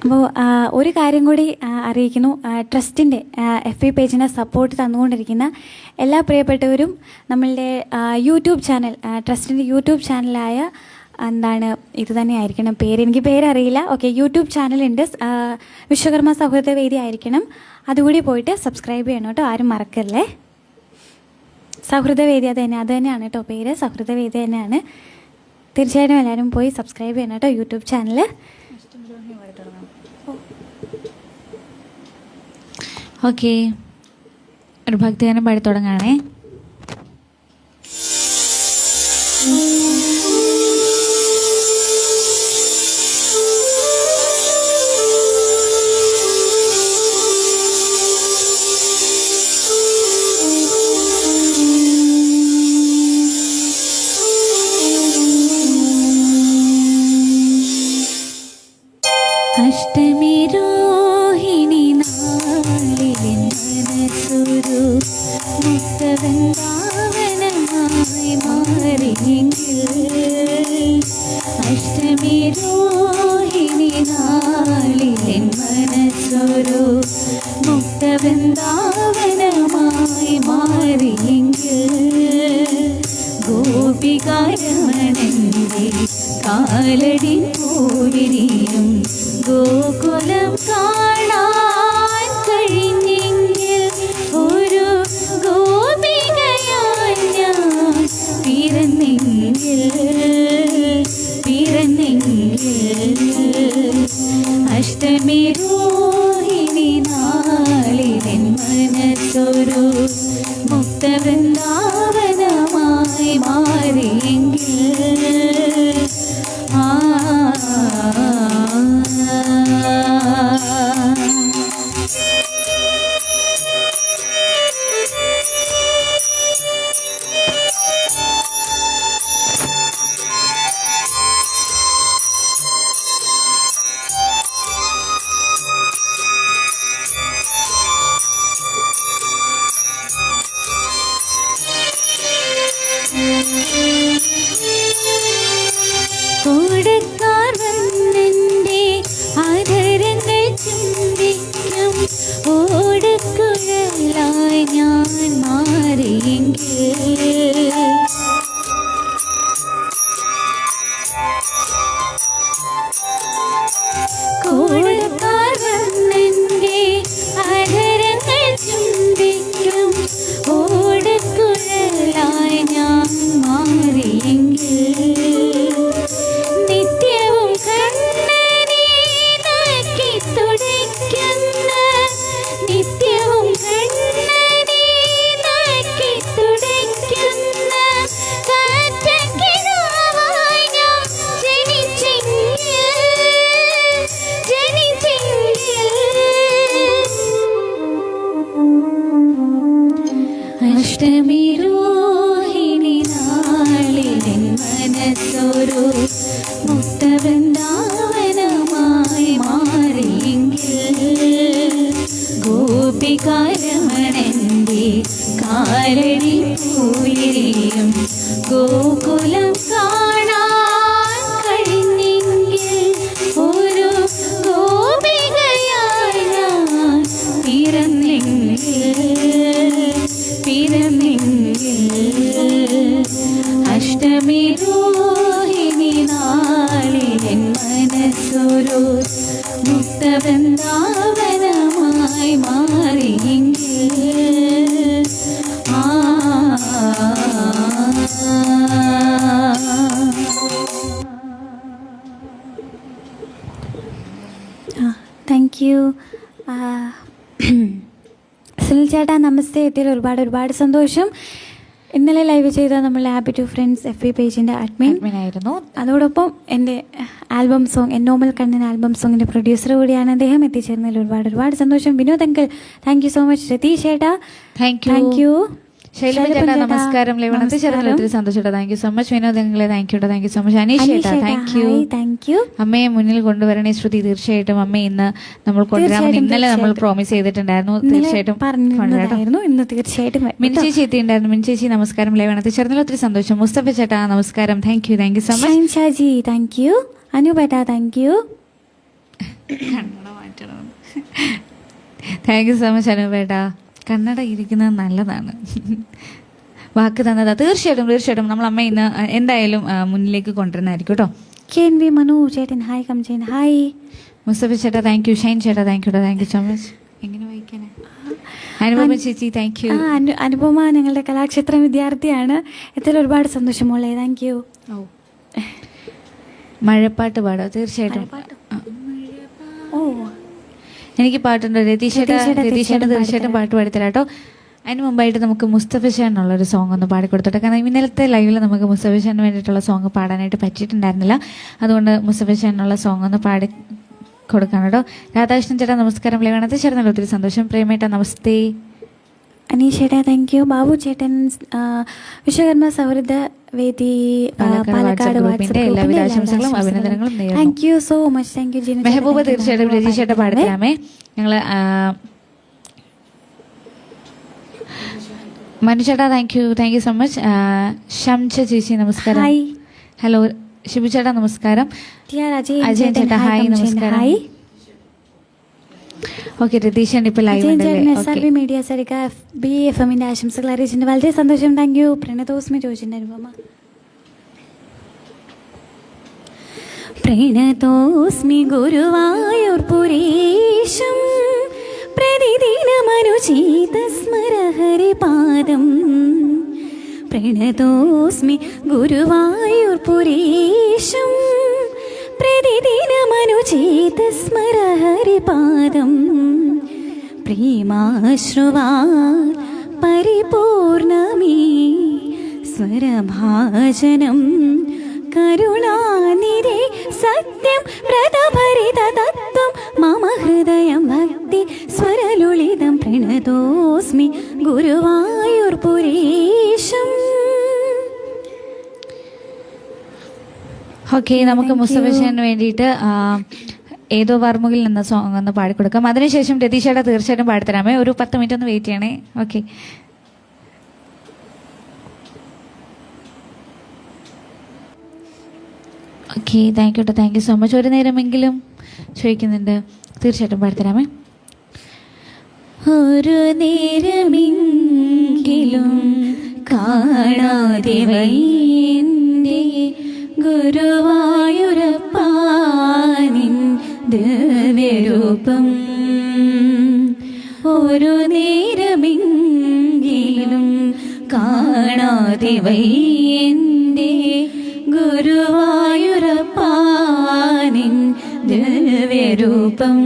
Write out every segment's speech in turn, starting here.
അപ്പോൾ ഒരു കാര്യം കൂടി അറിയിക്കുന്നു. ട്രസ്റ്റിൻ്റെ FB പേജിനെ സപ്പോർട്ട് തന്നുകൊണ്ടിരിക്കുന്ന എല്ലാ പ്രിയപ്പെട്ടവരും നമ്മളുടെ യൂട്യൂബ് ചാനൽ, ട്രസ്റ്റിൻ്റെ യൂട്യൂബ് ചാനലായ ഇത് തന്നെയായിരിക്കണം പേര്, എനിക്ക് പേരറിയില്ല. ഓക്കെ, യൂട്യൂബ് ചാനലുണ്ട്, വിശ്വകർമ്മ സൗഹൃദ വേദി ആയിരിക്കണം. അതുകൂടി പോയിട്ട് സബ്സ്ക്രൈബ് ചെയ്യണം കേട്ടോ, ആരും മറക്കല്ലേ. സൗഹൃദവേദി അത് തന്നെയാണ് കേട്ടോ പേര്, സൗഹൃദവേദി തന്നെയാണ്. തീർച്ചയായിട്ടും എല്ലാവരും പോയി സബ്സ്ക്രൈബ് ചെയ്യണം കേട്ടോ യൂട്യൂബ് ചാനൽ. ഓക്കെ, ഒരു ഭക്തിഗാനം പാടി തുടങ്ങാണേ. അഷ്ടമി രോഹിണി നാളിലെൻ മനസ്സൊരു മുക്തവൃന്ദാവനമായി മാറിയെങ്കിൽ, അഷ്ടമി രോഹിണി നാളിലെൻ മനസ്സൊരു മുക്തവൃന്ദാവനമായി മാറിയെങ്കിൽ, ഗോപികാരമണന്റെ കാലടി പൂവിരിയും ഗോകുലം കാണാൻ കഴിഞ്ഞെങ്കിൽ, ഒരു ഗോപികയായി ഞാൻ പിറന്നെങ്കിൽ, അഷ്ടമി രോഹിണി നാളിലെൻ മനസ്സൊരു മുക്തവൃന്ദാവനമായി മാറിയെങ്കിൽ, കൂടക്കാർ വന്നെൻ്റെ ആദരങ്ങൾ ചുംബിക്കും ഓടക്കുഴലായി ഞാൻ മാറിയെങ്കിൽ, കൂടക്കാർ വന്നെൻ്റെ ആദരങ്ങൾ ചുംബിക്കും ഓടക്കുഴലായി ഞാൻ മാറിയെങ്കിൽ, നിത്യവും കണ്ണനെ നോക്കി തുടിക്കുന്ന, നിത്യവും കണ്ണനെ നോക്കി തുടിക്കുന്ന കാറ്റക്കിനാവായി ഞാൻ ജനിച്ചെങ്കിൽ, അഷ്ടമി രോഹിണി നാളിലെൻ മനസ്സൊരു മുക്തവൃന്ദാവനമായി മാറിയെങ്കിൽ, ഗോപികാരമണന്റെ കാലടി പൂവിരിയും ഗോകുലം കാണാൻ കഴിഞ്ഞെങ്കിൽ, ഒരു ഗോപികയായി ഞാൻ പിറന്നെങ്കിൽ, അഷ്ടമി രോഹിണി നാളിലെൻ മനസ്സൊരു മുക്തവൃന്ദാവനമായി മാറിയെങ്കിൽ, താങ്ക് യു. സുനിൽ ചേട്ടാ നമസ്തേ, എത്തിയതിൽ ഒരുപാട് സന്തോഷം. ഇന്നലെ ലൈവ് ചെയ്ത നമ്മളുടെ ഹാപ്പി ടു ഫ്രണ്ട്സ് FB പേജിൻ്റെ അഡ്മിൻ ആയിരുന്നു. അതോടൊപ്പം എൻ്റെ ആൽബം സോങ് എന്നോമൽ കണ്ണൻ ആൽബം സോങ്ങിൻ്റെ പ്രൊഡ്യൂസർ കൂടിയാണ് അദ്ദേഹം. എത്തിച്ചേർന്നതിൽ ഒരുപാട് സന്തോഷം. Vinod uncle thank you so much. Ratheesh ചേട്ടാ താങ്ക് യു. ശൈലജ ചേട്ടാ നമസ്കാരം. ലൈവണത്തെ ചേർന്നതിൽ ഒത്തിരി സന്തോഷം. Thank you so much. വിനോദങ്ങളെ thank you so much. Aneesh ചേട്ടാ താങ്ക് യു. അമ്മയെ മുന്നിൽ കൊണ്ടുവരണേ ശ്രുതി. തീർച്ചയായിട്ടും അമ്മ ഇന്ന് നമ്മൾ കൊണ്ടുവരാമെന്ന് ഇന്നലെ നമ്മൾ പ്രോമിസ് ചെയ്തിട്ടുണ്ടായിരുന്നു. തീർച്ചയായിട്ടും മിനി ചേച്ചി എത്തിയിട്ടുണ്ടായിരുന്നു. മിനി ചേച്ചി നമസ്കാരം. ലൈവണത്തെ ചേർന്നതിൽ ഒത്തിരി സന്തോഷം. മുസ്തഫ ചേട്ടാ നമസ്കാരം. Thank you so much. Thank you. അനുപേട്ട thank you. Thank you so much അനുപേട്ട. കന്നഡ ഇരിക്കുന്നത് നല്ലതാണ്. വാക്ക് തന്നതാ. തീർച്ചയായിട്ടും നമ്മൾ അമ്മ ഇന്ന് എന്തായാലും മുന്നിലേക്ക് കൊണ്ടുവരുന്നതായിരിക്കും കേട്ടോ. KNV മനു ചേട്ടൻ ഹായ് കംചേൻ ഹായ്. മുസ്തഫ ചേട്ടാ താങ്ക് യു. ഷൈൻ ചേട്ടാ താങ്ക് യു സോ മച്ച്. എങ്ങനെ വായിക്കാനാ? അനുപമ ചേച്ചി താങ്ക് യു. അനുപമ ഞങ്ങളുടെ കലാക്ഷേത്ര വിദ്യാർത്ഥിയാണ്. എത്ര ഒരുപാട് സന്തോഷം മോളെ. Thank you. മഴപ്പാട്ട് പാടാം. തീർച്ചയായിട്ടും. ഓ എനിക്ക് പാട്ടുണ്ട്. രതീഷേട്ടാ തീർച്ചയായിട്ടും പാട്ട് പാടിത്തരാം കേട്ടോ. അതിന് മുമ്പായിട്ട് നമുക്ക് മുസ്തഫ ഷാനുള്ളൊരു സോങ് ഒന്ന് പാടിക്കൊടുത്തോട്ടെ. കാരണം ഇന്നലത്തെ ലൈവിൽ നമുക്ക് മുസ്തഫ ഷാന് വേണ്ടിയിട്ടുള്ള സോങ് പാടാനായിട്ട് പറ്റിയിട്ടുണ്ടായിരുന്നില്ല. അതുകൊണ്ട് മുസ്തഫ ഷാനുള്ള സോങ് ഒന്ന് പാടി കൊടുക്കാം കേട്ടോ. രാധാകൃഷ്ണൻ ചേട്ടാ നമസ്കാരം. ലൈവണത്തെ ചേർന്നാൽ ഒത്തിരി സന്തോഷം. പ്രേമേട്ട നമസ്തേ. അനീഷ് ചേട്ടാ താങ്ക് യു. ബാബു ചേട്ടൻ വിശ്വകർമ്മ സൗഹൃദ വേദി പാലക്കാട് എല്ലാവിധ ആശംസകളും അഭിനന്ദനങ്ങളും thank you so much. Thank you Jinu. Mehbooba തീർച്ചയായിട്ടും രജീഷേട്ട പാടിത്തരാമേ. ഞങ്ങള് മനുചേട്ടാ thank you so much. Shamja ചേച്ചി നമസ്കാരം. ഹലോ ഷിബു ചേട്ടാ നമസ്കാരം. അജയൻ ചേട്ടാ ഹായ് നമസ്കാരം. ഓക്കെ രതീഷൻ ഇപ്പൊ ലൈവ് ഉണ്ടല്ലേ. മീഡിയ സരിക BFMന്റെ ആശംസകൾ അറിയിച്ചിട്ടുണ്ട്. വളരെ സന്തോഷം. Thank U. പ്രണതോസ്മി ചോദിച്ചിട്ടുണ്ടായിരുന്നു. പ്രണതോസ്മി ഗുരുവായൂർ പുരീശം പ്രതിദിനമനുചീത സ്മരഹരിപാദം. പ്രണതോസ്മി ഗുരുവായൂർ പുരീശം പ്രതിദിനമനുചീത സ്മരഹരിപാദം. പ്രേമാശ്രുവാ പരിപൂർണമീ സ്വരഭാജനം കരുണാനിധേ സത്യം വ്രതഭരിത തത്വം മമ ഹൃദയം ഭക്തി സ്വരലുളിതം. പ്രണതോസ്മി ഗുരുവായൂർ പുരീശം. ഓക്കെ നമുക്ക് മുസ്തഫ ഷാന് വേണ്ടിയിട്ട് ഏതോ വർമുകിൽ എന്ന സോങ് ഒന്ന് പാടിക്കൊടുക്കാം. അതിനുശേഷം രതീഷേട്ട തീർച്ചയായിട്ടും പാടിത്തരാമേ. ഒരു 10 മിനിറ്റ് ഒന്ന് വെയിറ്റ് ചെയ്യണേ. Okay thank you so much. ഒരു നേരമെങ്കിലും ചോദിക്കുന്നുണ്ട്. തീർച്ചയായിട്ടും പാടിത്തരാമേ. ഒരു നേരമെങ്കിലും കാണാതെ വൈന്റെ ഗുരുവായൂരപ്പാ നിൻ ദിവ്യരൂപം. ഒരു നേരമെങ്കിലും കാണാതെ വൈന്റെ ഗുരുവായൂരപ്പാ നിൻ ദിവ്യരൂപം.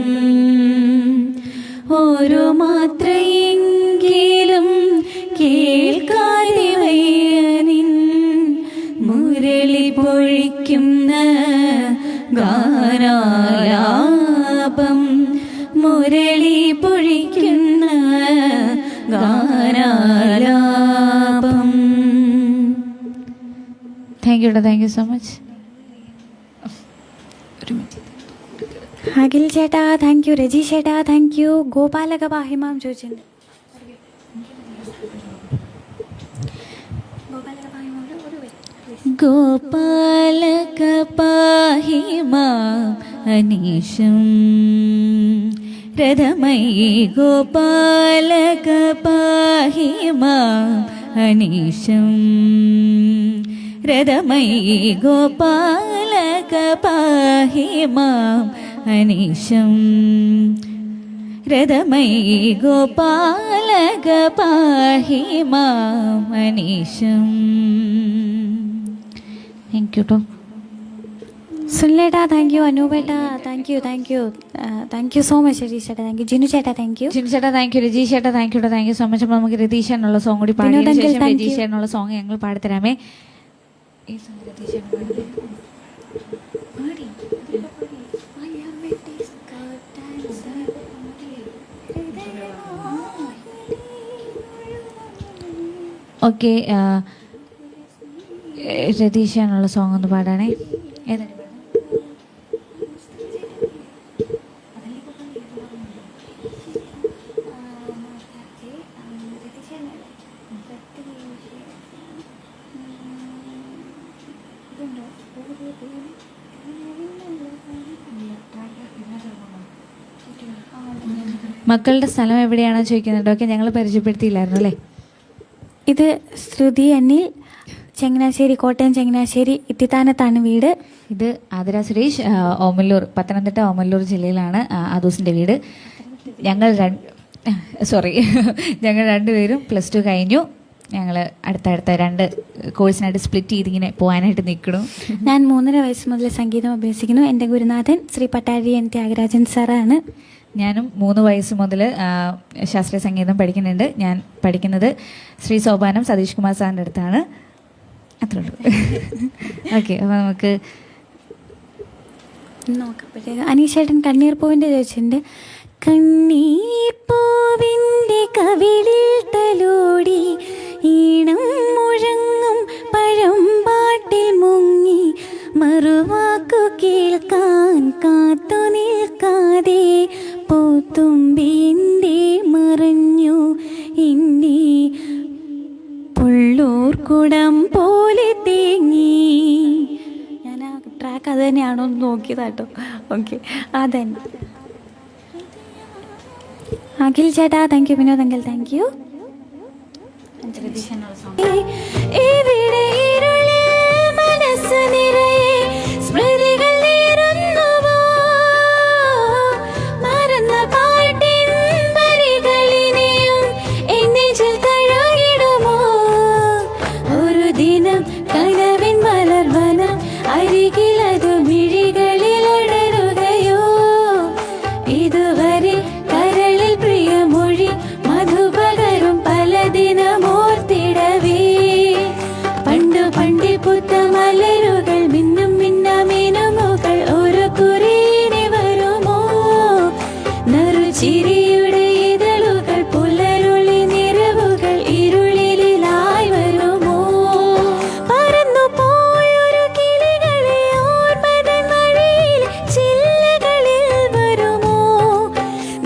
ഒരു മാത്രയെങ്കിലും കേൾക്കാതെ വയ്യനിൻ മുരളി പൊഴിക്കുന്ന ഗാനാലാപം. മുരളി പൊഴിക്കുന്ന ഗാനാലാപം. Thank you so much. Akhil ചേട്ടാ താങ്ക് യു. രജി ചേട്ടാ താങ്ക് യു. ഗോപാലക പാഹിമാം ചോദിച്ചിട്ടുണ്ട്. ഗോപാലക പാഹിമാം അനീശം രഥമയി. ഗോപാലക പാഹിമാം അനീശം രഥമയി. ഗോപാലക പാഹിമാം അനീശം രഥമയി. ഗോപാലക പാഹിമാം അനീശം. താങ്ക് യു കേട്ടോ. സുനിലേട്ടാ താങ്ക് യു. അനൂപേട്ടാ thank you so much. Rajeesh ചേട്ടാ താങ്ക് യു. ജിനു ചേട്ടാ thank you. Thank you. Rajeesh ചേട്ടാ താങ്ക് യു സോ മച്ച്. അപ്പോൾ നമുക്ക് രതീഷനുള്ള സോങ് കൂടി പാടിയതിനു ശേഷം രജീഷനുള്ള സോങ് ഞങ്ങൾ പാടിത്തരാമേ. ഈ സോങ് രതീഷ് ഓക്കെ, രതീഷാനുള്ള സോങ് ഒന്ന് പാടാണേ. ഏതാണ്? മക്കളുടെ സ്ഥലം എവിടെയാണോ ചോദിക്കുന്നുണ്ട്. ഓക്കെ, ഞങ്ങൾ പരിചയപ്പെടുത്തിയില്ലായിരുന്നു അല്ലേ? ഇത് ശ്രുതി അനിൽ, ചങ്ങനാശ്ശേരി, കോട്ടയം ചങ്ങനാശ്ശേരി ഇത്തിത്താനത്താണ് വീട്. ഇത് ആതിര സുരേഷ്, ഓമല്ലൂർ, പത്തനംതിട്ട ഓമല്ലൂർ ജില്ലയിലാണ് ആദൂസിൻ്റെ വീട്. ഞങ്ങൾ ഞങ്ങൾ രണ്ടുപേരും +2 കഴിഞ്ഞു. ഞങ്ങൾ അടുത്തടുത്ത 2 കോഴ്സിനായിട്ട് സ്പ്ലിറ്റ് ചെയ്തിങ്ങനെ പോകാനായിട്ട് നിൽക്കണം. ഞാൻ 3.5 വയസ്സ് മുതൽ സംഗീതം അഭ്യസിക്കുന്നു. എൻ്റെ ഗുരുനാഥൻ ശ്രീ പട്ടാഴി എൻ ത്യാഗരാജൻ സാറാണ്. ഞാനും 3 വയസ്സ് മുതൽ ശാസ്ത്രീയ സംഗീതം പഠിക്കുന്നുണ്ട്. ഞാൻ പഠിക്കുന്നത് ശ്രീ സോപാനം സതീഷ് കുമാർ സാറിൻ്റെ അടുത്താണ്. അത്രേ ഉള്ളൂ. ഓക്കെ, അപ്പോൾ നമുക്ക് നോക്കപ്പോഴത്തേക്ക് അനീഷേട്ടൻ കണ്ണീർ പൂവിൻ്റെ ചോദിച്ചിട്ടുണ്ട്. കണ്ണീർ പൂവിൻ്റെ കവിളിൽ തലോടി ഈണം മുഴങ്ങും പഴമ്പാട്ടിൽ മുങ്ങി മറുവാക്കു കേൾക്കാൻ കാത്തു നിൽക്കാതെ പൂത്തുമ്പിൻ്റെ മറഞ്ഞു എൻ്റെ പുള്ളൂർ കുടം പോലെ തേങ്ങി. ഞാൻ ആ ട്രാക്ക് അത് തന്നെയാണോ എന്ന് നോക്കിയതാട്ടോ. ഓക്കെ, അതന്നെ. അഖിൽ ചേട്ടാ thank you. Vinod uncle thank U. എവിടെ ഇരുളിൽ മനസ്സ് നിറയെ സ്മൃതികൾ നേരുന്നുവോ, മറന്ന പാട്ടിൻ വരികളിനെയും എന്നെഞ്ചിൽ തഴുകിടുമോ, ഒരു ദിനം കനവിൻ മലർവനം അരികിലതു മിഴികളിൽ ഉണരുകയോ, ഇതുവരെ കരളിൽ പ്രിയമൊഴി മധുപകരും പല ദിനമോർത്തിടവേ, പണ്ടു പണ്ടി പുത്ത മലരുകൾ മിന്നും മിന്നമിനുമുകൾ ഒരു കുറിയിനി വരുമോ, നറുചിരിയുടെ ഇതളുകൾ പുലരുളി നിറവുകൾ ഇരുളിലായി വരുമോ, പറന്നു പോയൊരു കിളികളെ ഓർമ്മതൻ വഴിയിൽ ചില്ലകളിൽ വരുമോ,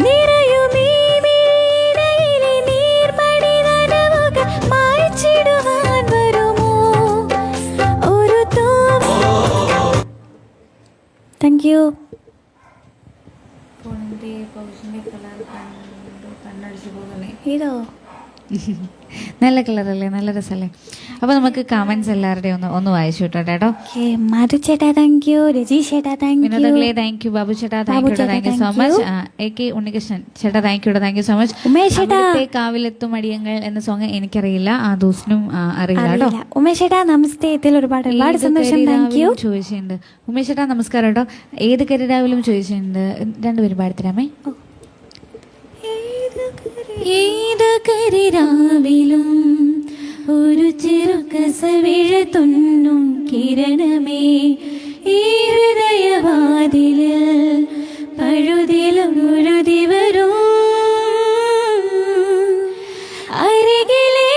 നിറയുമീ വീണയിലെ നീർമണി നനവുകൾ മായ്ച്ചിടുവാൻ വരുമോ, ഒരു താങ്ക് യു. ഇതോ നല്ല കളറല്ലേ, നല്ല രസമല്ലേ? അപ്പോൾ നമുക്ക് കമൻസ് എല്ലാവരുടെയും ഒന്ന് വായിച്ചു വിട്ടോട്ടെ കേട്ടോ. ഓക്കെ, മധു ചേട്ടാ താങ്ക് യു. രജീഷ് ചേട്ടാ താങ്ക് യു. വിനോദങ്ങളെ താങ്ക് യു. ബാബു ചേട്ടാ thank you, thank you so much. AK Unnikrishnan ചേട്ടാ thank you, thank you so much. Umesh ചേട്ടാ കാവിലെത്തും അടിയങ്ങൾ എന്ന സോങ് എനിക്കറിയില്ല, ആ ദൂസിനും അറിയില്ല കേട്ടോ. ഉമേഷ് ചേട്ടാ നമസ്തേ. ഇതിൽ ഒരുപാട് സന്തോഷം. Thank U. ചോദിച്ചിട്ടുണ്ട് ഉമേഷ് ചേട്ടാ, നമസ്കാരം കേട്ടോ. ഏത് കരിരാവിലും ചോദിച്ചിട്ടുണ്ട്. രണ്ടുപേരും പാടിത്തരാമേ. ഏത് കരിരാവിലും ഒരു ചെറുകസവിഴ തുന്നും കിരണമേ, ഈ ഹൃദയവാതിലിൽ പഴുതിലും ഉഴുതി വരും അരികിലെ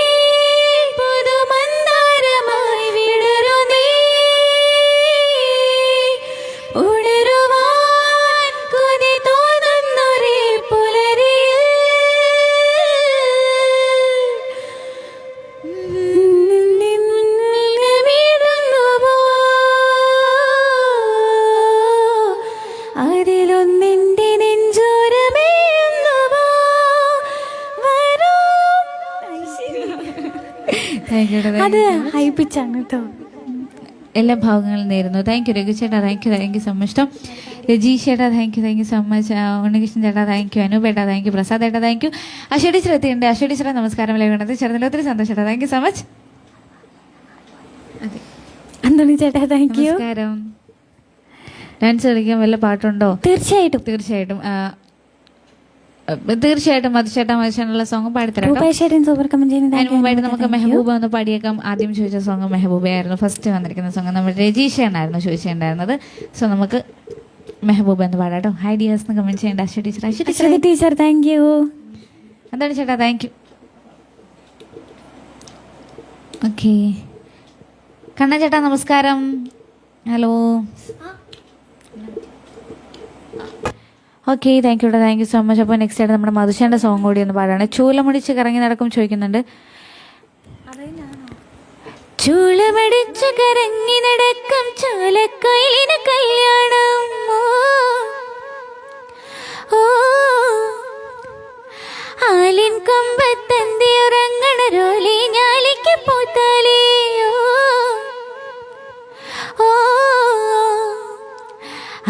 പുതുമന്ദാരമായി വിടരു നീ, ഉണരുവാൻ കൊതി തോന്നുന്നൊരേ പുലരിയിൽ അതിലൊന്നിന്റെ നെഞ്ചോരമേയുന്നുവോ അത് ഹൈപ്പിച്ചാണ് കേട്ടോ. എല്ലാ ഭാഗങ്ങളും നേരുന്നു. താങ്ക് യു രഘു ചേട്ടാ, thank you so much. Rajeesh ചേട്ടാ thank you so much. Unnikrishnan ചേട്ടാ താങ്ക് യു. അനൂപ് ചേട്ടാ താങ്ക് യു. പ്രസാദ് ചേട്ടാ താങ്ക് യു. അശ്വതി ചേർത്തിയുണ്ട്. അശ്വതി ചേട്ടാ നമസ്കാരം. വേണ്ടത് ചേർന്നതിൽ ഒത്തിരി സന്തോഷം ചേട്ടാ, thank you so much. Antony ചേട്ടാ താങ്ക് യു. നമസ്കാരം. ഡാൻസ് കളിക്കാൻ വല്ല പാട്ടുണ്ടോ? തീർച്ചയായിട്ടും മധുചേട്ടനുള്ള സോങ് പാടിത്തരാം. അതിന് മുമ്പായിട്ട് നമുക്ക് മെഹബൂബ ഒന്ന് പാടിയേക്കാം. ആദ്യം ചോദിച്ച സോങ് മെഹബൂബയായിരുന്നു. ഫസ്റ്റ് വന്നിരിക്കുന്ന സോങ് നമ്മൾ രജീഷനായിരുന്നു ചോദിച്ചിട്ടുണ്ടായിരുന്നത്. സോ നമുക്ക് മെഹബൂബ എന്ന് പാടാട്ടോ. ഹൈ ഡിയേഴ്സ് എന്ന് കമന്റ് ചെയ്യേണ്ട. Aswathi teacher thank you. എന്താണ് ചേട്ടാ താങ്ക് യു. ഓക്കെ, കണ്ണൻ ചേട്ടാ നമസ്കാരം. Hello. Okay, thank you so much. അപ്പോൾ നെക്സ്റ്റ് ആയിട്ട് നമ്മുടെ മധുശേൻ്റെ സോങ് കൂടി ഒന്ന് പാടാണ്. ചൂലമുടിച്ച് കറങ്ങി നടക്കും ചോദിക്കുന്നുണ്ട്. ചൂളമടിച്ചു കറങ്ങി നടക്കും ചോലക്കൊയിലിന് കല്യാണം. ഓ ആലിൻ കൊമ്പത്തന്തി ഉറങ്ങണ രോലി ഞാലിക്ക് പൂത്താലേ. ഓ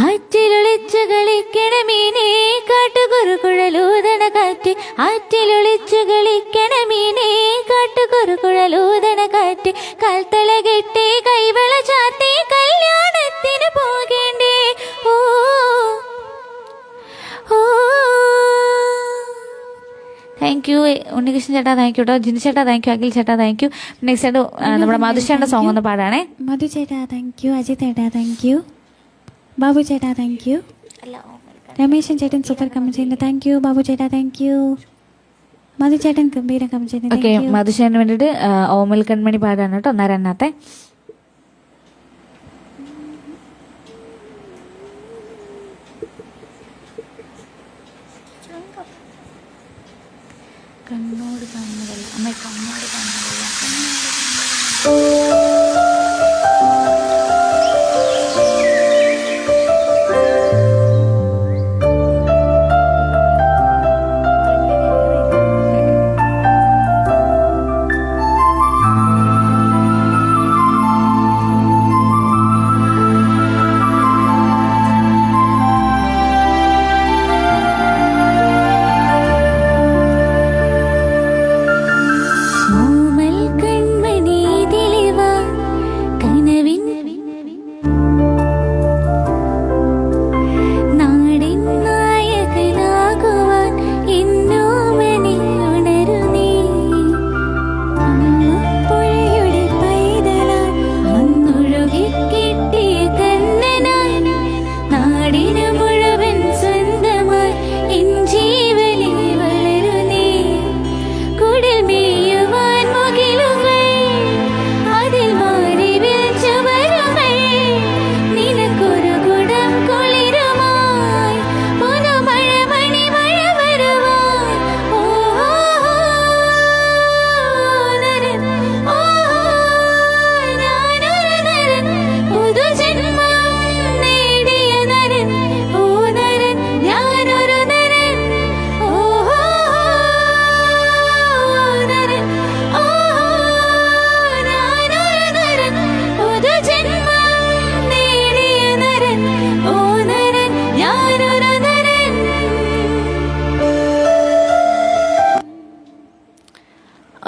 ആറ്റിലൊളിച്ചു കളിക്കണ മീനെ കാട്ടുകുറുകുഴലൂതണ കാറ്റ്. ആറ്റിലൊളിച്ചു കളിക്കണ മീനെ കാട്ടുകുറുകുഴലൂതണ കാറ്റ്. കാൽത്തള കെട്ടി കൈവള ചാത്തി കല്യാണത്തിന് പോകേണ്ടേ. ഓ ഓ താങ്ക് യു ഉണ്ണികൃഷ്ണൻ ചേട്ടാ, താങ്ക് യു കേട്ടോ. ജിനി ചേട്ടാ താങ്ക് യു. അഖിൽ ചേട്ടാ താങ്ക് യു. നെക്സ്റ്റ് ആയിട്ട് നമ്മുടെ മധുശേൻ്റെ സോങ് ഒന്ന് പാടാണേ. മധു ചേട്ടാ താങ്ക് യു. അജിത് ചേട്ടാ താങ്ക് യു. ബാബു ചേട്ടാ താങ്ക് യു. രമേശൻ ചേട്ടൻ സൂപ്പർ കമന്റ് ചെയ്യുന്നു. താങ്ക് യു ബാബു ചേട്ടാ, താങ്ക് യു. മധു ചേട്ടൻ ഗംഭീരം കമന്റ് ചെയ്യുന്നു. ഓക്കെ, മധുശേന് വേണ്ടിയിട്ട് ഓമൽ കൺമണി പാടാണ് കേട്ടോ. ഒന്നരണ്ണാത്തെ കണ്ണോട് കാണുന്നതല്ല അമ്മ, കണ്ണോട് കാണുന്നതല്ല.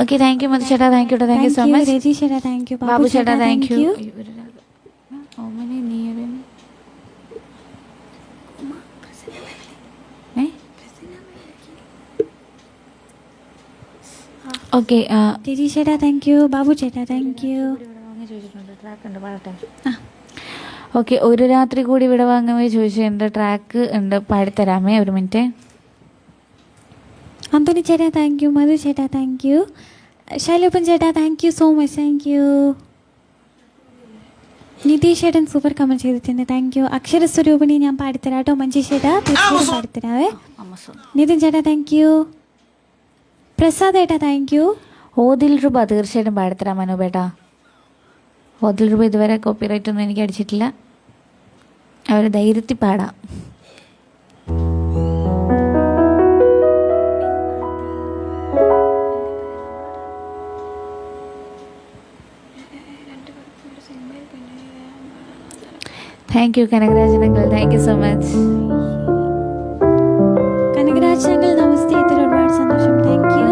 ഓക്കെ, താങ്ക് യു മധു ചേട്ടാ, താങ്ക് യു കേട്ടോ. Thank you so much. Reji ചേട്ടാ താങ്ക് യു. ബാബു ചേട്ടാ താങ്ക് യു. ഓക്കെ, രജി ചേട്ടാ താങ്ക് യു. ബാബു ചേട്ടാ താങ്ക് യു. ഓക്കെ, ഒരു രാത്രി കൂടി ഇവിടെ വാങ്ങുമോ ചോദിച്ചിട്ടുണ്ട്. ട്രാക്ക് ഉണ്ട്, പാടിത്തരാമേ. ഒരു മിനിറ്റ്. അന്തോണി ചേട്ടാ താങ്ക് യു. മധു ചേട്ടാ താങ്ക് യു. ശൈലപ്പൻ ചേട്ടാ thank you so much. Thank you. Nitheesh ചേട്ടൻ സൂപ്പർ കമന്റ് ചെയ്തിട്ടുണ്ട്. Thank you. അക്ഷരസ്വരൂപിണി ഞാൻ പാടിത്തരാം കേട്ടോ. മഞ്ജു ചേട്ടാ തീർച്ചയായും പാടിത്തരാവേ. നിതിൻ ചേട്ടാ താങ്ക് യു. പ്രസാദ് ഏട്ടാ താങ്ക് യു. ഓതിൽ രൂപ തീർച്ചയായിട്ടും പാടിത്തരാം മനോബേട്ടാ. ഓതിൽ രൂപ ഇതുവരെ കോപ്പിറൈറ്റ് ഒന്നും എനിക്ക് അടിച്ചിട്ടില്ല. അവർ ധൈര്യത്തിൽ പാടാം. താങ്ക് യു കനകരാജനങ്ങൾ, താങ്ക് യു സോ മച്ച്. കനകരാജനങ്ങൾ നമസ്തേ. ഇതിൽ ഒരുപാട് സന്തോഷം. Thank you.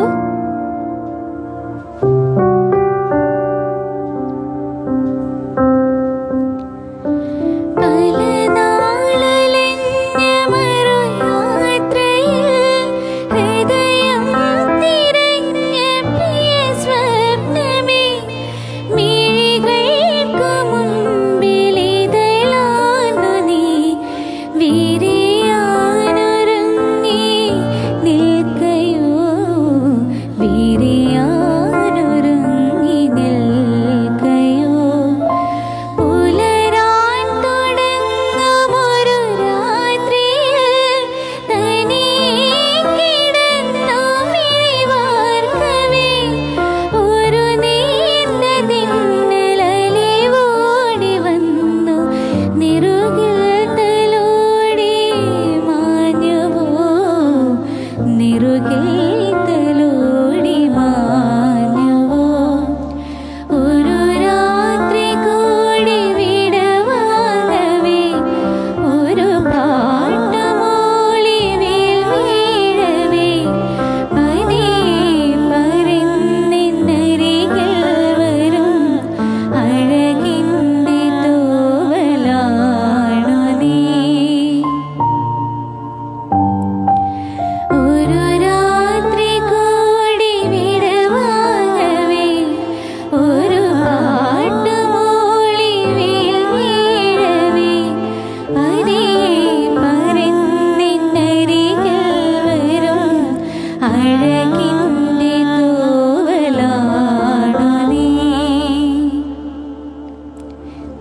വീരേ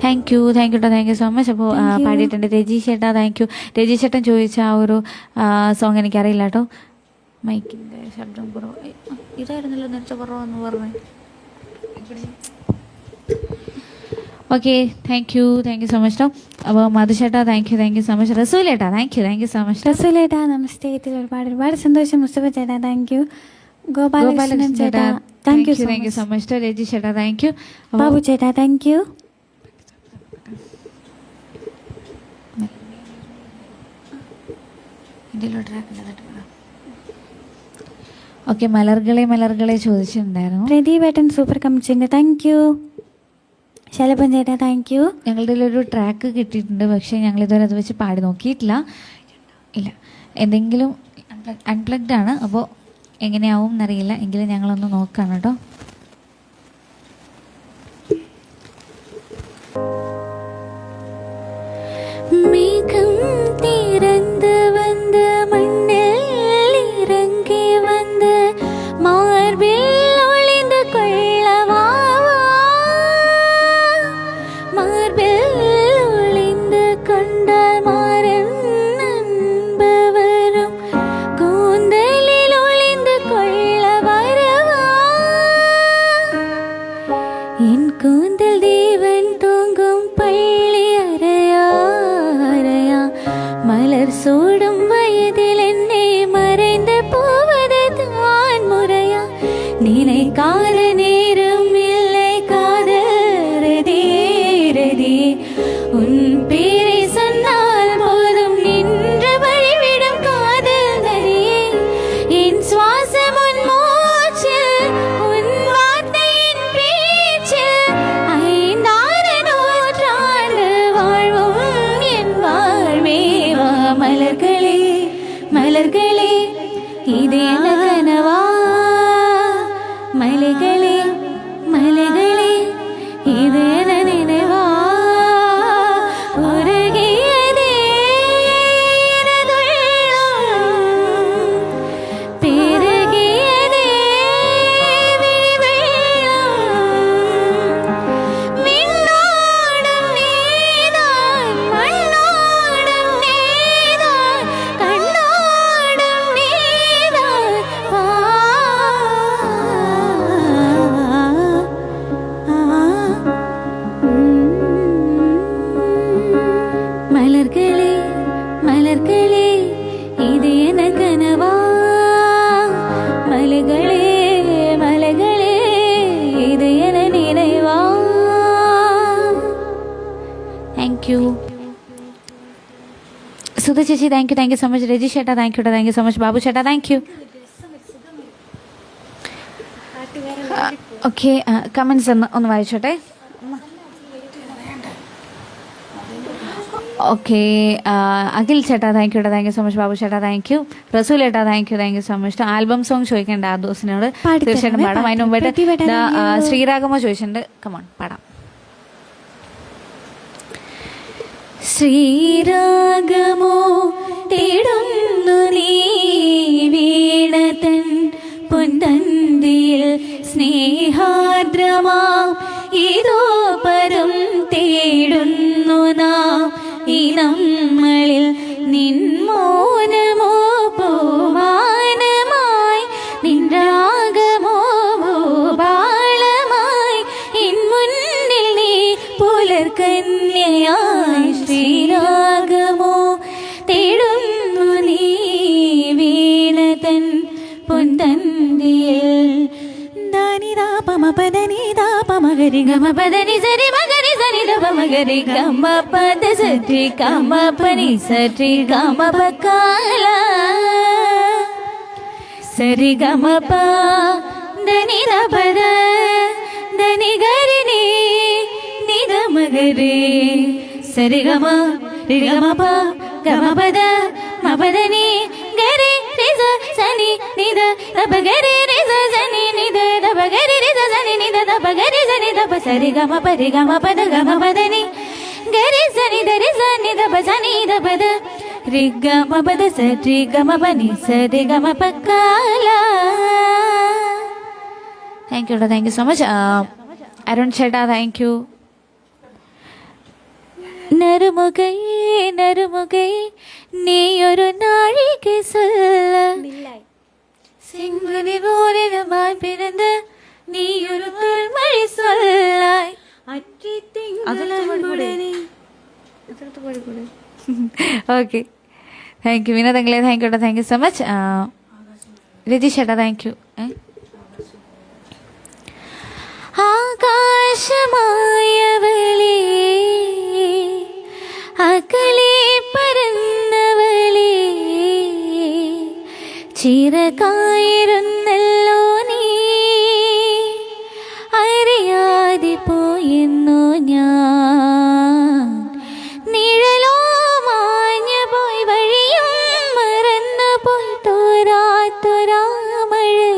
താങ്ക് യു കേട്ടോ, താങ്ക് യു സോ മച്ച്. അപ്പോൾ പാടിയിട്ടുണ്ട് രജീഷ് ചേട്ടാ, താങ്ക് യു. രജീഷ് ചേട്ടൻ ചോദിച്ച ആ ഒരു സോങ് എനിക്കറിയില്ല കേട്ടോ. മൈക്കിൻ്റെ ശബ്ദം കുറവ് ഇതായിരുന്നല്ലോ നേരത്തെ കുറവെന്ന് പറഞ്ഞു. Okay, thank you so much കേട്ടോ. അപ്പോൾ മധുചേട്ടാ താങ്ക് യു സോ മച്ച്. റസൂലേട്ടാ താങ്ക് യു സോ മച്ച്. റസൂലേട്ടാ നമസ്തേ, ഒരുപാട് സന്തോഷം. മുസ്തഫ ചേട്ടാ താങ്ക് യു. ഗോപാലകൃഷ്ണൻ ചേട്ടാ thank you so much. Rajeesh ചേട്ടാ താങ്ക് യു. ബാബു ചേട്ടാ താങ്ക് യു. ഓക്കെ, മലർകളെ ചോദിച്ചിട്ടുണ്ടായിരുന്നു. പ്രദീപേട്ടൻ സൂപ്പർ കമ്മിച്ചിട്ടുണ്ട്, താങ്ക് യു. ശലഭൻ ചേട്ടാ താങ്ക് യു. ഞങ്ങളുടെ ഒരു ട്രാക്ക് കിട്ടിയിട്ടുണ്ട്, പക്ഷേ ഞങ്ങളിതുവരെ അത് വെച്ച് പാടി നോക്കിയിട്ടില്ല. ഇല്ല, എന്തെങ്കിലും അൺപ്ലഗ്ഡ് ആണ്, അപ്പോൾ എങ്ങനെയാവും എന്നറിയില്ല. എങ്കിലും ഞങ്ങളൊന്ന് നോക്കാം കേട്ടോ. மேகம் திறந்து வந்த மண்ணில் இறங்கி வந்த மார்பில் ஒளிந்து கொள்ளவா, மார்பில் ஒளிந்து கொண்டால் மாறன் அன்பு வரும், கூந்தலில் ஒளிந்து கொள்ள வரவா, என் கூந்தல் தேவன் தூங்கும் பள்ளி அறையா, மலர் சூடும் வயதில் என்னை மறைந்து போவது தான் முறையா, நினைக்காத நேரம் இல்லை காதல் ரதி, உன் பேரை சொன்னால் போதும் நின்று வழிவிடும் காதல் நதியே, என் சுவாசம் உன் மூச்சில், உன் வார்த்தையின் பேச்சில், ஐந்தாறு நூற்றாண்டு வாழ்வும் என் வாழ்வே. மலர்களே இது என்ன கனவா, மலைகளே இது என்ன நினைவா, உருகியதே பெருகியதே வெள்ளம், மின்னோடும் நீதான் மண்ணோடும் நீதான் கண்ணோடும் நீதான் மலர்களே இது என்ன கனவா, மலைகளே இது என்ன நினைவா. താങ്ക് യു സുധ ചേച്ചി, thank you so much. Rajeesh ചേട്ടാ thank you so much. Babu ചേട്ടാ താങ്ക് യു. ഓക്കെ, കമൻസ് ഒന്ന് വായിച്ചോട്ടെ. ഓക്കെ, അഖിൽ ചേട്ടാ thank you so much. Babu ചേട്ടാ താങ്ക് യു. റസൂൽ ചേട്ടാ thank you so much. Album song ചോദിക്കേണ്ട ആ ദിവസത്തിനോട് തീർച്ചയായിട്ടും പാടാം. അതിന് മുമ്പായിട്ട് ശ്രീരാഗമോ ചോദിച്ചിട്ടുണ്ട്, കമോൺ പാടാം. ശ്രീരാഗമോ തേടുന്നു നീ വീണതൻ പൊന്തന്തിയിൽ സ്നേഹാർദ്രമാം ഇതോ പരം തേടുന്നു നാം ഈ നമ്മളിൽ നിൻ മൗനമോ പൂവാനമായി നിൻ രാഗമോ ഭൂപാളമായി ഇൻ മുന്നിൽ നീ പുലർകന്യയായി ശ്രീരാഗമോ തേടുന്നു നീ വീണതൻ പൊന്തന്തിയിൽ ദാനിദാ പമപദനിദാ പമഗരി ഗമപദനി സരി മഗരി സനിദ പമഗരി ഗമപദ സരി ഗമപനി സരി ഗമപകാല സരി ഗമപ ദനിദ പദ దని గరి ని నిద మగరి సరి గమ రి గమ ప గమ పద మ పద ని గరి రి స సని నిద దబ గరి రి స సని నిద దబ గరి రి స సని నిద దబ గరి సని దబ సరి గమ ప రి గమ పద గమ పద ని గరి సని దరి సని దబ సని దబ ద రి గమ పద సరి గమ పని సరి గమ పకాల. Thank you so much. Arun ചേട്ടാ താങ്ക് യു. നറുമുകൈ നറുമുകൈ നീയൊരു നാഴിക சொல்ல செங்குனி போலிடமாய் பிறந்த നീയൊരു തുൾമഴി சொல்லாய் ഓക്കെ താങ്ക് യു വിനോദങ്ങളെ. താങ്ക് യു കേട്ടോ. Thank you so much. Ratheesh ചേട്ടാ താങ്ക് യു. ആകാശമായവളേ അകലെ പരന്നവളേ ചിറകായിരുന്നല്ലോ നീ അറിയാതെ പോയെന്നു ഞാൻ നിഴലോ മാഞ്ഞു പോയി വഴിയും മറന്നു പോയി തോരാമഴയിൽ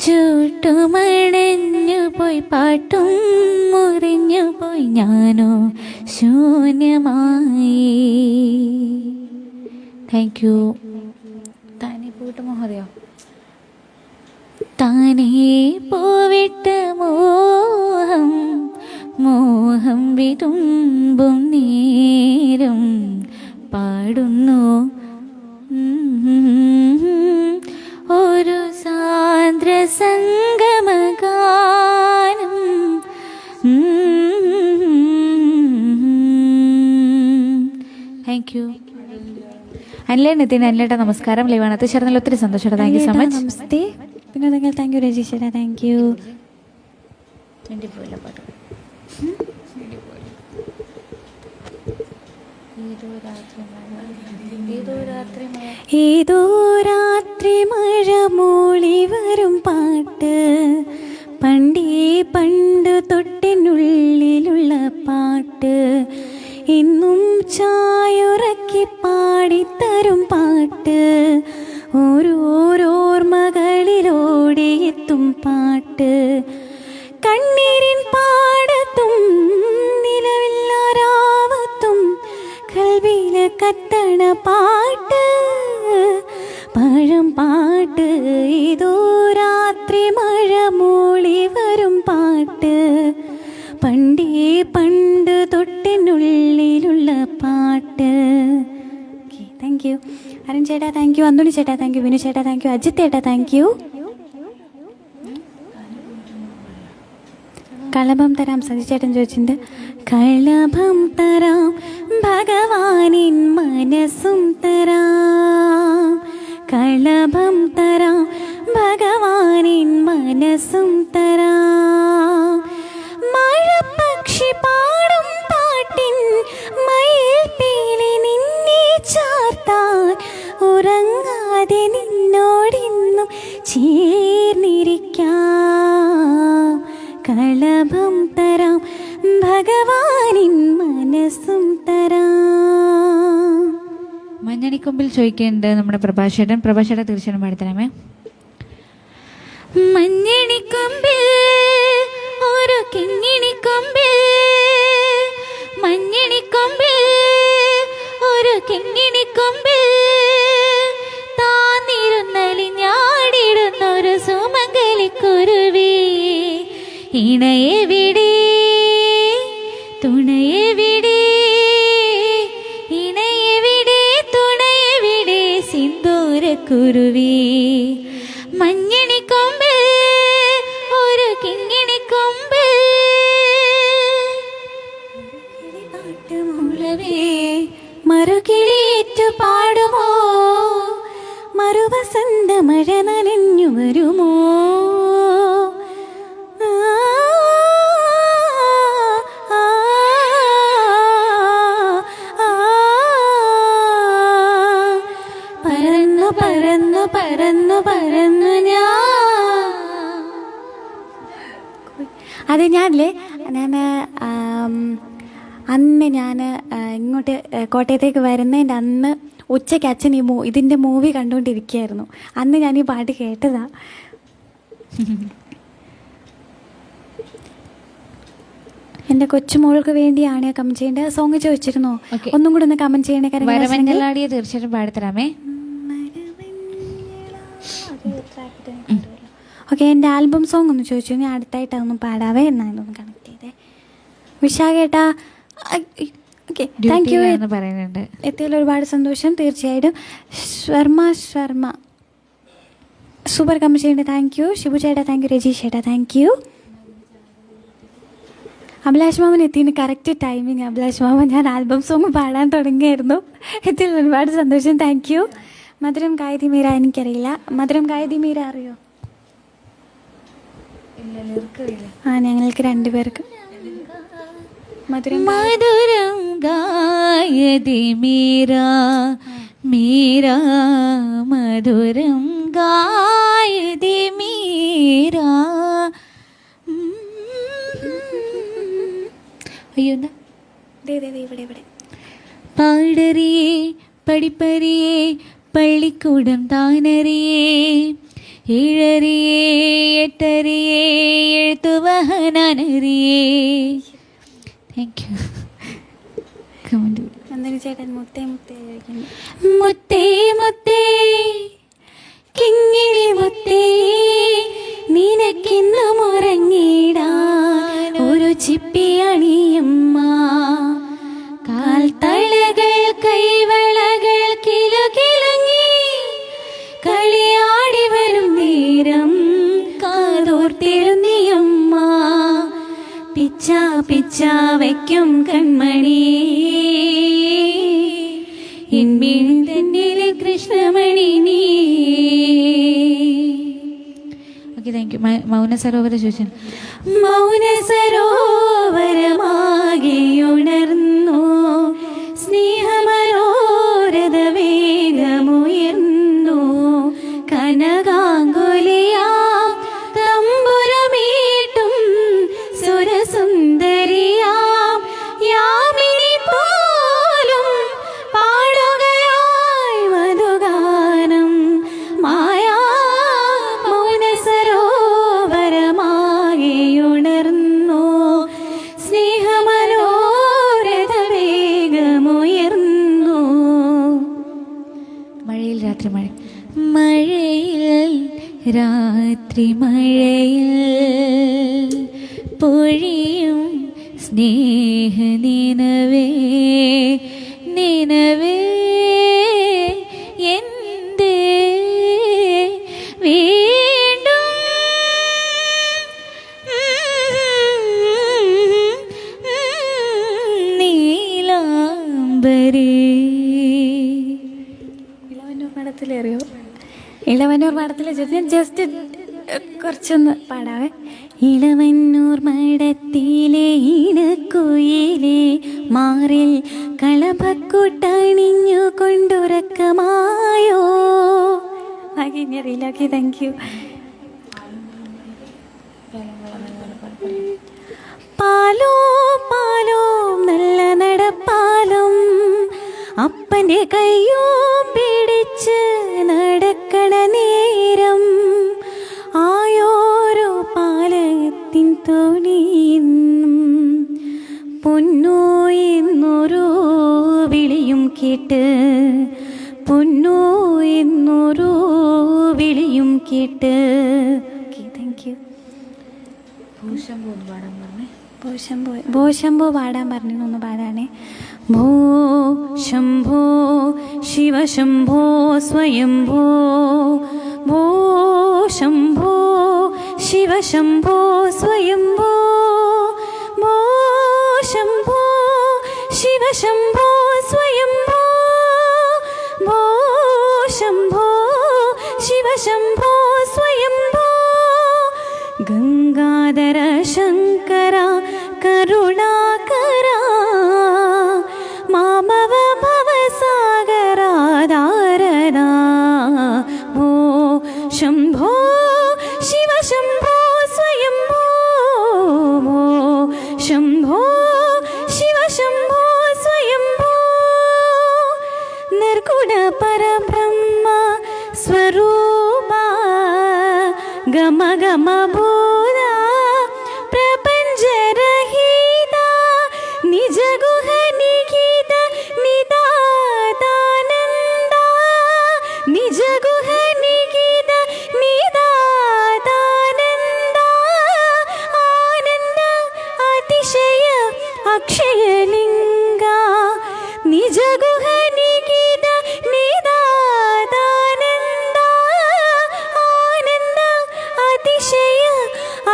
ചൂട്ടുമണഞ്ഞു പോയി പാട്ടും മുറിഞ്ഞു പോയി ഞാനോ ശൂന്യമായി. Thank you. താനേ പോയിട്ട് മോഹറിയോ താനേ പോവിട്ട മോഹം മോഹം വിതുമ്പും നേരം പാടുന്നു ഒരു സാന്ദ്ര സംഗമഗാനം. Thank you. അനിലേ നിതിൻ അനിലേട്ടാ നമസ്കാരം. ലൈവാണത്ത് ചേർന്നതിൽ ഒത്തിരി സന്തോഷം. Thank you so much. നമസ്തേ വിനോദങ്ങൾ. താങ്ക് യു രജീഷ് ചേട്ടാ. Thank you. ഏതോ രാത്രി മഴ മൂളി വരും പാട്ട് പണ്ടേ പണ്ട് തൊട്ടിനുള്ളിലുള്ള പാട്ട് ഇന്നും ചായുറക്കി പാടിത്തരും പാട്ട് ഓരോരോർമകളിലോടിയെത്തും പാട്ട് കണ്ണീരിൻ പാടത്തും നിലവില്ലാരാവത്തും കൽവിയില് കത്തണ പാട്ട് പഴം പാട്ട് ഏതോ രാത്രി മഴ മൂളി വരും പാട്ട് പണ്ടേ പണ്ട് തൊട്ടിനുള്ളിലുള്ള പാട്ട്. ഓക്കെ താങ്ക് യു അരുൺ ചേട്ടാ. താങ്ക് യു അന്തുണി ചേട്ടാ. താങ്ക് യു വിനു ചേട്ടാ. താങ്ക് യു അജിത് ചേട്ടാ. Thank U. കളഭം തരാം സജി ചേട്ടൻ ചോദിച്ചിട്ടുണ്ട്. കളഭം തരാം ഭഗവാനിൻ മനസ്സും തരാം കളഭം തരാം ഭഗവാനിൻ മനസ്സും തരാം മഴപ്പക്ഷി പാടും പാട്ടിൻ മയിൽ പീലി നിന്നെ ചാർത്താൻ ഉറങ്ങാതെ നിന്നോടിന്നും ചേർന്നിരിക്കാം കളഭം തരാം ഭഗവാനിൻ മനസ്സും തരാം. മഞ്ഞണിക്കൊമ്പിൽ ചോദിക്കേണ്ടത് നമ്മുടെ പ്രഭാഷേട്ടൻ. പ്രഭാഷേട്ടൻ തീർച്ചയായും പാടിത്തരാമേ. മഞ്ഞണിക്കൊമ്പിൽ ഒരു കിങ്ങിണിക്കൊമ്പിൽ മഞ്ഞണിക്കൊമ്പിൽ ഒരു കിങ്ങിണിക്കൊമ്പിൽ താന്നിരുന്നലിഞ്ഞാടിടുന്നൊരു സുമംഗലിക്കുരുവി ഇണയെവിടെ തുണയെവിടെ ഇണയെവിടെ തുണയെവിടെ സിന്ദൂരക്കുരുവി മഞ്ഞണിക്കൊമ്പിൽ ഒരു കിങ്ങിണിക്കൊമ്പിൽ മറുകിളിയേറ്റു പാടുമോ മറുവസന്ത മഴ നനഞ്ഞു വരുമോ പറന്നു പറന്നു പറന്നു പറന്നു ഞാൻ. അത് ഞാനില്ലേ അന്ന് ഞാൻ ഇങ്ങോട്ട് കോട്ടയത്തേക്ക് വരുന്നതിൻ്റെ അന്ന് ഉച്ചയ്ക്ക് അച്ഛൻ ഇതിൻ്റെ മൂവി കണ്ടുകൊണ്ടിരിക്കുകയായിരുന്നു. അന്ന് ഞാൻ ഈ പാട്ട് കേട്ടതാ. എൻ്റെ കൊച്ചുമോൾക്ക് വേണ്ടിയാണ് കമൻറ്റ് ചെയ്യേണ്ടത്. സോങ് ചോദിച്ചിരുന്നോ? ഒന്നും കൂടെ ഒന്ന് കമൻറ്റ് ചെയ്യണേ. വരമഞ്ഞലാടിയെ തീർച്ചയായിട്ടും പാടിത്തരാമേ. ഓക്കെ എൻ്റെ ആൽബം സോങ് ഒന്ന് ചോദിച്ചു. ഞാൻ അടുത്തായിട്ട് അതൊന്നും പാടാവേ. എന്നാലും ഒന്ന് കണക്ട് ചെയ്തേ. വിശാഖേട്ടാ ഓക്കെ താങ്ക് യു. ഡ്യൂട്ടിയിലാണെന്ന് പറയുന്നുണ്ട്. എത്തിയതിൽ ഒരുപാട് സന്തോഷം. തീർച്ചയായിട്ടും ശർമ്മ സൂപ്പർ കമന്റ് ചെയ്യുന്നുണ്ട്. താങ്ക് യു ഷിബു ചേട്ടാ, താങ്ക് യു രജീഷ് ചേട്ടാ, താങ്ക് യു. അഭിലാഷ് മാമൻ എത്തിയതിന് കറക്റ്റ് ടൈമിങ്. അഭിലാഷ് മാമൻ, ഞാൻ ആൽബം സോങ് പാടാൻ തുടങ്ങിയായിരുന്നു. എത്തിയതിൽ ഒരുപാട് സന്തോഷം. Thank U. മധുരം കായതി മീര എനിക്കറിയില്ല. മധുരം കായതി മീര അറിയോ? ഞങ്ങൾക്ക് രണ്ടുപേർക്ക് മധുരം മധുരം ഗായതി മീരാ മീരാ മധുരം ഗായതി മീരാ. അയ്യോ എന്താ ഇവിടെ പാടറിയേ പഠിപ്പറിയേ പള്ളിക്കൂടം താനറിയേ ഏഴറിയേ എട്ടറിയേ എഴുത്തുവഹനാനറിയേ. Thank you. കമന്റ് നന്ദിനി ചേട്ടൻ മുത്തേ മുത്തേ മുത്തേ കിങ്ങിണി മുത്തേ നിനക്കിന്നും ഉറങ്ങിടാൻ ഒരു ചിപ്പിയണിയമ്മ. കാൽത്തളകൾ കൈവളകൾ കിലുകിലുങ്ങി കളിയാടി വരും നേരം കാതോർത്തിരുന്നിയമ്മ. പിച്ച വയ്ക്കും കൺമണി എന്മീൻ തന്നിലെ കൃഷ്ണമണി നീ. Okay thank you. മൗന സരോവര ചോദിച്ചു. മൗന സരോവരമാകെയുണർന്നു സ്നേഹമനോരഥ വേഗമുയർന്നു കനകാങ്കുലിയാം തമ്പുരമീട്ടും സുരസുന്ദരിയാം യാമിനി പോലും പാടുകയായി മധുഗാനം മായാ. മൗന സരോവരമാകെയുണർന്നു സ്നേഹമനോരഥ വേഗമുയർന്നു. മഴയിൽ രാത്രി മഴ. മഴയിൽ രാത്രി മഴയിൽ പൊഴിയും സ്നേഹ നിനവേ നിനവേ എന്തേ വീണ്ടും നീലാംബരേ. ഇളവന്നൂർ പാടത്തിലേറിയോ? ഇളവന്നൂർ പാടത്തിലെ ജസ്റ്റ് കുറച്ചൊന്ന് പാടാവേ. ഇളവന്നൂർ മടത്തിലെ ഇണക്കുയിലെ മാറിൽ കളഭക്കൂട്ടണിഞ്ഞു കൊണ്ടുറക്കമായോ. ബാക്കി ഇനി അറിയില്ല. Okay thank U. പാലോ പാലോ നല്ല നടപ്പാലം അപ്പൻ്റെ കയ്യോ പിടിച്ച് നടക്കണ നേരം ആയോരോ പാലത്തിൻ തോണിയെന്നും പൊന്നോ എന്നോരോ വിളിയും കേട്ട് പൊന്നോ എന്നോരോ വിളിയും കേട്ട്. Okay thank U. ഭോശംഭോ പാടാൻ പറഞ്ഞു. ഒന്ന് പാടാനേ. ഭോ ശംഭോ ശിവശംഭോ സ്വയംഭോ ഭോ ശംഭോ ശിവശംഭോ സ്വയംഭോ ഭോ ശംഭോ ശിവശംഭോ സ്വയംഭോ ഭോ ശംഭോ ശിവശംഭോ സ്വയംഭോ. ഗംഗാധര ശങ്കര കരുണാകര മാമവ ഭവസാഗരാധാരണ ഭോ ശംഭോ ശിവശംഭോ സ്വയംഭോ ഭോ ശംഭോ ശിവശംഭോ സ്വയംഭോ. നിർഗുണ പരബ്രഹ്മ സ്വരൂപ ഗമ ഗമ ഭൂത പ്രപഞ്ചരഹിത അക്ഷയലിംഗ നിജഗുഹ നികിത നിദാദാനന്ദ ആനന്ദ അതിശയ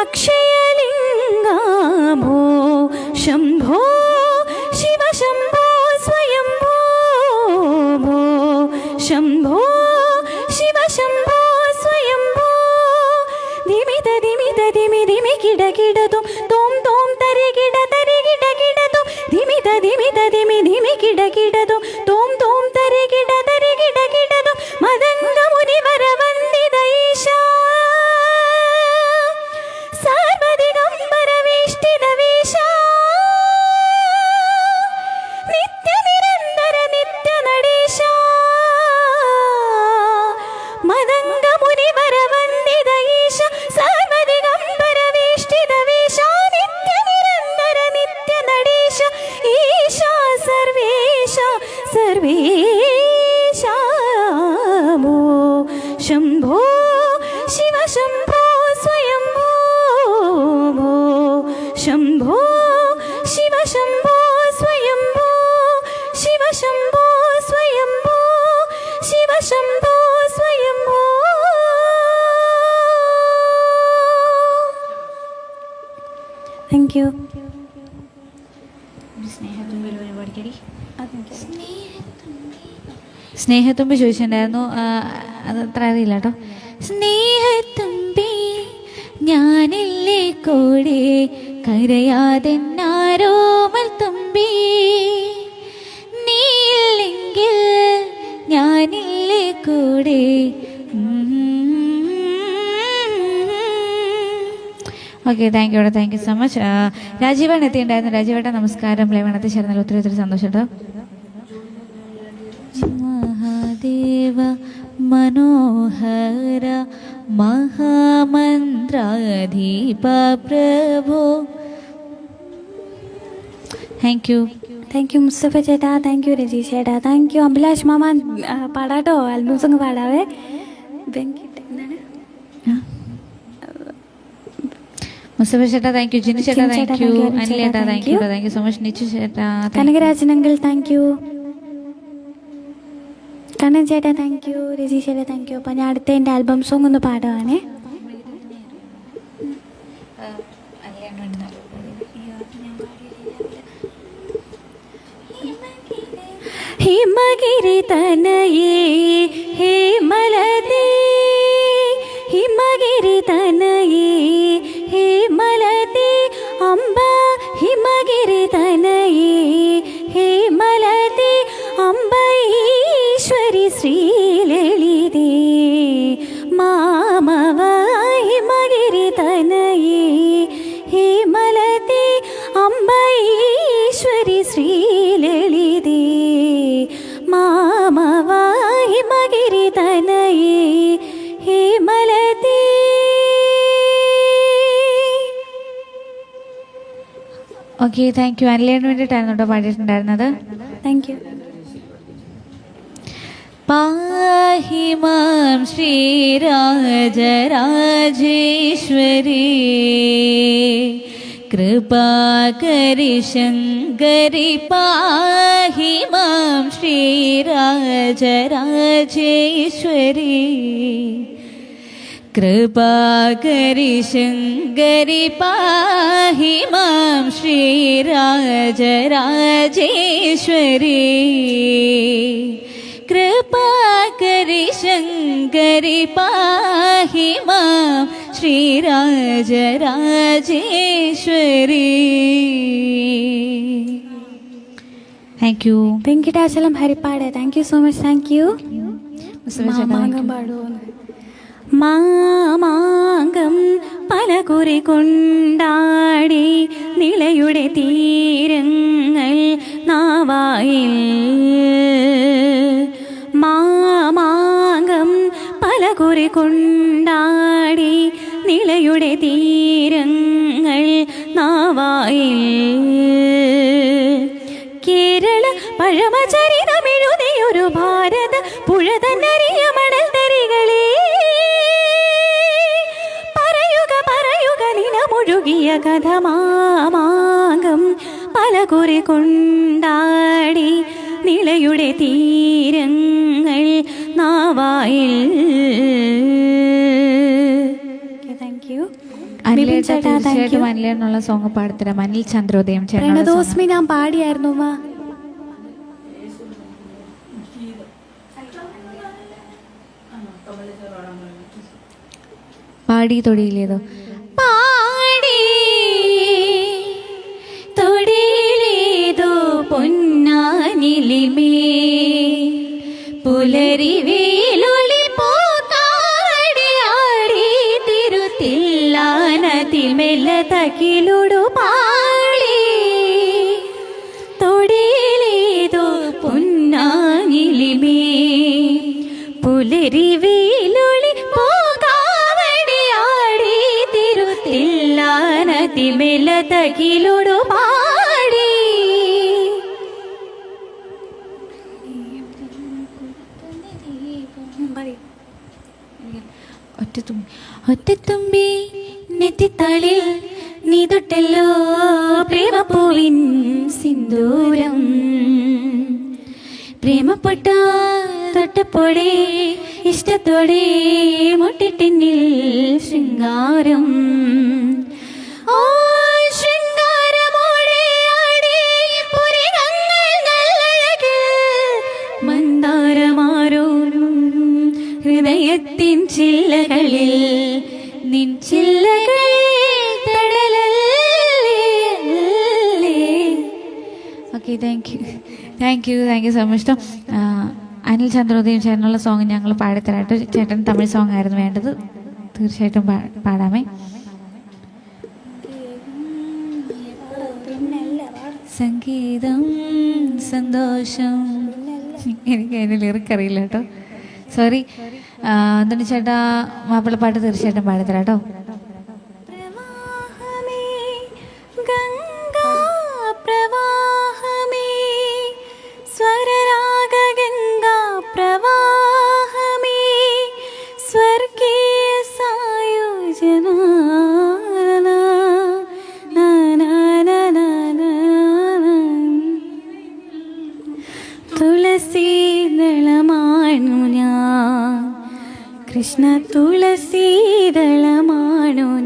അക്ഷയലിംഗ ഭോ ശംഭോ ശിവ ശംഭോ സ്വയംഭോ ഭോ ശംഭോ ശിവ ശംഭോ സ്വയംഭോ ധിമിത ധിമിത ധിമി ധിമി കിട കിടതും തോം തോം തരി കിട കിടതും ധിമിത ധിമിത ധിമി ധിമി കിട കിടതും തോം തോം തരി കിട കിടതും മദംഗ മുനിവര വന്ദിത ഈശാ സാർവദിഗംബര വേഷ്ടിത വീശാ നിത്യ നിരന്തര നിത്യ നടീശാ മദംഗ മുനിവര വന്ദിത ഈശ സാർവദിഗംബര വേഷ്ടിത വീശാ നിത്യ നിരന്തര നിത്യ നടീശ ഈശാ സർവേശ സർവേശ ഭോ ശംഭോ ശിവ ശംഭോ സ്വയംഭോ ഭോ ശംഭോ ശിവ ശംഭോ സ്വയംഭോ ശിവ ശംഭോ സ്വയംഭോ ശിവ ശംഭോ സ്വയംഭോ താങ്ക് യു. സ്നേഹത്തുമ്പി ചോദിച്ചിട്ടുണ്ടായിരുന്നു, അതത്ര അറിയില്ല കേട്ടോ. സ്നേഹത്തുമ്പി ഞാനില്ലേ കൂടെ കരയാതെ ആരോമൽ തുമ്പി നീയില്ലെങ്കിൽ ഞാനില്ലേ കൂടെ. Okay, thank you thank you so much. രാജീവേട്ടൻ എത്തിയിട്ടുണ്ടായിരുന്നു. രാജീവേട്ട നമസ്കാരം. പ്ലേവണത്തിൽ ചേർന്നാൽ ഒത്തിരി ഒത്തിരി സന്തോഷം കേട്ടോ. മഹാദേവ മനോഹര മഹാമന്ത്രാധീപ പ്രഭോ. Thank you. Thank you Mustafa ചേട്ടാ, താങ്ക് യു രജീഷ് ചേട്ടാ, താങ്ക് യു അഭിലാഷ് മാമ. പാടാട്ടോ, ആൽബം സോങ് പാടാവേ. മുസ്തഫ ചേട്ടാ താങ്ക് യു. ജിനു ചേട്ടാ താങ്ക് യു. അനിലേട്ടാ thank you. Thank you so much. Nichu ചേട്ടാ, Kanakarajan uncle thank you. Kannan ചേട്ടാ താങ്ക് യു. രജീഷ് ചേട്ടാ താങ്ക് യു. അപ്പം ഞാൻ അടുത്ത എൻ്റെ ആൽബം സോങ് ഒന്ന് പാടുവാണേ. ഹിമഗിരി തനയേ ഹേ മലദേ ഹിമഗിരി തനയേ ഹേ മലദേ അംബ ഹിമഗിരി തനയേ ഹേ മലദേ അംബ ഈശ്വരി ശ്രീലളിതേ മാമവ ഹിമഗിരി തനയേ ഹേ മലദേ അംബ ഈശ്വരി ശ്രീലളിതേ മാമവ ഹിമഗിരി തനയേ ഹേ മലദേ. Okay, thank you. അനിലേന് വേണ്ടിയിട്ടായിരുന്നു കേട്ടോ പാടിയിട്ടുണ്ടായിരുന്നത്. Thank you. പാഹി മാം ശ്രീരാജരാജേശ്വരി കൃപാകരി ശങ്കരി പാഹി മാം ശ്രീരാജരാജേശ്വരി കൃപാകരി ശങ്കരി പാഹി മാം ശ്രീരാജരാജേശ്വരി കൃപാകരി ശങ്കരി പാഹി മാം ശ്രീരാജരാജേശ്വരി. Thank you. Venkitachalam Harippad thank you so much. Thank you. Mamankam പാടുമോ? മാമാങ്കം പലകുറി കൊണ്ടാടി നിളയുടെ തീരങ്ങൾ നാവായിൽ. മാമാങ്കം പലകുറി കൊണ്ടാടി നിളയുടെ തീരങ്ങൾ നാവായിൽ. കേരള പഴമചരിതമെഴുതിയൊരു ഭാരത പുഴ തന്നറിയ മണൽ തരികളെ പറയുക പറയുക നിലമൊഴുകിയ കഥ മാമാങ്കം പലകുറി കൊണ്ടാടി നിളയുടെ തീരങ്ങൾ നാവായിൽ. Thank you. തീർച്ചയായിട്ടും അനിലെന്നുള്ള സോങ് പാടിത്തരാം. അനിൽ ചന്ദ്രോദയം പ്രണതോസ്മി ഞാൻ പാടിയായിരുന്നു മാ. പാടി തൊടിയിലേതോ പാടി തൊടിയിലേതോ പൊന്നാനിലിമേ പുലരി വേലൊളി പോത്താടിയാടി തിരുത്തില്ലാനത്തിൽ മെല്ലെ തകിലുടു പാടി തൊടിയിലേതോ പൊന്നാനിലിമേ പുലരി വേലൊളി പോകാവടിയാടി തിരുത്തില്ലാനത്തിൽ മെല്ലെ തകിലുടു പാടി. ഒറ്റത്തുമ്പി നെറ്റിത്താളിൽ നീ തൊട്ടല്ലോ പ്രേമപ്പൂവിൻ സിന്ദൂരം. പ്രേമപ്പെട്ട തൊട്ടപ്പോടെ ഇഷ്ടത്തോടെ മുട്ടിട്ടിന്നിൽ ശൃംഗാരം. ഓ ശൃംഗാരമോടെ ആടി പുരികങ്ങൾ നല്ലഴക് മന്ദാരമാരോരും ഹൃദയത്തിൻ ചില്ലകളിൽ നിൻ ചില്ലകൾ തടലല്ലേ. Okay, thank you so much. Anil Chandrodayam ചേട്ടനുള്ള സോങ് ഞങ്ങൾ പാടിത്തരാട്ടോ. ചേട്ടൻ തമിഴ് സോങ് ആയിരുന്നു വേണ്ടത്. തീർച്ചയായിട്ടും പാടാമേ. സംഗീതം സന്തോഷം. എനിക്ക് അതിന് ലിറിക്ക് അറിയില്ല കേട്ടോ, സോറി. എന്താണ് ചേട്ടാ, മാപ്പിളപ്പാട്ട് തീർച്ചയായിട്ടും പാടിത്തരാട്ടോ. തുളസീദളമാണു ഞാൻ കൃഷ്ണ, തുളസീദളമാണു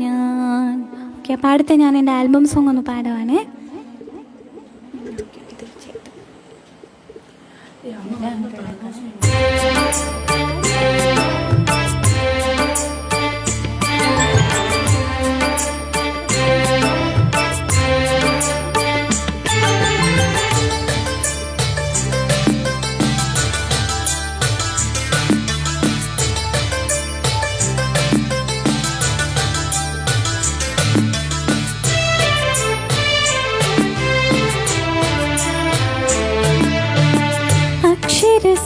ഞാൻ. ഓക്കെ, അപ്പോൾ അടുത്ത ഞാൻ എൻ്റെ ആൽബം സോങ് ഒന്ന് പാടുവാണേ.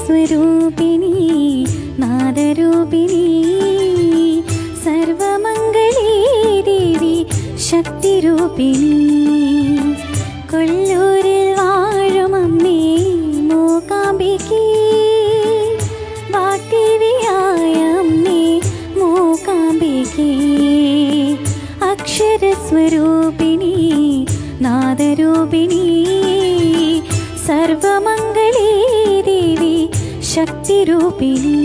സ്വരൂപിണി നാദരൂപിണി സർവമംഗളീ ദേവി ശക്തിരൂപിണി. കൊല്ലൂരിൽ വാഴും അമ്മേ മൂകാംബികേ, വാഗ്ദേവിയായ അമ്മേ മൂകാംബികേ. അക്ഷരസ്വരൂപിണി നാദരൂപിണി സർവമംഗളീ ദേവി ശക്തിരൂപിണി.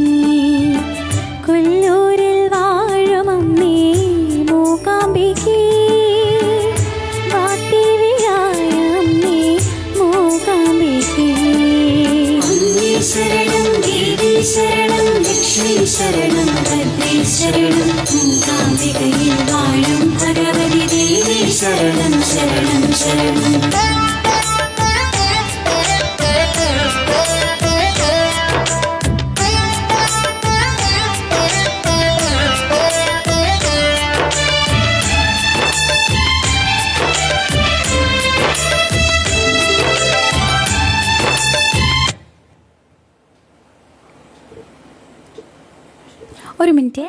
കൊല്ലൂരിൽ വാഴും അമ്മേ മൂകാംബികേ, വാഗ്ദേവിയായ അമ്മേ മൂകാംബികേ. ശരണം ദേവി ശരണം ലക്ഷ്മി ശരണം ഭദ്രേ ശരണം മൂകാംബികയിൽ വാഴും ഭഗവതി ദേവി ശരണം ശരണം ശരണം. ഒരു മിനിറ്റ്,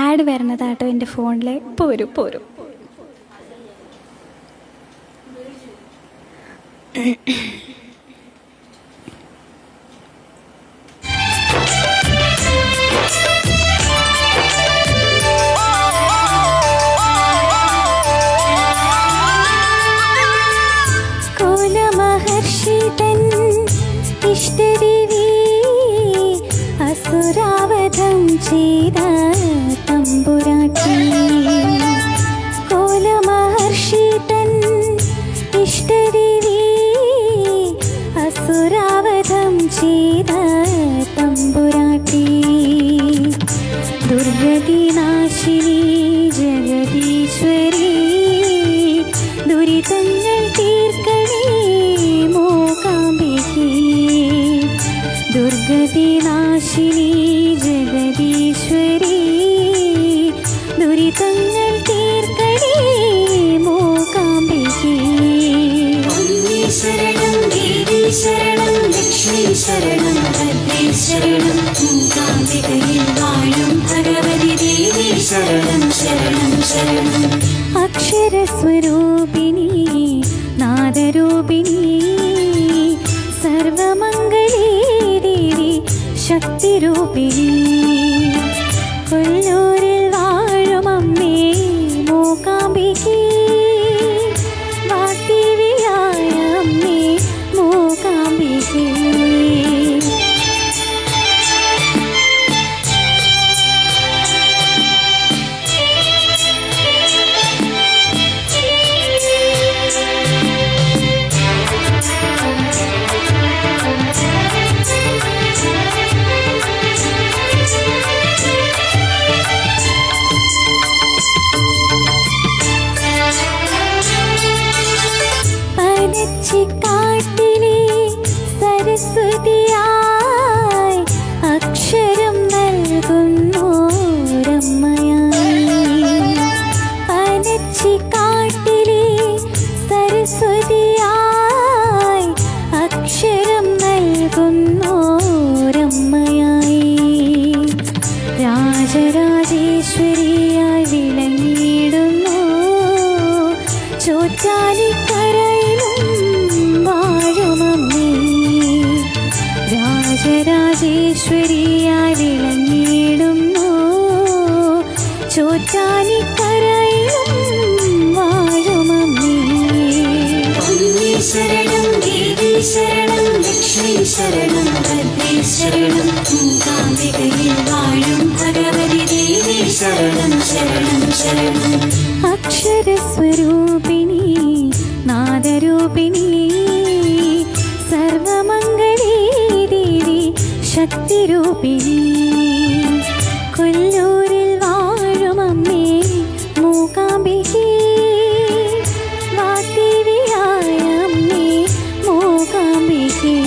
ആഡ് വരണതാട്ടോ എൻ്റെ ഫോണിൽ. പോരും നാശിനി ജഗദീശ്വരി ദുരിതങ്ങൾ തീർക്കണേ മൂകാംബികേ. ദുർഗതി നാശിനി ജഗദീശ്വരി ദുരിതങ്ങൾ തീർക്കണേ മൂകാംബികേ. ശരണം ദേവി ശരണം ലക്ഷ്മി ശരണം ഭദ്രേ ശരണം മൂകാംബികയിൽ വാഴും ഭഗവതി ദേവി ശരണം ശരണം ശരണം. അക്ഷരസ്വരൂപിണി നാദരൂപിണി സർവമംഗളേ ദേവി ശക്തിരൂപിണി കൊല്ലൂരിൽ വാഴും അമ്മേ മൂകാംബികേ. വാഗ്ദേവിയായ അമ്മേ മൂകാംബികേ. പനച്ചിക്കാട്ടിലെ സരസ്വതിയായി അക്ഷരം നൽകുന്നോരമ്മയായി. പനച്ചിക്കാട്ടിലെ സരസ്വതിയായി അക്ഷരം നൽകുന്നോരമ്മയായി. രാജരാജേശ്വരിയായി വിളങ്ങിയിടുന്നു ചോറ്റാനിക്കരയിലും വാഴുമമ്മേ. രാജരാജേശ്വരിയായി വിളങ്ങിയിടുന്നു ചോറ്റാനിക്കരയിലും വാഴുമമ്മേ. ശരണം ദേവി ശരണം ലക്ഷ്മി ശരണം ഭദ്രേ ശരണം മൂകാംബികയിൽ വാഴും ഭഗവതി ദേവി ശരണം ശരണം ശരണം. അക്ഷരസ്വരൂപിണി നാദരൂപിണി സർവമംഗളേ ദേവി ശക്തിരൂപിണി കൊല്ലൂരിൽ വാഴും അമ്മേ മൂകാംബികേ. വാഗ്ദേവിയായ അമ്മേ മൂകാംബികേ.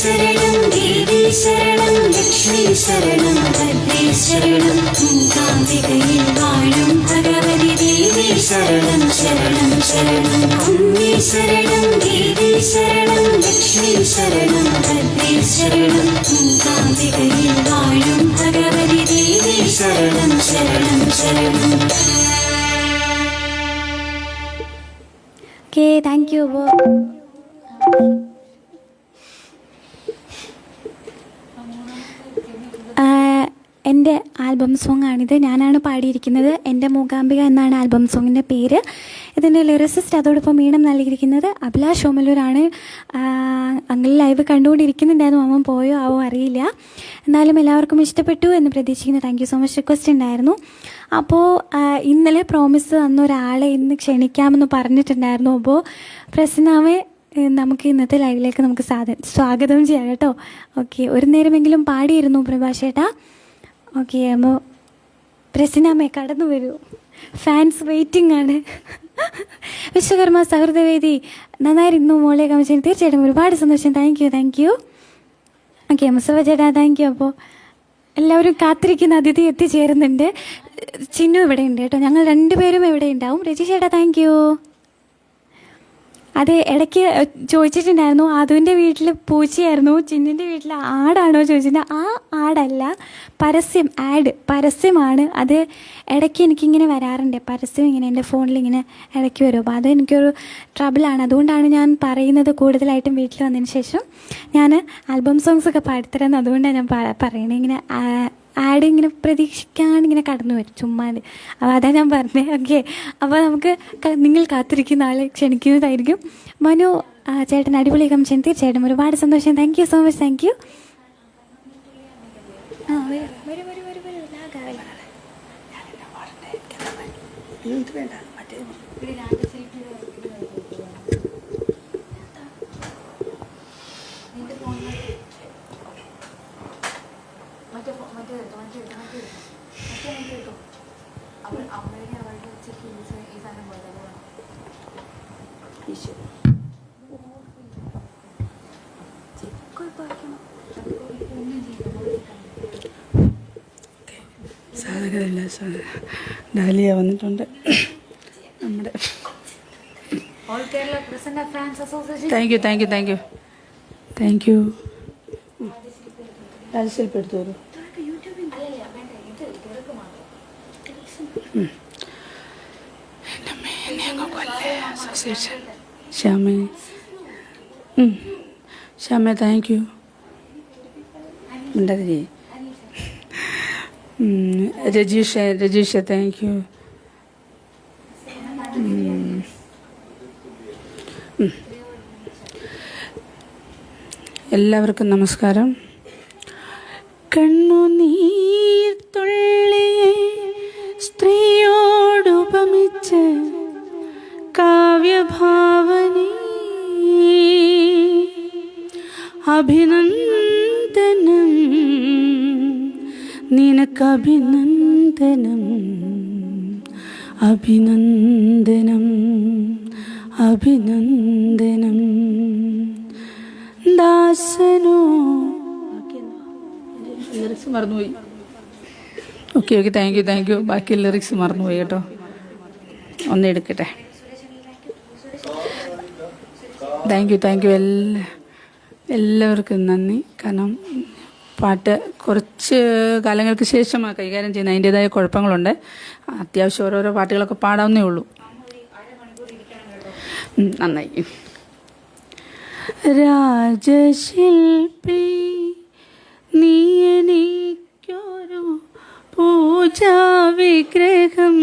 ശരണം ദേവി ശരണം ലക്ഷ്മി ശരണം ഭദ്രേ ശരണം മൂകാംബികയിൽ വാഴും ഭഗവതി ദേവി ശരണം ശരണം ശരണം. ശരണം ദേവി ശരണം ലക്ഷ്മി ശരണം ഭദ്രേ ശരണം മൂകാംബികയിൽ വാഴും ഭഗവതി ദേവി ശരണം ശരണം ശരണം. Okay, thank U. എൻ്റെ ആൽബം സോങ് ആണിത്. ഞാനാണ് പാടിയിരിക്കുന്നത്. എൻ്റെ മൂകാംബിക എന്നാണ് ആൽബം സോങ്ങിൻ്റെ പേര്. ഇതിൻ്റെ ലിറിസിസ്റ്റ് അതോടൊപ്പം ഈണം നൽകിയിരിക്കുന്നത് അഭിലാഷ് ഓമലൂരാണ്. അങ്കിൾ ലൈവ് കണ്ടുകൊണ്ടിരിക്കുന്നുണ്ടായിരുന്നു. അവൻ പോയോ ആവോ അറിയില്ല. എന്നാലും എല്ലാവർക്കും ഇഷ്ടപ്പെട്ടു എന്ന് പ്രതീക്ഷിക്കുന്നു. Thank you so much. Request ഉണ്ടായിരുന്നു. അപ്പോൾ ഇന്നലെ പ്രോമിസ് തന്ന ഒരാളെ ഇന്ന് ക്ഷണിക്കാമെന്ന് പറഞ്ഞിട്ടുണ്ടായിരുന്നു. അപ്പോൾ പ്രസന്നാമെ നമുക്ക് ഇന്നത്തെ ലൈവിലേക്ക് നമുക്ക് സ്വാഗതം ചെയ്യാം കേട്ടോ. ഓക്കെ, ഒരു നേരമെങ്കിലും പാടിയിരുന്നു പ്രഭാഷേട്ടാ. ഓക്കെ, അപ്പോൾ പ്രസന്നാമേ കടന്നു വരൂ. ഫാൻസ് വെയിറ്റിംഗ് ആണ്. വിശ്വകർമ്മ സൗഹൃദവേദി നന്നായിരുന്നു മോളെ കാണിച്ചതിന് തീർച്ചയായിട്ടും ഒരുപാട് സന്തോഷം. Thank you. ഓക്കെ മുസ്തഫ ചേട്ടാ, താങ്ക് യു. അപ്പോൾ എല്ലാവരും കാത്തിരിക്കുന്ന അതിഥി എത്തിച്ചേരുന്നുണ്ട്. ചിന്നു ഇവിടെ ഉണ്ട് കേട്ടോ. ഞങ്ങൾ രണ്ടുപേരും ഇവിടെ ഉണ്ടാവും. രജി ചേട്ടാ താങ്ക് യു. അത് ഇടയ്ക്ക് ചോദിച്ചിട്ടുണ്ടായിരുന്നു, അതുവിൻ്റെ വീട്ടിൽ പൂച്ചയായിരുന്നു, ചിന്നിൻ്റെ വീട്ടിൽ ആടാണോ ചോദിച്ചിട്ടുണ്ട്. ആ ആടല്ല, പരസ്യമാണ്. അത് ഇടയ്ക്ക് എനിക്കിങ്ങനെ വരാറുണ്ട്. പരസ്യം ഇങ്ങനെ എൻ്റെ ഫോണിൽ ഇങ്ങനെ ഇടയ്ക്ക് വരും. അപ്പോൾ അത് എനിക്കൊരു ട്രബിളാണ്. അതുകൊണ്ടാണ് ഞാൻ പറയുന്നത് കൂടുതലായിട്ടും വീട്ടിൽ വന്നതിന് ശേഷം ഞാൻ ആൽബം സോങ്സൊക്കെ പാടിത്തരാമെന്ന്. അതുകൊണ്ടാണ് ഞാൻ പറയണത്. ഇങ്ങനെ ആഡ് ഇങ്ങനെ പ്രതീക്ഷിക്കാണ്ടിങ്ങനെ കടന്നു വരും ചുമ്മാതെ. അപ്പോൾ അതാണ് ഞാൻ പറഞ്ഞത്. ഓക്കെ, അപ്പോൾ നമുക്ക് നിങ്ങൾ കാത്തിരിക്കുന്ന ആളെ ക്ഷണിക്കുന്നതായിരിക്കും. മനു ചേട്ടൻ അടിപൊളി കമ്മിഷൻ. തീർച്ചയായിട്ടും ഒരുപാട് സന്തോഷം. Thank you so much. Thank you. സാധകരല്ല ഡാലിയ വന്നിട്ടുണ്ട് നമ്മുടെ. താങ്ക് യു രാജശില്പം എടുത്തു വരൂ. ശ്യാമേ ശ്യാമേ താങ്ക് യു. മിണ്ടാതിരി. രജീഷ താങ്ക് യു. എല്ലാവർക്കും നമസ്കാരം. കണ്ണുനീർ തുള്ളിയെ സ്ത്രീയോടുപമിച്ച് കാവ്യഭാവനീ അഭിനന്ദനം നിനക്കഭിനന്ദനം അഭിനന്ദനം അഭിനന്ദനം ദാസനോ. ലിറിക്സ് മറന്നുപോയി. Okay thank U. ബാക്കി ലിറിക്സ് മറന്നുപോയി കേട്ടോ. ഒന്ന് എടുക്കട്ടെ. താങ്ക് യു എല്ലാവർക്കും നന്ദി. കാരണം പാട്ട് കുറച്ച് കാലങ്ങൾക്ക് ശേഷമാണ് കൈകാര്യം ചെയ്യുന്നത്. അതിൻ്റേതായ കുഴപ്പങ്ങളുണ്ട്. അത്യാവശ്യം ഓരോരോ പാട്ടുകളൊക്കെ പാടാവുന്നേ ഉള്ളൂ. നന്നായി. രാജശില്പി നീ എനിക്കൊരു പൂജാവിഗ്രഹം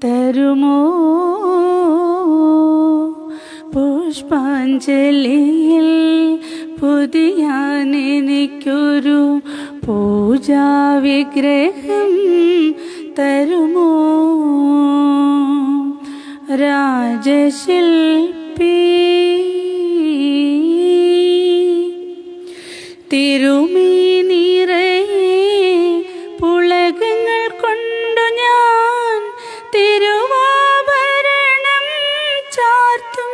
തരുമോ? പുഷ്പാഞ്ജലിയിൽ പുതിയാനെനിക്കൊരു പൂജാവിഗ്രഹം തരുമോ? രാജശില്പി തിരുമേനിറേ പുളകങ്ങൾ കൊണ്ടു ഞാൻ തിരുവാഭരണം ചാർത്തും.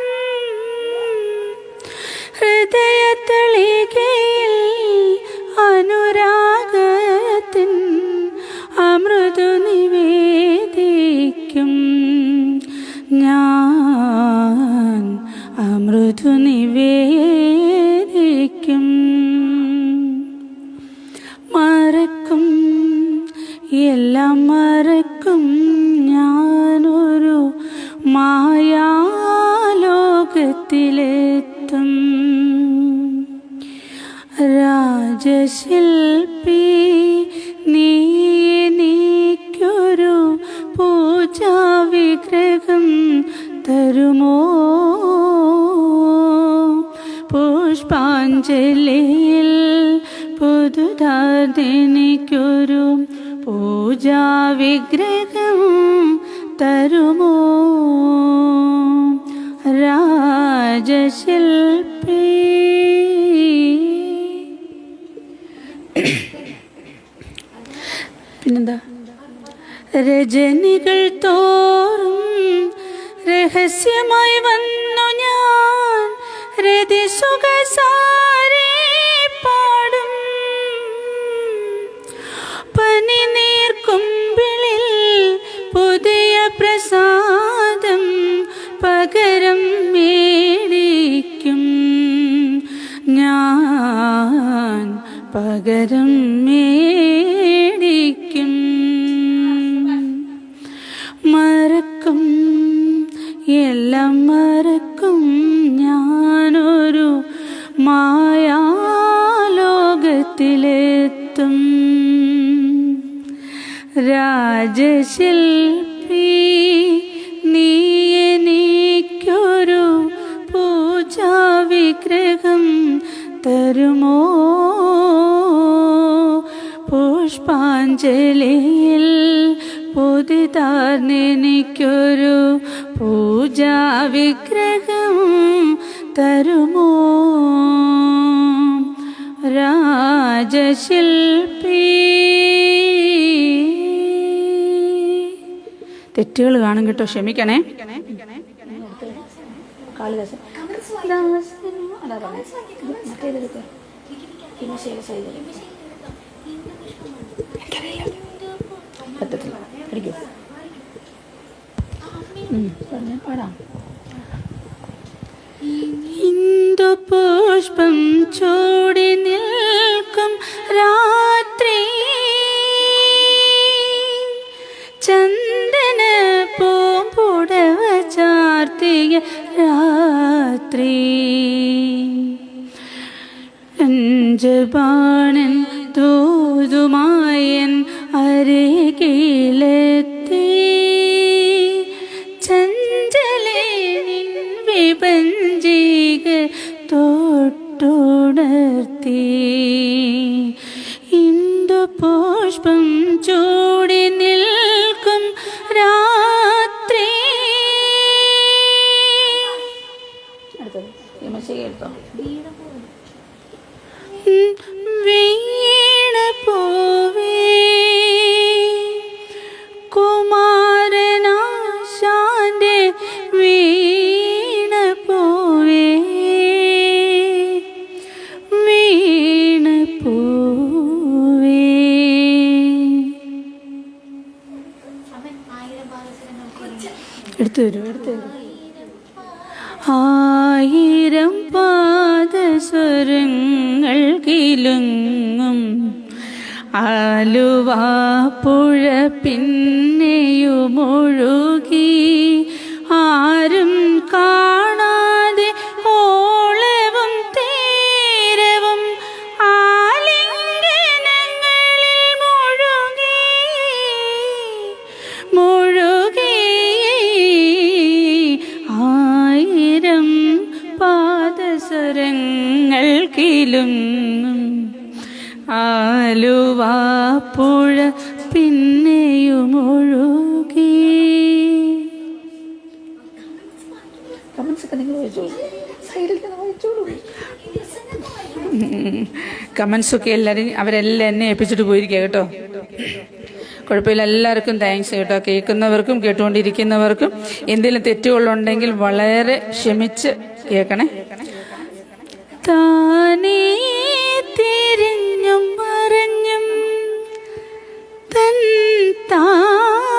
ഹൃദയത്തളികയിൽ അനുരാഗത്തിൻ അമൃതു നിവേദിക്കും ഞാൻ അമൃതു നിവേദിക്കും. മറക്കും എല്ലാം മറക്കും ഞാനൊരു മായാലോകത്തിലെത്തും. രാജശില്പി നീ എനിക്കൊരു പൂജാവിഗ്രഹം തരുമോ? പുഷ്പാഞ്ജലിയിൽ പുതുതാതെനിക്കൊരു പൂജാവിഗ്രഹം തരുമോ? രാജശില്പി. പിന്നെന്താ? രജനികൾ തോറും രഹസ്യമായി വന്നു ഞാൻ രതിസുഖസാരി പാടും. പനിനീർക്കുമ്പിളിൽ പുതിയ പ്രസാദം പകരം മേടിക്കും ഞാൻ പകരം മേടിക്കും. മറക്കും എല്ലാം മറക്കും ഞാനൊരു മായാലോകത്തിലെത്തും. രാജശില്പി നീ എനിക്കൊരു പൂജാവിഗ്രഹം തരുമോ? പുഷ്പാഞ്ജലിയിൽ പുതിതാർന്നെനിക്കൊരു പൂജാവിഗ്രഹം തരുമോ? രാജശില്പി. തെറ്റുകൾ കാണും കേട്ടോ, ക്ഷമിക്കണേ. പറ്റത്തില്ല, പഠിക്കൂ. പാടാം. ഇന്ദു പുഷ്പം ചൂടി നിൽക്കും രാത്രി, ചന്ദന പൂമ്പുടവ ചാർത്തിയ രാത്രി, അഞ്ചുബാണൻ തൂതുമായൻ അരികിലെത്തി, ചഞ്ചലേ നിൻ വിപഞ്ചിക തൊട്ടുണർത്തി. ഇന്ദു പുഷ്പം ചൂടി നിൽക്കും രാത്രി. വീണ പൂവേ കുമാരനാശാന്റെ വീണ പൂവേ, വീണ പൂവേ. എടുത്തു തരൂ, എടുത്തു തരൂ. ആയിരം പാദസ്വരങ്ങൾ കിലുങ്ങും ആലുവാപ്പുഴ പിന്നെയുമൊഴുകി, ആരും കാണാതെ ഓളവും തീരവും ആലിംഗനങ്ങളിൽ മുഴുകി, മുഴുകി. ആയിരം പാദസ്വരങ്ങൾ കിലുങ്ങും ആലുവാപ്പുഴ പിന്നെയുമൊഴുകി. കമൻസൊക്കെ എല്ലാവരും അവരെല്ലാം എന്നെ ഏൽപ്പിച്ചിട്ട് പോയിരിക്കുക കേട്ടോ. കുഴപ്പമില്ല, എല്ലാവർക്കും താങ്ക്സ് കേട്ടോ. കേൾക്കുന്നവർക്കും കേട്ടുകൊണ്ടിരിക്കുന്നവർക്കും എന്തെങ്കിലും തെറ്റുകളുണ്ടെങ്കിൽ വളരെ ക്ഷമിച്ച് കേൾക്കണേ. താനേ തിരിഞ്ഞും മറിഞ്ഞും തൻ താമരമെത്തയിലും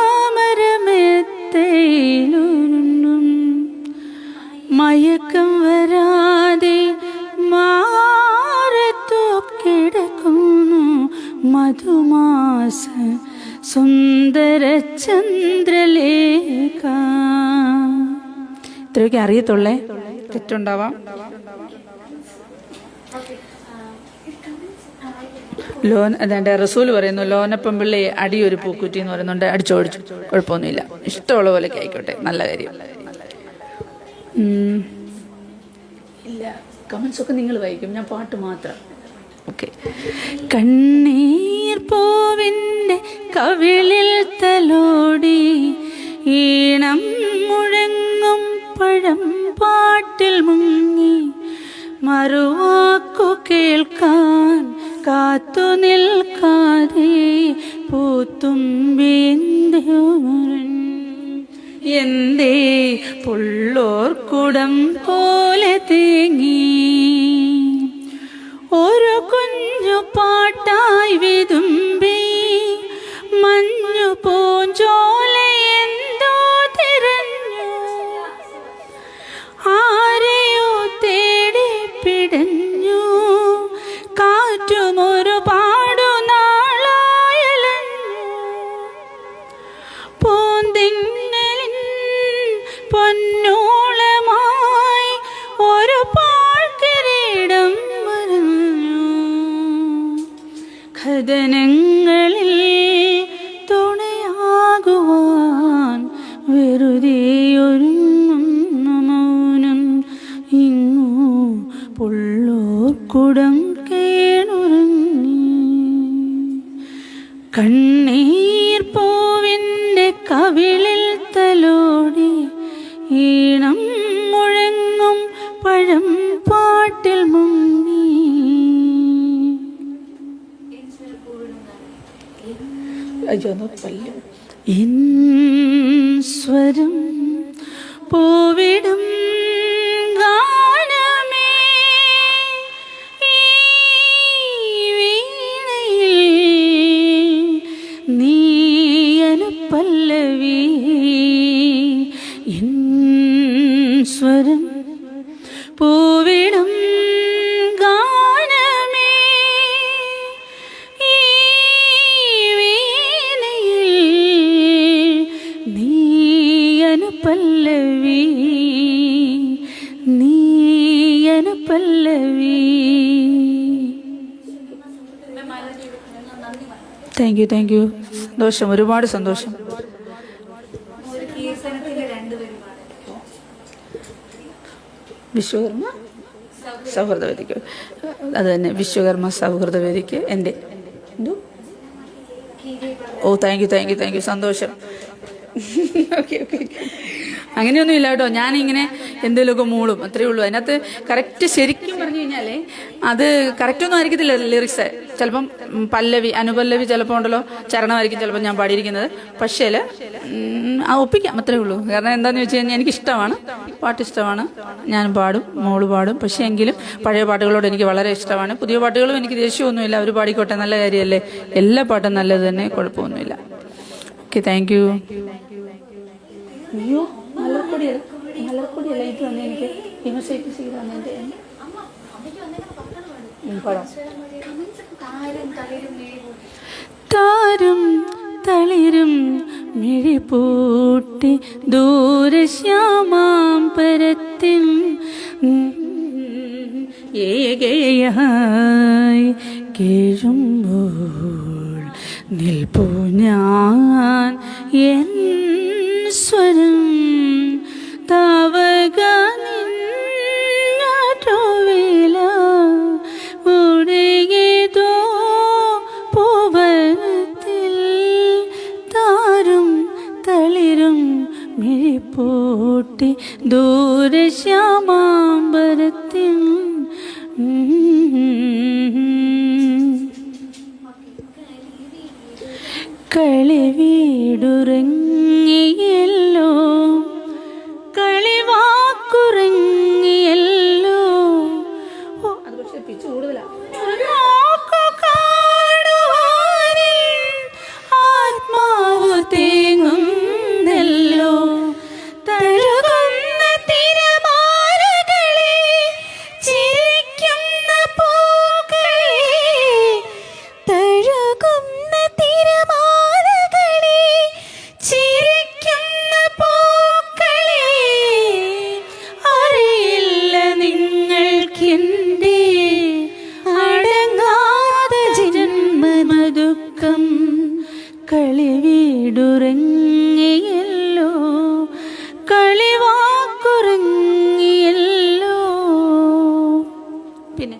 മയക്കം വരാതെ മാറത്തു കിടക്കുന്നു മധുമാസ സുന്ദര ചന്ദ്രലേഖ. ഇത്രയൊക്കെ അറിയത്തുള്ളേ, തെറ്റുണ്ടാവാം. അതാണ്ട് റസൂൽ പറയുന്നു, ലോനപ്പമ്പിള്ളി അടിയൊരു പൂക്കുറ്റി എന്ന് പറയുന്നുണ്ട്. അടിച്ചോടിച്ചു, കുഴപ്പമൊന്നുമില്ല, ഇഷ്ടമുള്ള പോലെയൊക്കെ ആയിക്കോട്ടെ, നല്ല കാര്യം. ഇല്ല, കമൻസൊക്കെ നിങ്ങൾ വായിക്കും, ഞാൻ പാട്ട് മാത്രം. ഓക്കെ. കണ്ണീർ പൂവിൻ്റെ കവിളിൽ തലോടി ഈണം മുഴങ്ങും പഴം പാട്ടിൽ മുങ്ങി, മറുവാക്കു കേൾക്കാൻ കാത്തു നിൽക്കാതെ പൂത്തുമ്പി എന്തേ പുള്ളോർക്കുടം പോലെ തേങ്ങി, ഒരു കുഞ്ഞു പാട്ടായി വിതുമ്പി മഞ്ഞു പൂഞ്ചോല എന്തോ തിരഞ്ഞു, ആരെയോ തേടി പിടഞ്ഞു, കാറ്റുമൊരുപാടു നാളായലഞ്ഞു, പൂന്തിന്നലിൻ പൊന്നോളമായി ഒരു പാഴ്കിരീടം മറഞ്ഞു, ഖദനങ്ങളിൽ തുണയാകുവാൻ വെറുതെയൊരുങ്ങുന്നു മൗനം, ഇങ്ങു പുള്ളോർക്കുടം കേണുറങ്ങി. കണ്ണീർ പൂവിൻ്റെ കവിളിൽ തലോടി ഈണം മുഴങ്ങും പഴം പാട്ടിൽ മുങ്ങി. എൻ സ്വരം പൂവിടും ഗാനമേ ഈ വീണയിൽ നീ അനുപല്ലവി എൻ സ്വരം പൂവിടും ഗാനമേ ഈ വീണയിൽ നീ അനുപല്ലവി നീ അനുപല്ലവി. താങ്ക് യു സന്തോഷം, ഒരുപാട് സന്തോഷം. വിശ്വകർമ്മ സൗഹൃദവേദിക്ക്, അത് തന്നെ, വിശ്വകർമ്മ സൗഹൃദവേദിക്ക് എൻ്റെ താങ്ക് യു സന്തോഷം. ഓക്കെ. അങ്ങനെയൊന്നും ഇല്ല കേട്ടോ, ഞാനിങ്ങനെ എന്തെങ്കിലുമൊക്കെ മൂളും, അത്രയേ ഉള്ളൂ. അതിനകത്ത് കറക്റ്റ് ശരിക്കും പറഞ്ഞു കഴിഞ്ഞാൽ അത് കറക്റ്റൊന്നും ആയിരിക്കത്തില്ല ലിറിക്സ്. ചിലപ്പം പല്ലവി അനുപല്ലവി ചിലപ്പോൾ ഉണ്ടല്ലോ ചരണമായിരിക്കും ചിലപ്പോൾ ഞാൻ പാടിയിരിക്കുന്നത്. പക്ഷേ ആ ഒപ്പിക്കാം, അത്രയേ ഉള്ളൂ. കാരണം എന്താണെന്ന് വെച്ച് കഴിഞ്ഞാൽ എനിക്കിഷ്ടമാണ്, പാട്ടിഷ്ടമാണ്, ഞാൻ പാടും, മോള് പാടും. പക്ഷേ എങ്കിലും പഴയ പാട്ടുകളോട് എനിക്ക് വളരെ ഇഷ്ടമാണ്. പുതിയ പാട്ടുകളും എനിക്ക് ദേഷ്യമൊന്നുമില്ല, അവർ പാടിക്കോട്ടെ, നല്ല കാര്യമല്ലേ. എല്ലാ പാട്ടും നല്ലത് തന്നെ, കുഴപ്പമൊന്നുമില്ല. Okay, thank U. അയ്യോ, മലർക്കൊടിയല്ല ഇത് തന്നെ എനിക്ക് ഹിമശൈറ്റ് ചെയ്ത് തന്നെ പടം. താരും തളിരും മിഴിപൂട്ടി ദൂരശ്യാമാം പരത്തിൻ ഏകയായി കേഴുമ്പോൾ നിൽപ്പൂ ഞാൻ എൻ സ്വരം താവക നിന്നോവേല ഉടയേതോ പൂവനത്തിൽ താരും തളിരും മിഴിപൂട്ടി ദൂരശ്യാമാമ്പരത്തിൻ കളിവീടുറങ്ങിയല്ലോ കളിവാക്കുറങ്ങിയല്ലോ. അത് പക്ഷേ പിച്ച് കൂടുതലാണ്. ആത്മാവ് തേങ്ങുന്നല്ലോ തഴുകുന്ന തിരമാലകളെ ചിരിക്കുന്ന പൂക്കളെ തഴുകുന്ന തിരമാലകളെ ചിരിക്കുന്ന പൂക്കളെ അറിയില്ല നിങ്ങൾക്കെന്റെ അടങ്ങാത ജന്മദുഃഖം കളിവീടുറങ്ങിയല്ലോ കളിവാക്കുറങ്ങിയല്ലോ. പിന്നെ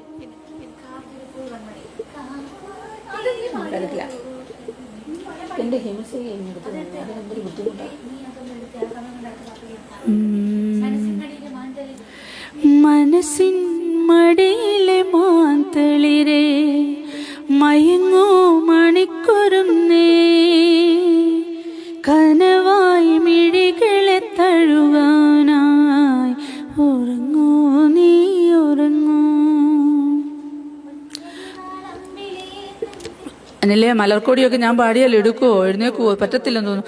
എൻ്റെ ഹിംസയെ അതിനെന്തൊരു ബുദ്ധിമുട്ടാണ്. മനസ്സിൻ മടിയിലെ മാന്തളിരെ മയങ്ങോ മണിക്കുരുന്നേ കനവായി മിഴികളെ തഴുകാനായി ഉറങ്ങൂ നീ ഉറങ്ങൂ. അനല്ലേ മലർക്കൊടിയൊക്കെ ഞാൻ പാടിയാൽ എടുക്കുവോ എഴുന്നേക്കുവോ? പറ്റത്തില്ലെന്ന് തോന്നുന്നു.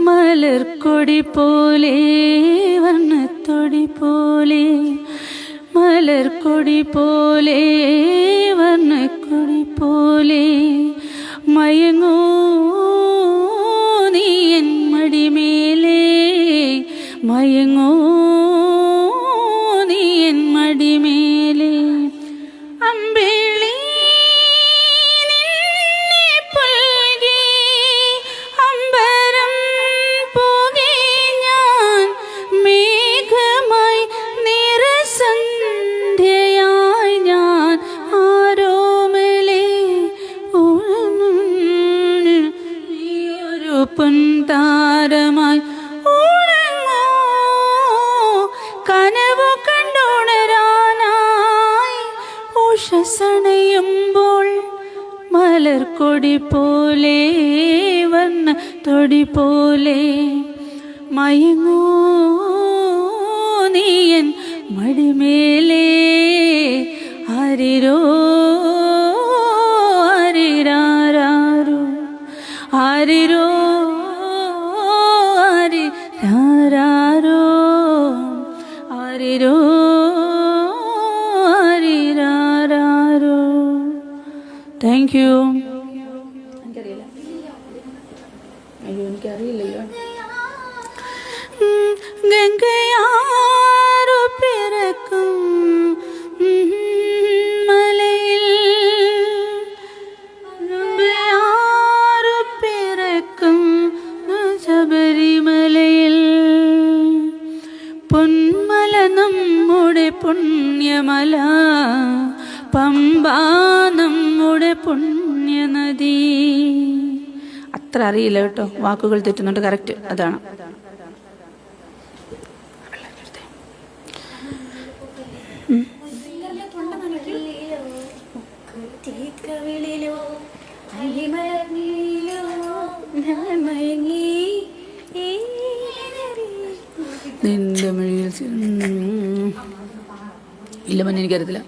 മലർക്കൊടി പോലെ വർണ്ണത്തൊടി പോലെ മലർക്കൊടി പോലെ വർണ്ണക്കൊടി പോലെ മയങ്ങൂ നീ എൻ മടിമേലേ മയങ്ങൂ നീ എൻ മടിമേലേ. അമ്പിളി നിന്നെ പുൽകി അമ്പരം പോകി ഞാൻ മേഘമായി നിറസന്ധ്യയായി ഞാൻ ആരോമലേ നീയൊരു പൊൻതാരമായി ഉറങ്ങൂ കനവു കണ്ടുണരാനായി ഉഷസണയുമ്പോൾ മലർക്കൊടി പോലെ വർണ്ണ തൊടി പോലെ മയങ്ങൂ നീയൻ മടിമേലേ ആരിരോ ആരിരാരോ ആരിരോ ആരിരാരോ ആരിരോ ആരിരാരോ. Thank U. എനിക്കറിയില്ലല്ലോ. ഗംഗയാറു പിറക്കും മലയിൽ ഗംഗയാറു പിറക്കും ശബരിമലയിൽ പൊന്മല നമ്മുടെ പുണ്യമല പമ്പ നമ്മുടെ പുണ്യനദി. അത്ര അറിയില്ല കേട്ടോ, വാക്കുകൾ തെറ്റുന്നുണ്ട്. കറക്റ്റ് അതാണ്. നിന്റെ മൊഴിയിൽ ഇല്ല മഞ്ഞ എനിക്കറിയത്തില്ല.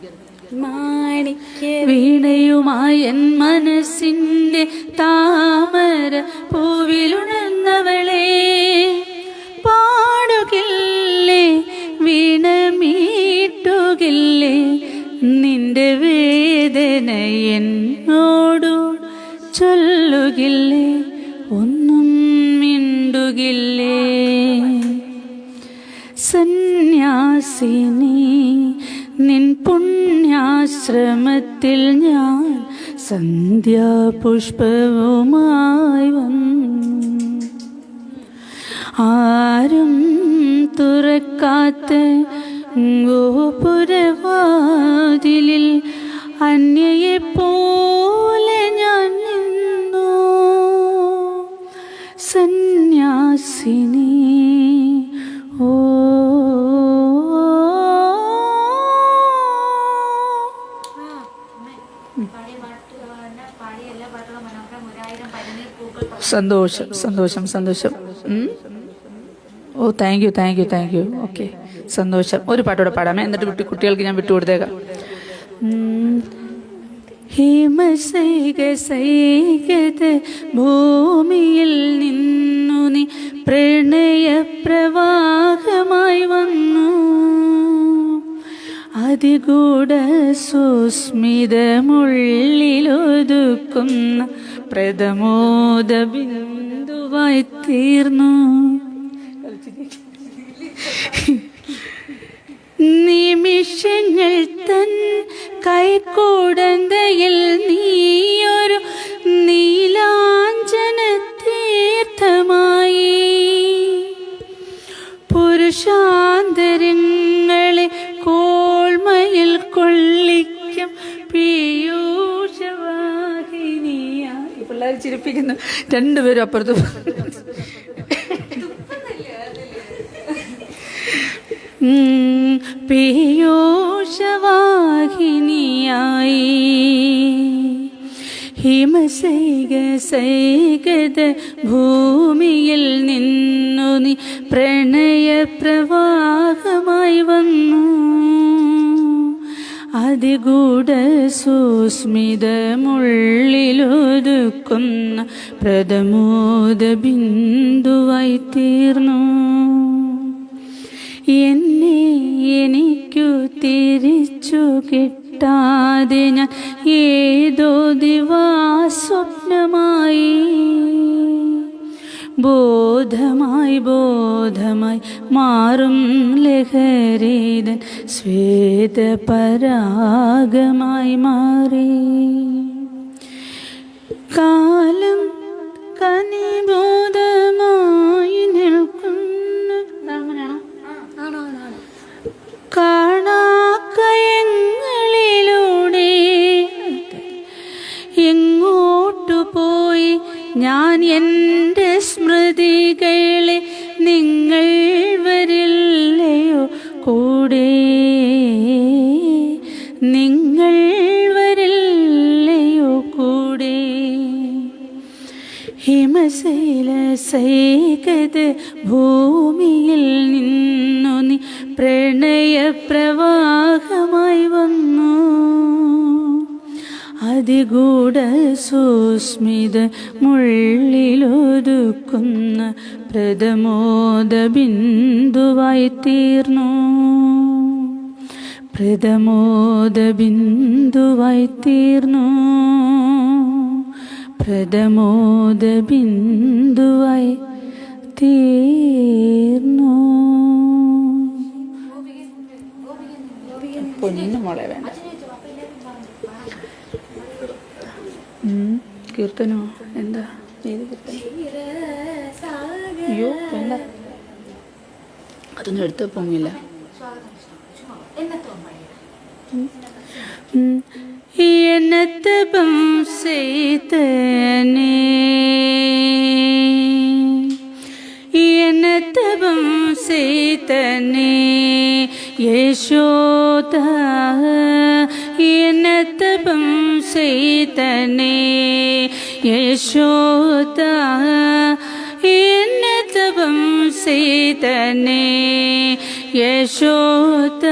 വീണയുമായി എൻ മനസ്സിന്റെ താമര പൂവിലുണർന്നവളെ പാടുകില്ലേ വീണമീട്ടുകില്ലേ നിന്റെ വേദന എന്നോടു ചൊല്ലുകില്ലേ ഒന്നും മിണ്ടുകില്ലേ. സന്യാസിനി നിൻ പുണ്യാശ്രമത്തിൽ ഞാൻ സന്ധ്യാപുഷ്പവുമായി വന്നു. ആരും തുറക്കാത്ത ഗോപുരവാതിലിൽ അന്യയെപ്പോലെ ഞാൻ നിന്നു. സന്യാസിനി ഓ സന്തോഷം സന്തോഷം സന്തോഷം. ഓ thank you thank you thank you. Okay സന്തോഷം. ഒരു പാട്ടോടെ പാടാമേ, എന്നിട്ട് കുട്ടികൾക്ക് ഞാൻ വിട്ടുകൊടുത്തേക്കാം. ഹിമസൈകസൈകത ഭൂമിയിൽ നിന്നു നീ പ്രണയപ്രവാഹമായി വന്നു. അതിഗൂഢ സുസ്മിതമുള്ളിലൊതുക്കുന്ന പ്രഥമോദ ബിന്ദുവായി തീർന്നു. നിമിഷങ്ങൾ തൻ കൈക്കൂടന്തയിൽ നീയൊരു നീലാഞ്ചന തീർത്ഥമായി പുരുഷാന്തരങ്ങളെ കോൾമയിൽ കൊള്ളിക്കും പീയൂഷവാഹിനിയായി. പിള്ളേർ ചിരിപ്പിക്കുന്നു രണ്ടുപേരും അപ്പുറത്ത്. പീയൂഷവാഹിനിയായി ഹിമസൈകസൈകത ഭൂമിയിൽ നിന്നു നീ പ്രണയപ്രവാഹമായി വന്നു. അതിഗൂഢ സുസ്മിതമുള്ളിലൊതുക്കുന്ന പ്രഥമോദ ബിന്ദുവായി തീർന്നു. എന്നെ എനിക്കു തിരിച്ചു കിട്ടാതെ ഞാൻ ഏതോ ദിവാസ്വപ്നമായി ബോധമായി മാറും ലഹരീതൻ ശ്വേതപരാഗമായി മാറി. കാലം കനിബോധമായി നിൽക്കുന്നു. കാണാക്കയങ്ങളിലൂടെ എങ്ങോട്ടു പോയി ഞാൻ എൻ്റെ സ്മൃതികളെ നിങ്ങൾ വരില്ലയോ കൂടെ നിങ്ങൾ വരില്ലയോ കൂടെ ഹിമശൈല സൈകത ഭൂമിയിൽ നിന്നു നീ പ്രണയപ്രവാഹമായി വന്നു. അതിഗൂഢ സുസ്മിത മുള്ളിലൊതുക്കുന്ന പ്രഥമോദ ബിന്ദുവായി തീർന്നു. പ്രഥമോദ ബിന്ദുവായി തീർന്നു. പ്രഥമോദ ബിന്ദുവായി തീർന്നു. പൊന്നു മോളെ വേണ്ട. കീർത്തനോ എന്താ ഏത് കീർത്തനം? അയ്യോ വേണ്ട, അതൊന്നും എടുത്ത് പൊങ്ങില്ല. എന്നത്തപം ചെയ്തനേ എന്നത്തപം ചെയ്തനേ യശോദ എന്നത്തപം ചെയ്തനേ യശോദ എന്നത്തപം ചെയ്തനേ യശോദ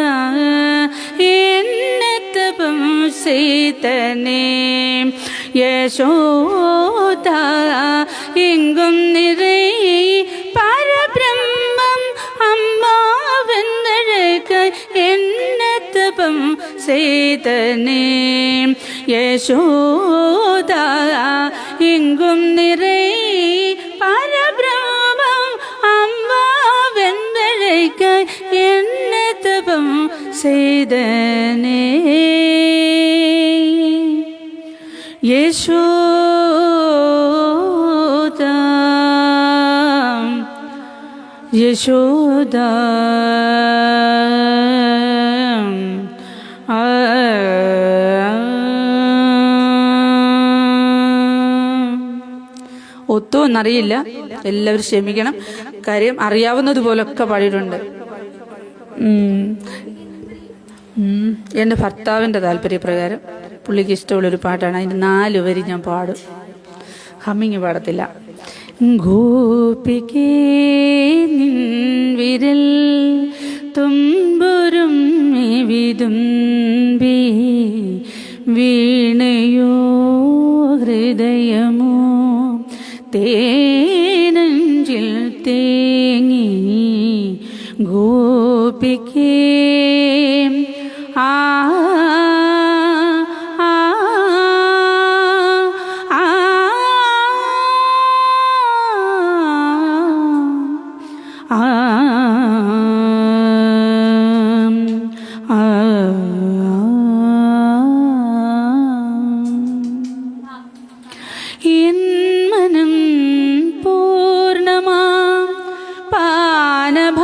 എന്നത്തപം ചെയ്തനേ യശോദ എങ്കും നിറൈ പരബ്രഹ്മം അമ്മാവെന്നഴകായി എന്നത്തപം ചെയ്തനേ യശോദ എങ്കും നിറൈ പരബ്രഹ്മം അമ്മാവെന്നഴകായി എന്നത്തപം ചെയ്തനേ യശോദ യശോദ ഒത്തുമെന്നറിയില്ല, എല്ലാവരും ക്ഷമിക്കണം. കാര്യം അറിയാവുന്നതുപോലൊക്കെ പാടിയിട്ടുണ്ട്. എൻ്റെ ഭർത്താവിൻ്റെ താല്പര്യപ്രകാരം പുള്ളിക്ക് ഇഷ്ടമുള്ളൊരു പാട്ടാണ്. അതിൻ്റെ 4 വരി ഞാൻ പാടും, ഹമ്മിങ് പാടത്തില്ല. ഗോപികേ നിൻ വിരൽ തുമ്പുരും വിതുമ്പി വീണയോ ഹൃദയമോ തേനഞ്ചിൽ തേങ്ങി ഗോപികേ ആ മനം പൂർണ്ണമാ പാനഭാജനമാ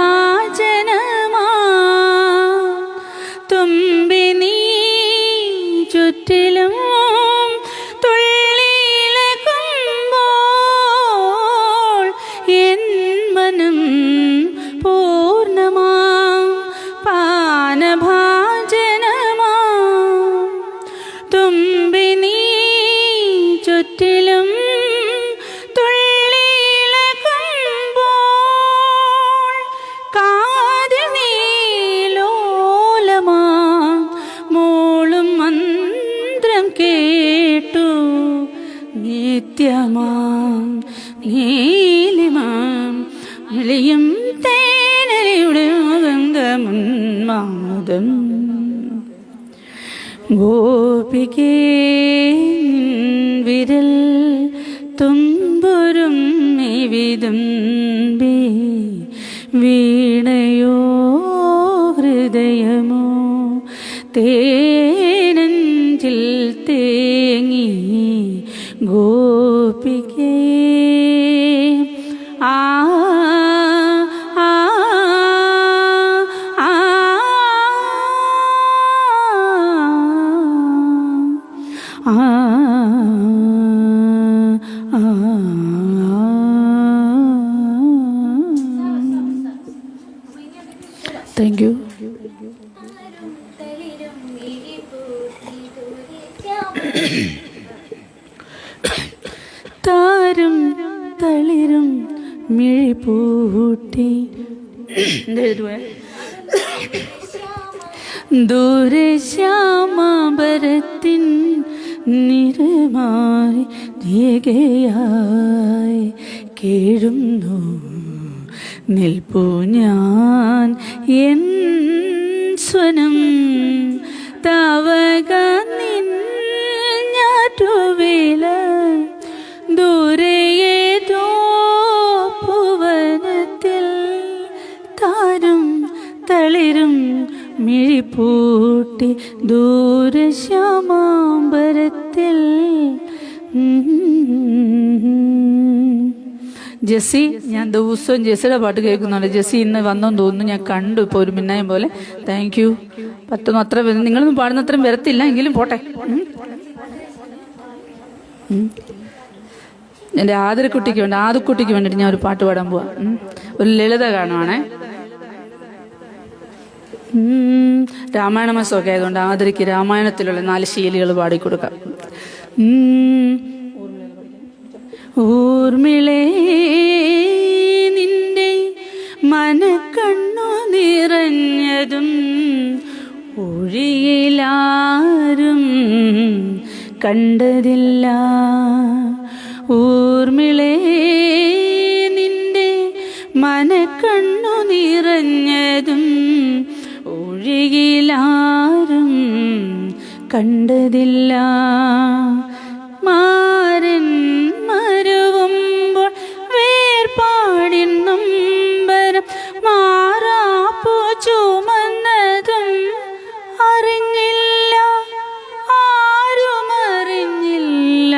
തുമ്പി നീ ചുറ്റിലും തുള്ളിയിളകുമ്പോൾ എൻ മനം പൂർണ്ണമാ പാനഭാജനമാ തുമ്പി നീ ചുറ്റിലും തുള്ളിയിളകുമ്പോൾ കാതിൽ നീലോലമാ മൂളും മന്ത്രം കേട്ടു നിത്യമാം നീലിമാം വിളിയും തേനരിയുടെ ഗന്ധമുന്മാദം ഗോപികേ വിരൽ തുമ്പുരും വിതുമ്പി വീണയോ ഹൃദയമോ തേനഞ്ചിൽ തേങ്ങി ഗോപികേ ആ താങ്ക് യു. താരും തളിരും മിഴിപൂട്ടി എഴുതുവേ ദൂരെ ശ്യാമാംബരത്തിൻ നിറമാറി ധീകയായി കേഴുന്നു നിൽപ്പു ഞാൻ എൻ സ്വനം തവക നിൻ ഞാറ്റുവേല ദൂരെയേതോ ഭുവനത്തിൽ താരും തളിരും മിഴിപൂട്ടി ദൂരശ്യാമാംബരത്തിൽ. ജെസ്സി, ഞാൻ ദിവസവും ജെസ്സിയുടെ പാട്ട് കേൾക്കുന്നുണ്ട്. ജെസ്സി ഇന്ന് വന്നെന്ന് തോന്നുന്നു, ഞാൻ കണ്ടു ഇപ്പോൾ ഒരു മിന്നായം പോലെ. Thank you. പറ്റുന്നു അത്ര നിങ്ങളൊന്നും പാടുന്ന അത്രയും വരത്തില്ല, എങ്കിലും പോട്ടെ. എൻ്റെ ആതിരക്കുട്ടിക്ക് വേണ്ടിയിട്ട് ഞാൻ ഒരു പാട്ട് പാടാൻ പോവാ. ഒരു ലളിത കാണുവാണേ. രാമായണ മാസമൊക്കെ ആയതുകൊണ്ട് ആതിരയ്ക്ക് രാമായണത്തിലുള്ള 4 ശീലികൾ പാടിക്കൊടുക്കാം. ഊർമിളേ നിന്റെ മനക്കണ്ണു നിറഞ്ഞതും ഒഴിയിലാരും കണ്ടതില്ല. ഊർമിളേ നിന്റെ മനക്കണ്ണു നിറഞ്ഞതും ഒഴിയിലാരും കണ്ടതില്ല. മാരൻ മരുവുമ്പോൾ വേർപാടിൻ നൊമ്പരം മാറാപ്പു ചുമന്നതും അറിഞ്ഞില്ല, ആരും അറിഞ്ഞില്ല.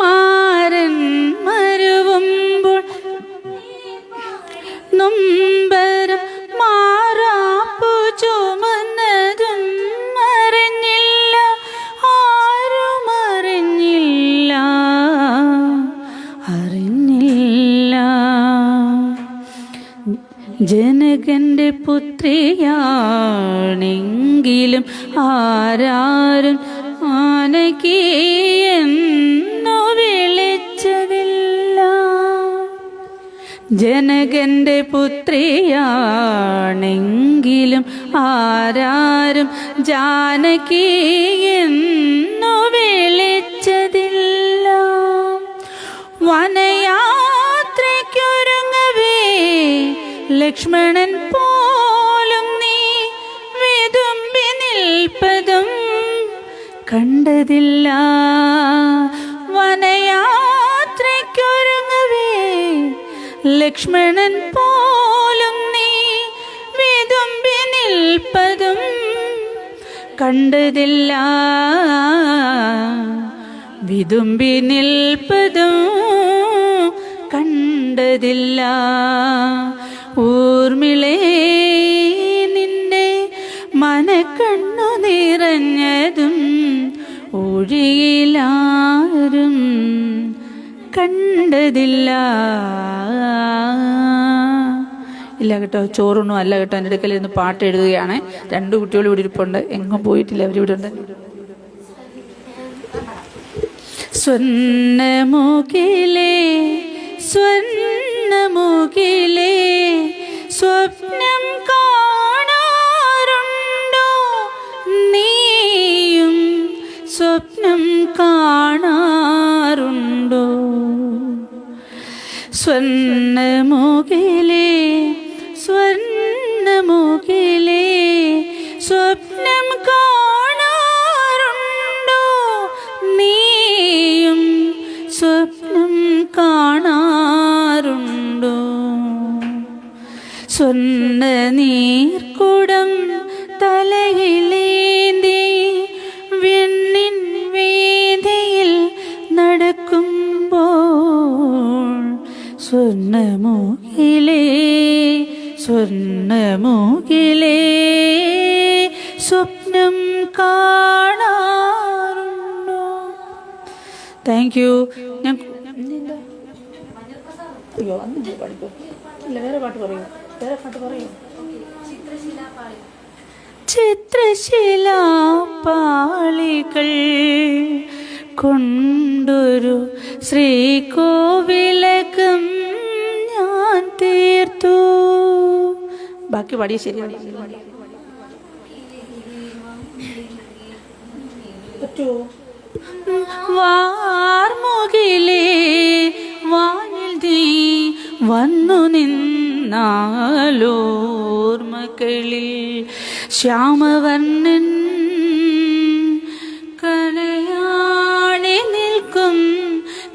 മാരൻ മരുവുമ്പോൾ നൊമ്പരം മാറാപ്പു ചുമന്നതും അറിഞ്ഞില്ല, ആരും അറിഞ്ഞില്ല. ജനകന്റെ പുത്രിയാണെങ്കിലും ആരാരും ആനകിയെന്നു വിളിച്ചതില്ല. ജനകന്റെ പുത്രിയാണെങ്കിലും ആരാരും ജാനകിയെന്നു വിളിച്ചതില്ല. വനയാത്രയ്ക്കൊരുങ്ങവേ ലക്ഷ്മണൻ പോലും നീ വിതുമ്പി നിൽപ്പതും കണ്ടതില്ല. വനയാത്രയ്ക്കൊരുങ്ങവേ ലക്ഷ്മണൻ പോലും നീ വിതുമ്പി നിൽപ്പതും കണ്ടതില്ല. വിതുമ്പി നിൽപ്പതും കണ്ടതില്ല. ഊർമിളേ നിന്റെ മനക്കണ്ണു നിറഞ്ഞതും ഒഴിയിലാരും കണ്ടതില്ല. ഇല്ല കേട്ടോ, ചോറൊന്നും അല്ല കേട്ടോ. എൻ്റെ അടുക്കലിരുന്ന് പാട്ട് എഴുതുകയാണ്. 2 കുട്ടികളും ഇവിടെ ഇരിപ്പുണ്ട്, എങ്ങും പോയിട്ടില്ല, അവരിവിടെ ഉണ്ട്. സ്വർണ്ണമുകിലേ സ്വർണ്ണമുകിലേ സ്വപ്നം കാണാറുണ്ടോ നീയും? സ്വപ്നം കാണാറുണ്ടോ? സ്വർണ്ണമുകിലേ സ്വർണ്ണമുകിലേ സ്വപ്നം കാണാറുണ്ടോ നീയും? സ്വപ്നം കാണാറുണ്ടോ? സ്വർണ്ണ നീർക്കുടം തലയിലേന്തി വെണ്ണിൻ വേദിയിൽ നടക്കുമ്പോൾ സ്വർണ്ണമുകിലേ സ്വർണ്ണമുകിലേ സ്വപ്നം കാണാറുണ്ടോ? Thank you. ഞാൻ അയ്യോ അന്ന് പാടിക്കോ. ഇല്ല, വേറെ പാട്ട് പറയൂ. ചിത്രശിലാപാളികൾ കൊണ്ടൊരു ശ്രീകോവിലകം ഞാൻ തീർത്തു. ബാക്കി പാടിയ ശരിയാണ്. വാർമുകിലേ വാനിൽ നീ വന്നു നിന്നാലോർമകളിൽ ശ്യാമവർണ്ണൻ കലയാണി നിൽക്കും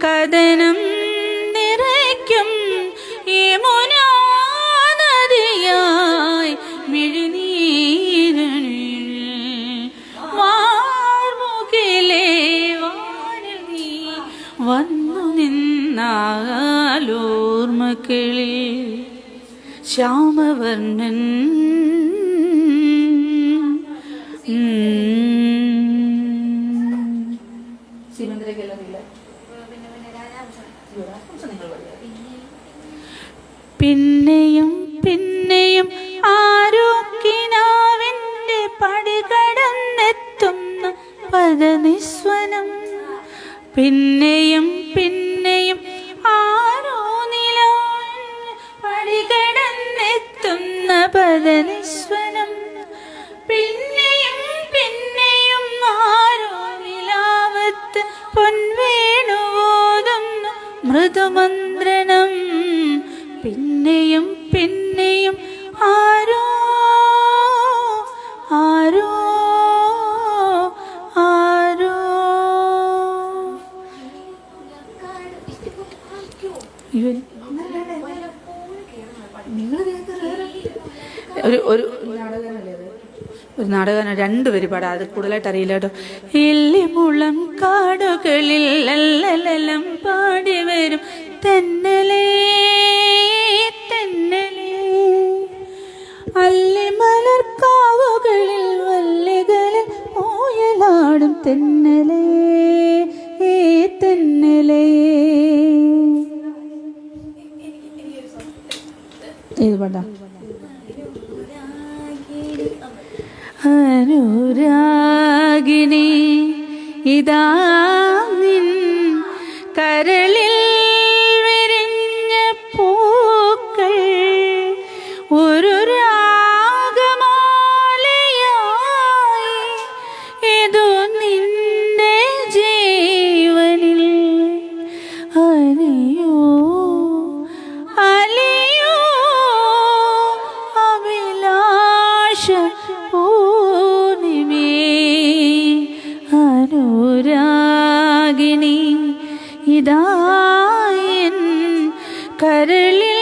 കഥനം നിറയ്ക്കും യമുനാ നദിയായി മിഴിനീരണിൽ വാർമുകിലേ വാനിൽ നീ വന്നു നിന്നാലോർമകളിൽ ശ്യാമവർണ്ണൻ. പിന്നെയും പിന്നെയും ആരോ കിനാവിൻ്റെ പടികടന്നെത്തുന്ന പദനിസ്വനം. പിന്നെയും പിന്നെയും ആരോ നിലാവിൻ്റെ പടികടന്നെത്തുന്ന പദനിസ്വനം. പിന്നെയും പിന്നെയും ആരോ നിലാവത്ത് പൊൻവേണുവോതുന്ന മൃദുമന്ത്രണം. പിന്നെയും പിന്നെയും ആരോ ആരോ ആരോ. ഒരു നാടകം രണ്ടുപേര് പാടാം, അത് കൂടുതലായിട്ട് അറിയില്ല കേട്ടോ. ഇല്ലിമുളം കാടുകളിൽ ലല്ലലം പാടി വരും തെന്നലേ തെന്നലേ, അല്ലിമലർക്കാവുകളിൽ വല്ലികളിൽ ഓയലാടും തെന്നലേ തെന്നലേ. ഏത് പാട്ടാ? അനുരാഗിണി ഇതാ നിൻ കരളിൽ വിരിഞ്ഞ പൂക്കൾ ഒരു രാഗമാലയായി ഏതോ നിന്റെ ജീവനിൽ അലിയോ അലിയോ അഭിലാഷ പൂർണിമേ. അനുരാഗിണി ഇതാ എൻ കരളിൽ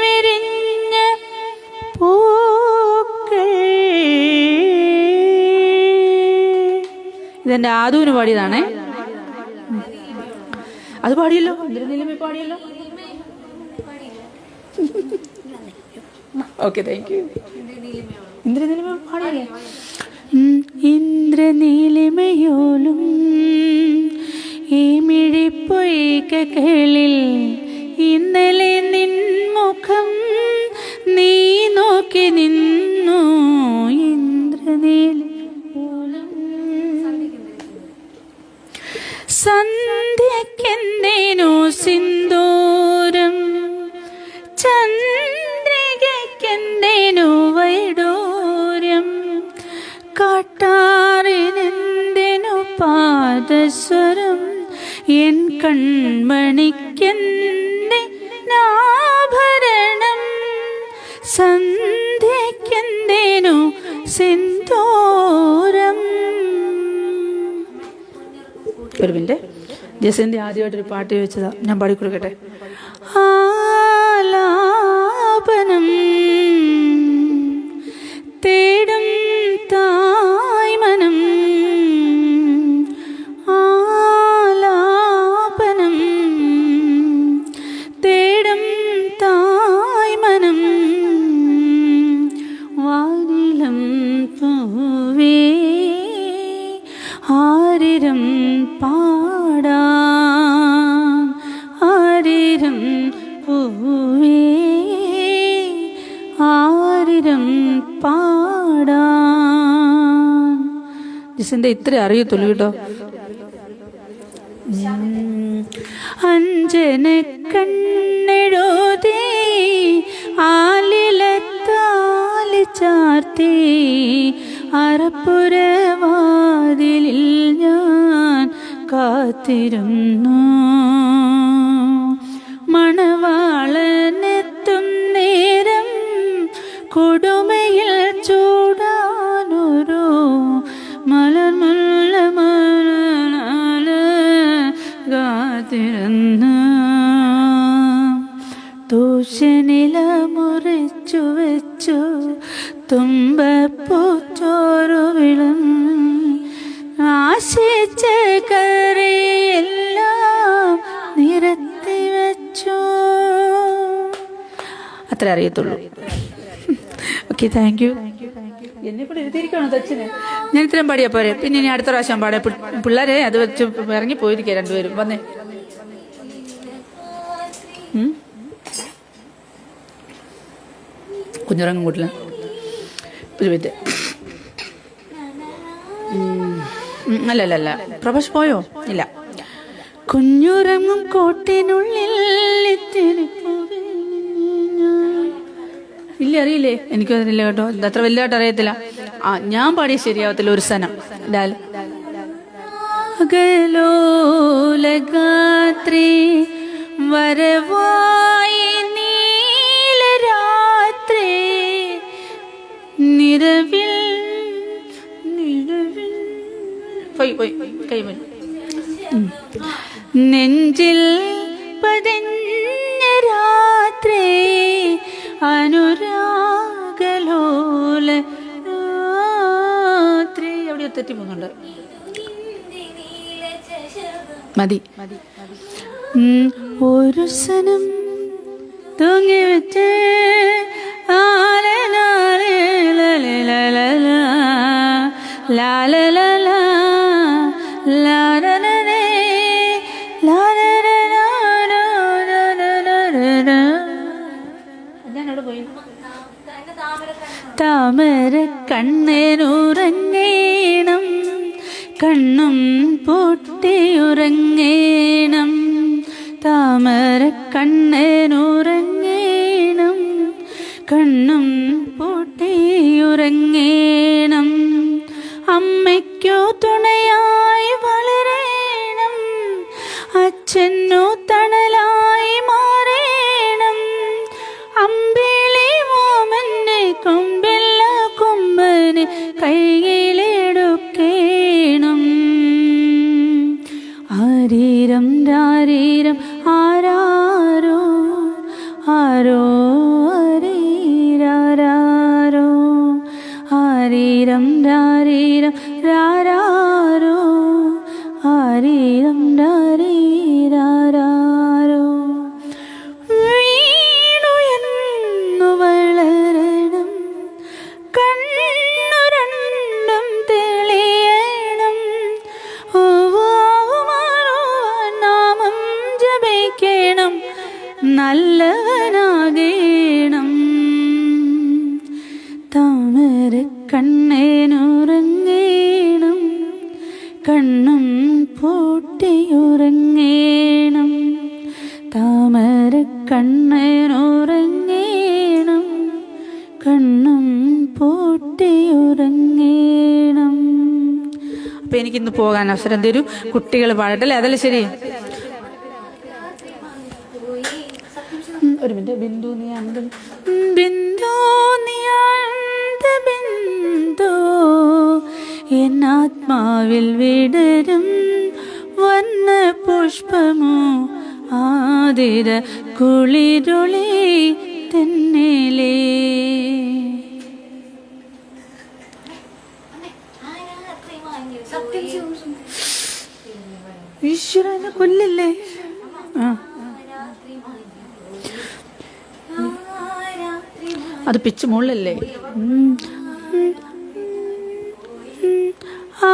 വിരിഞ്ഞ പൂക്കൾ. ഇതെന്റെ ആദൂന് പാടിയതാണേ. അത് പാടിയല്ലോ, ഇന്ദ്രനീലിമ പാടിയല്ലോ. Okay, thank you. ഇന്ദ്രനീലിമ പാടിയല്ലേ? ഇന്ദ്രനീലിമയോലും ഈ മിഴിപ്പൊയ്കകളിൽ ഇന്നലെ നിൻമുഖം നീ നോക്കി നിന്നു. ഇന്ദ്രനീലിമയോലും സന്ധ്യക്കെന്തേനു സിന്ദൂരം, ചന്ദ്രികയ്ക്കെന്തേനു വൈഡൂര്യം, കാട്ടാറിനെന്തെനു പാദസ്വരം, എൻ കൺമണിക്കെന്റെ നാഭരണം, സന്ധ്യക്കെന്തേനു സിന്ദൂരം. ഒരു മിനിറ്റ്, ജസിന്റെ ആദ്യമായിട്ടൊരു പാട്ട് ചോദിച്ചതാ, ഞാൻ പാടിക്കൊടുക്കട്ടെ. ആലാപനം തേടും തായ്മനം, ആലാപനം തേടും തായ്മനം, വാനിലം പൂവേ ആരിരം പാടാൻ, ആരിരം പൂവേ ആരിരം പാടാൻ. ജിസിന്റെ ഇത്ര അറിയത്തുള്ളൂ കേട്ടോ. അഞ്ജന കണ്ണെഴുതി ആലിലത്താലി ചാർത്തി അറപ്പുരവാതിലിൽ ഞാൻ കാത്തിരുന്നു. മണവാളനെത്തും നേരം കൊടുമയിൽ ചൂടാനൊരു മലർമുല്ല കാത്തിരുന്നു. തൂശനില മുറിച്ചു വെച്ചു തുമ്പപ്പൂച്ചോറുവിളും ആശിച്ച കറിയെല്ലാം നിരത്തി വെച്ചു. അത്ര അറിയത്തുള്ളൂ. Okay, thank U. എന്നെ കൂടെ എഴുതിയിരിക്കണോ തച്ചിന്? ഞാൻ ഇത്രയും പാടിയാ പോരെ, പിന്നെ ഇനി അടുത്ത പ്രാവശ്യം പാടേ. പിള്ളേരെ അത് വെച്ച് ഇറങ്ങി പോയിരിക്കുക രണ്ടുപേരും. വന്നേ, കുഞ്ഞുറങ്ങും കൂട്ടില്ല ഒരു മിനിറ്റ്. അല്ല പ്രഭാഷ് പോയോ? ഇല്ല. കുഞ്ഞുറങ്ങും കോട്ടിനുള്ളിൽ ഇല്ല, അറിയില്ലേ? എനിക്കും അറിയില്ല കേട്ടോ, അത്ര വലുതായിട്ട് അറിയത്തില്ല. ഞാൻ പാടിയ ശരിയാവത്തില്ല. ഒരു സനം ഡാൽ അകലോലഗാത്രി വരവായി നീലരാത്രി നിറവിൽ പോയി കൈമൻ നെഞ്ചിൽ പതിഞ്ഞ രാത്രി അനുരാഗലോല രാത്രി. എവിടെയോ തെറ്റി പോകുന്നുണ്ട്. മതി. ഒരു സനം തൂങ്ങി വെച്ച് താമര കണ്ണനുറങ്ങേണം കണ്ണും പൊട്ടിയുറങ്ങേണം. താമര കണ്ണനുറങ്ങേണം കണ്ണും പൊട്ടിയുറങ്ങേണം. അമ്മയ്ക്കു തുണയായി വളരേണം, അച്ഛനു തണലായി മാറേണം. അമ്പിളി മോമന്റെ കൊമ്പില്ല കൊമ്പന് കൈയിലെടുക്കേണം. ആരീരം രാരീരം ആരാരോ ആരോ ആരീരാരോ ആരീരം രാരീരം രാരാരോ ആരീരം രാരീരാരോ. വീണുയർന്നു വളരണം, കണ്ണു രണ്ടും തെളിയണം. നാമം ജപിക്കണം, നല്ലവനാകേണം. താമര കണ്ണനുറങ്ങേണം കണ്ണും പൂട്ടിയുറങ്ങേണം. താമര കണ്ണനുറങ്ങേണം കണ്ണും പൂട്ടിയുറങ്ങേണം. അപ്പൊ എനിക്കിന്ന് പോകാൻ അവസരം തരൂ. കുട്ടികൾ പാടട്ടല്ലേ? അതല്ലേ ശരി? ഒരു മിനിറ്റ്. ബിന്ദു നീ അന്ത ബിന്ദു നീ അന്ത ബിന്ദു എന്നാത്മാവിൽ വിടരും വന്ന പുഷ്പമോ ആതിര കുളിരുളി തെന്നലേ. ഈശ്വരനെ കൊല്ലല്ലേ. അത് പിച്ച് മുള്ളല്ലേ? ആ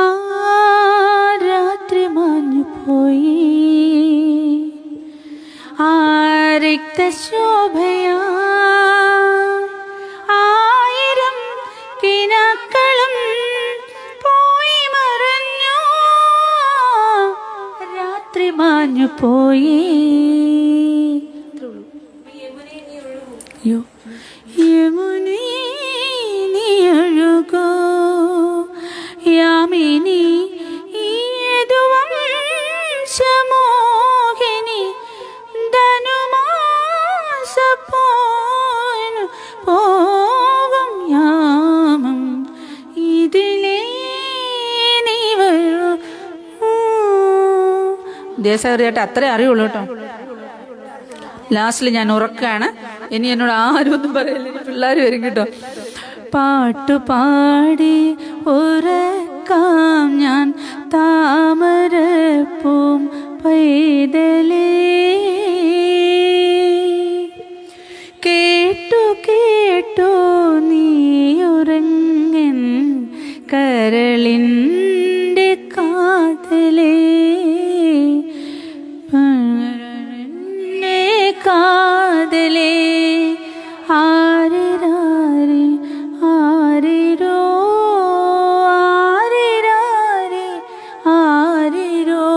രാത്രി മാഞ്ഞു പോയി ആ രക്തശോഭയാ. ആയിരം കിനാക്കളും പോയി മറഞ്ഞു രാത്രി മാഞ്ഞു മാഞ്ഞു പോയി. യമുനേ നീ ഒഴുകൂ യാമിനി യദുവംശമോഹിനി ധനുമാസപ്പോനു പോകും യാമം ഇതിലേ നീ വരൂ. ദേശാറിയായിട്ട് അത്രേ അറിയുള്ളൂ കേട്ടോ. ലാസ്റ്റിൽ ഞാൻ ഉറക്കാണ്. ഇനി എന്നോട് ആരും ഒന്നും പറയില്ല, പിള്ളേർ വരും കേട്ടോ. പാട്ടുപാടി ഉറക്കാം ഞാൻ താമരപ്പൂം പൈതലേ. കേട്ടു കേട്ടു നീയുറങ്ങൻ കരളിൻ്റെ കാതലേ. കാതലേ ആരിരാരി ആരിരോ ആരിരാരി ആരിരോ